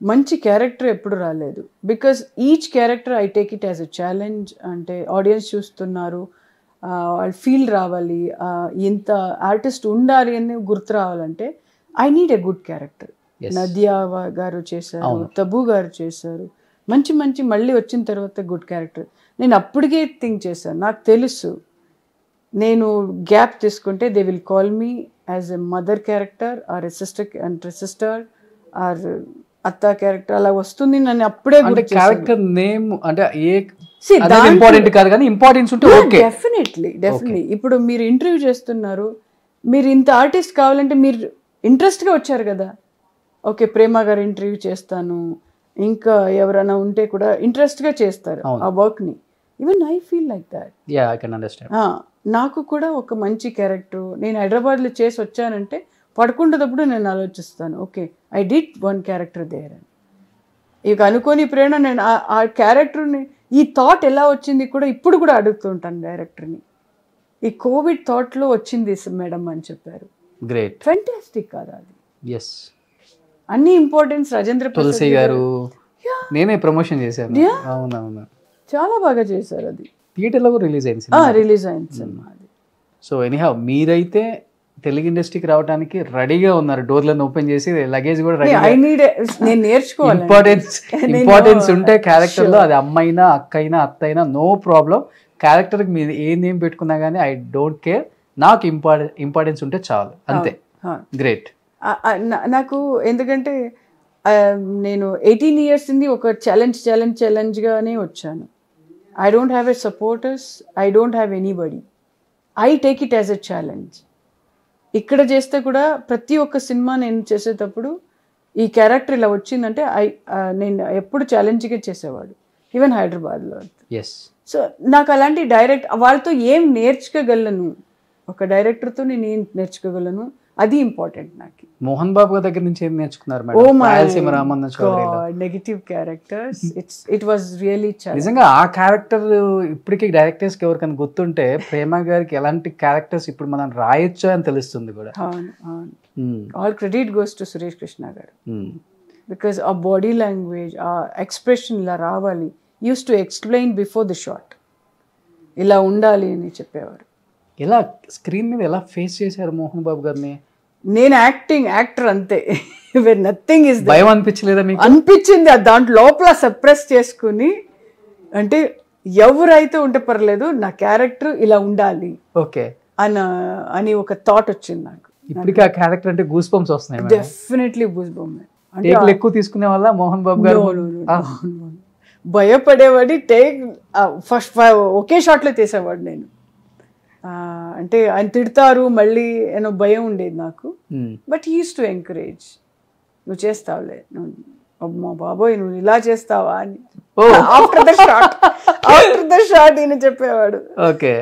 మంచి క్యారెక్టర్ ఎప్పుడు రాలేదు. Because each character I take it as a challenge. అంటే ఆడియన్స్ చూస్తున్నారు, వాళ్ళు ఫీల్ రావాలి, ఇంత ఆర్టిస్ట్ ఉండాలి అని గుర్తు రావాలంటే I need a good character. Nadiya గారు చేశారు, తబు గారు చేశారు, మంచి మంచి మళ్ళీ వచ్చిన తర్వాత గుడ్ క్యారెక్టర్. నేను అప్పటికే థింక్ చేశాను, నాకు తెలుసు నేను గ్యాప్ తీసుకుంటే they will call me as a mother character or a sister or అత్త క్యారెక్టర్ అలా వస్తుంది. నన్ను అప్పుడే క్యారెక్టర్ నేమ్ అంటే ఇంపార్టెంట్ కాదు కానీ ఇంపార్టెన్స్ ఉంటే ఓకే. డెఫినెట్లీ. ఇప్పుడు మీరు ఇంటర్వ్యూ చేస్తున్నారు, మీరు ఇంత ఆర్టిస్ట్ కావాలంటే మీరు ఇంట్రెస్ట్గా వచ్చారు కదా. ఓకే, ప్రేమ గారు ఇంటర్వ్యూ చేస్తాను, ఇంకా ఎవరైనా ఉంటే కూడా ఇంట్రెస్ట్గా చేస్తారు ఆ వర్క్ని. Even I feel like that. Yeah, I can understand. నాకు కూడా ఒక మంచి క్యారెక్టర్ నేను హైదరాబాద్లో చేసి వచ్చానంటే పడుకుంటున్నప్పుడు నేను ఆలోచిస్తాను, okay I did one character there అని. ఇక అనుకోని ప్రేరణ నేను ఆ క్యారెక్టర్ని, ఈ థాట్ ఎలా వచ్చింది కూడా ఇప్పుడు కూడా అడుగుతుంటాను డైరెక్టర్ని. ఈ కోవిడ్ థాట్లో వచ్చింది మేడం అని చెప్పారు. గ్రేట్, ఫెంటాస్టిక్ కదా అది. ఎస్, అన్ని ఇంపార్టెన్స్ రాజేంద్ర తులసి గారు నేనే ప్రమోషన్ చేశాను. అవునవును, చాలా బాగా చేశారు. అది థియేటర్లో కూడా రిలీజ్ అయింది సినిమా అది. సో ఎనీహౌ మీరైతే తెలుగు ఇండస్ట్రీకి రావడానికి రెడీగా ఉన్నారు, డోర్లను ఓపెన్ చేసి లగేజ్ కూడా రెడీ. నేను నేర్చుకోవాలి. ఇంపార్టెన్స్ ఉంటే క్యారెక్టర్ లో, అది అమ్మైనా అక్కైనా అత్తైనా నో ప్రాబ్లం. క్యారెక్టర్ కి మీరు ఏ నేమ్ పెట్టుకున్నా కానీ ఐ డోంట్ కేర్, నాకు ఇంపార్టెన్స్ ఉంటే చాలు, అంతే. గ్రేట్. నాకు ఎందుకంటే నేను 18 years నుండి ఒక ఛాలెంజ్గానే వచ్చాను. I don't have a supporters, I don't have anybody. I take it as a challenge. ఇక్కడ చేస్తే కూడా ప్రతి ఒక్క సినిమా నేను చేసేటప్పుడు ఈ క్యారెక్టర్ ఇలా వచ్చిందంటే నేను ఎప్పుడు ఛాలెంజ్గా చేసేవాడు, ఈవెన్ హైదరాబాద్లో. సో నాకు అలాంటి డైరెక్ట్ వాళ్ళతో ఏం నేర్చుకోగలను, ఒక డైరెక్టర్తో నేను ఏం నేర్చుకోగలను, అది ఇంపార్టెంట్ నాకు. మోహన్ బాబు దగ్గర నుంచి ఏం నేర్చుకున్నారు? Negative characters, it was really నిజంగా ఆ క్యారెక్టర్ ఇప్పటికీ డైరెక్టర్స్ కి ఎవరికైనా గుర్తుంటే ప్రేమ గారికి ఎలాంటి క్యారెక్టర్స్ ఇప్పుడు మనం రాయొచ్చు అని తెలుస్తుంది కూడా. All credit goes to Suresh Krishna గారు. బికాస్ ఆ బాడీ లాంగ్వేజ్, ఆ ఎక్స్ప్రెషన్ ఇలా రావాలి, use to explain before the shot, ఇలా ఉండాలి అని చెప్పేవారు. ఎలా స్క్రీన్ మీద ఎలా ఫేస్ చేశారు మోహన్ బాబు గారిని? నేను యాక్టర్ అంతే, నథింగ్ ఇస్. భయం అనిపించలేదా మీకు? అనిపించింది. దాంట్లో లోపల సప్రెస్ చేసుకుని, అంటే ఎవరైతే ఉంటే పర్లేదు నా క్యారెక్టర్ ఇలా ఉండాలి ఓకే అని ఒక థాట్ వచ్చింది నాకు. ఇప్పటికీ ఆ క్యారెక్టర్ అంటే గూస్ బంప్స్ వస్తున్నాయి. Definitely goose bump. ఎక్కువ తీసుకునే వల్ల మోహన్ బాబు గారు భయపడేవాడి. ఫస్ట్ ఒకే షాట్లో తీసేవాడు నేను. అంటే ఆయన తిడతారు మళ్ళీ ఏమో భయం ఉండేది నాకు. But he use to encourage, నువ్వు చేస్తావులే, మా బాబోయ్ నువ్వు ఇలా చేస్తావా అని ఆఫ్టర్ ద షాట్ ఈయన చెప్పేవాడు. ఓకే,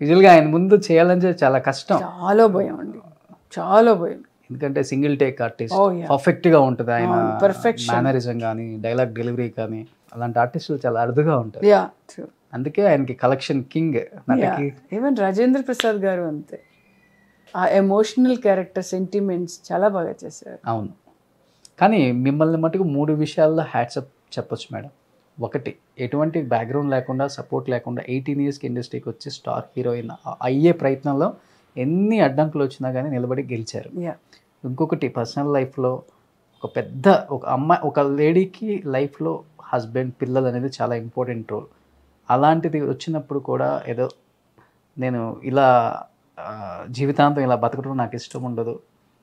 యూజువల్గా ఆయన ముందు చేయాలంటే చాలా కష్టం, చాలా భయం అండి, చాలా భయం. ఎందుకంటే సింగిల్ టేక్ ఆర్టిస్ట్, పర్ఫెక్ట్ గా ఉంటుంది ఆయన, మేనరిజం కానీ డైలాగ్ డెలివరీ కానీ, అలాంటి ఆర్టిస్టులు చాలా అరుదుగా ఉంటారు. అందుకే ఆయనకి collection king. Even Rajendra Prasad గారు అంతే, ఆ ఎమోషనల్ క్యారెక్టర్, సెంటిమెంట్స్ చాలా బాగా చేశారు. అవును, కానీ మిమ్మల్ని మటుకు 3 విషయాల్లో హ్యాట్సప్ చెప్పొచ్చు మేడం. ఒకటి, ఎటువంటి బ్యాక్గ్రౌండ్ లేకుండా, సపోర్ట్ లేకుండా 18 yearsకి ఇండస్ట్రీకి వచ్చి స్టార్ హీరోయిన్ అయ్యే ప్రయత్నంలో ఎన్ని అడ్డంకులు వచ్చినా కానీ నిలబడి గెలిచారు. ఇంకొకటి, పర్సనల్ లైఫ్లో ఒక అమ్మాయి, ఒక లేడీకి లైఫ్లో హస్బెండ్, పిల్లలు అనేది చాలా ఇంపార్టెంట్ రోల్. అలాంటిది వచ్చినప్పుడు కూడా ఏదో నేను ఇలా జీవితాంతం ఇలా బతకడం నాకు ఇష్టం ఉండదు,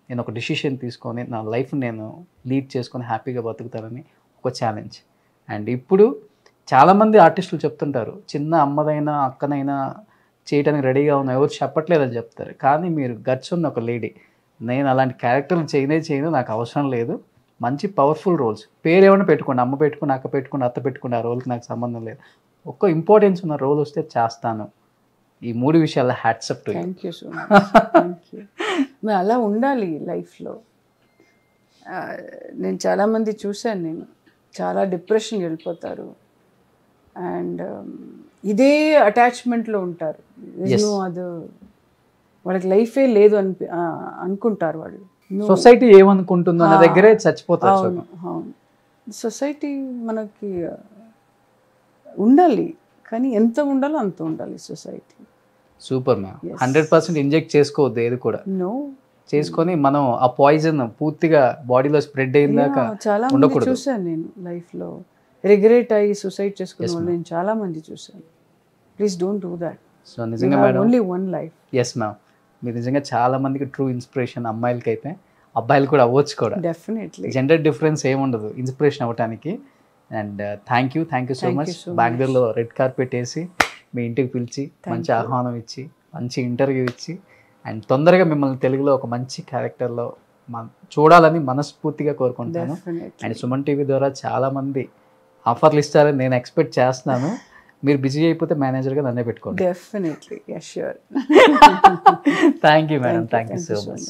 నేను ఒక డిసిషన్ తీసుకొని నా లైఫ్ నేను లీడ్ చేసుకొని హ్యాపీగా బతుకుతానని ఒక ఛాలెంజ్. అండ్ ఇప్పుడు చాలామంది ఆర్టిస్టులు చెప్తుంటారు, చిన్న అమ్మదైనా అక్కనైనా చేయడానికి రెడీగా ఉన్నా, ఎవరు చెప్పట్లేదని చెప్తారు. కానీ మీరు గట్స్ ఉన్న ఒక లేడీ, నేను అలాంటి క్యారెక్టర్ని చేయను, నాకు అవసరం లేదు, మంచి పవర్ఫుల్ రోల్స్, పేరు ఏమైనా పెట్టుకోండి, అమ్మ పెట్టుకుని, అక్క పెట్టుకుని, అత్త పెట్టుకుని, ఆ రోల్కి నాకు సంబంధం లేదు, ఒక్క ఇంపార్టెన్స్ ఉన్న రోల్ వస్తే చేస్తాను. ఈ 3 విషయాల్లో hats off to you. Thank you so much. అలా ఉండాలి లైఫ్లో. నేను చాలామంది చూశాను, నేను చాలా డిప్రెషన్కి వెళ్ళిపోతారు అండ్ ఇదే అటాచ్మెంట్లో ఉంటారు. అది వాళ్ళకి లైఫే లేదు అనుకుంటారు వాళ్ళు. సొసైటీ ఏమనుకుంటుందో అన్న దగ్గరే చచ్చిపోతారు. అవును అవును. సొసైటీ మనకి ఉండాలి, కానీ ఎంత ఉండాలో అంత ఉండాలి సొసైటీ. Super ma'am. 100% ఇంజెక్ట్ చేసుకోవద్దు ఏది కూడా. నో, చేసుకొని మనం ఆ పాయిజన్ పూర్తిగా బాడీలో స్ప్రెడ్ అయిందాక చాలా మంది చూసాను నేను లైఫ్లో, రిగ్రెట్ అయ్యి సూసైడ్ చేసుకునే వాళ్ళు నేను చాలా మంది చూసాను. Please don't do that. So నిజంగా madam, only one life. Yes ma'am, మీరు నిజంగా చాలా మందికి ట్రూ ఇన్స్పిరేషన్. అమ్మాయిలకి అయితే, అబ్బాయిలు కూడా అవ్వచ్చు కూడా. డెఫినెట్లీ జెండర్ డిఫరెన్స్ ఏముండదు ఇన్స్పిరేషన్ అవ్వటానికి. And thank you so much. బెంగళూరులో రెడ్ కార్పెట్ వేసి మీ ఇంటికి పిలిచి మంచి ఆహ్వానం ఇచ్చి మంచి ఇంటర్వ్యూ ఇచ్చి అండ్ తొందరగా మిమ్మల్ని తెలుగులో ఒక మంచి క్యారెక్టర్లో చూడాలని మనస్ఫూర్తిగా కోరుకుంటాను. అండ్ సుమన్ టీవీ ద్వారా చాలామంది ఆఫర్లు ఇస్తారని నేను ఎక్స్పెక్ట్ చేస్తున్నాను. మీరు బిజీ అయిపోతే మేనేజర్గా నన్నే పెట్టుకోండి. Definitely, sure. Thank you madam, thank you so much.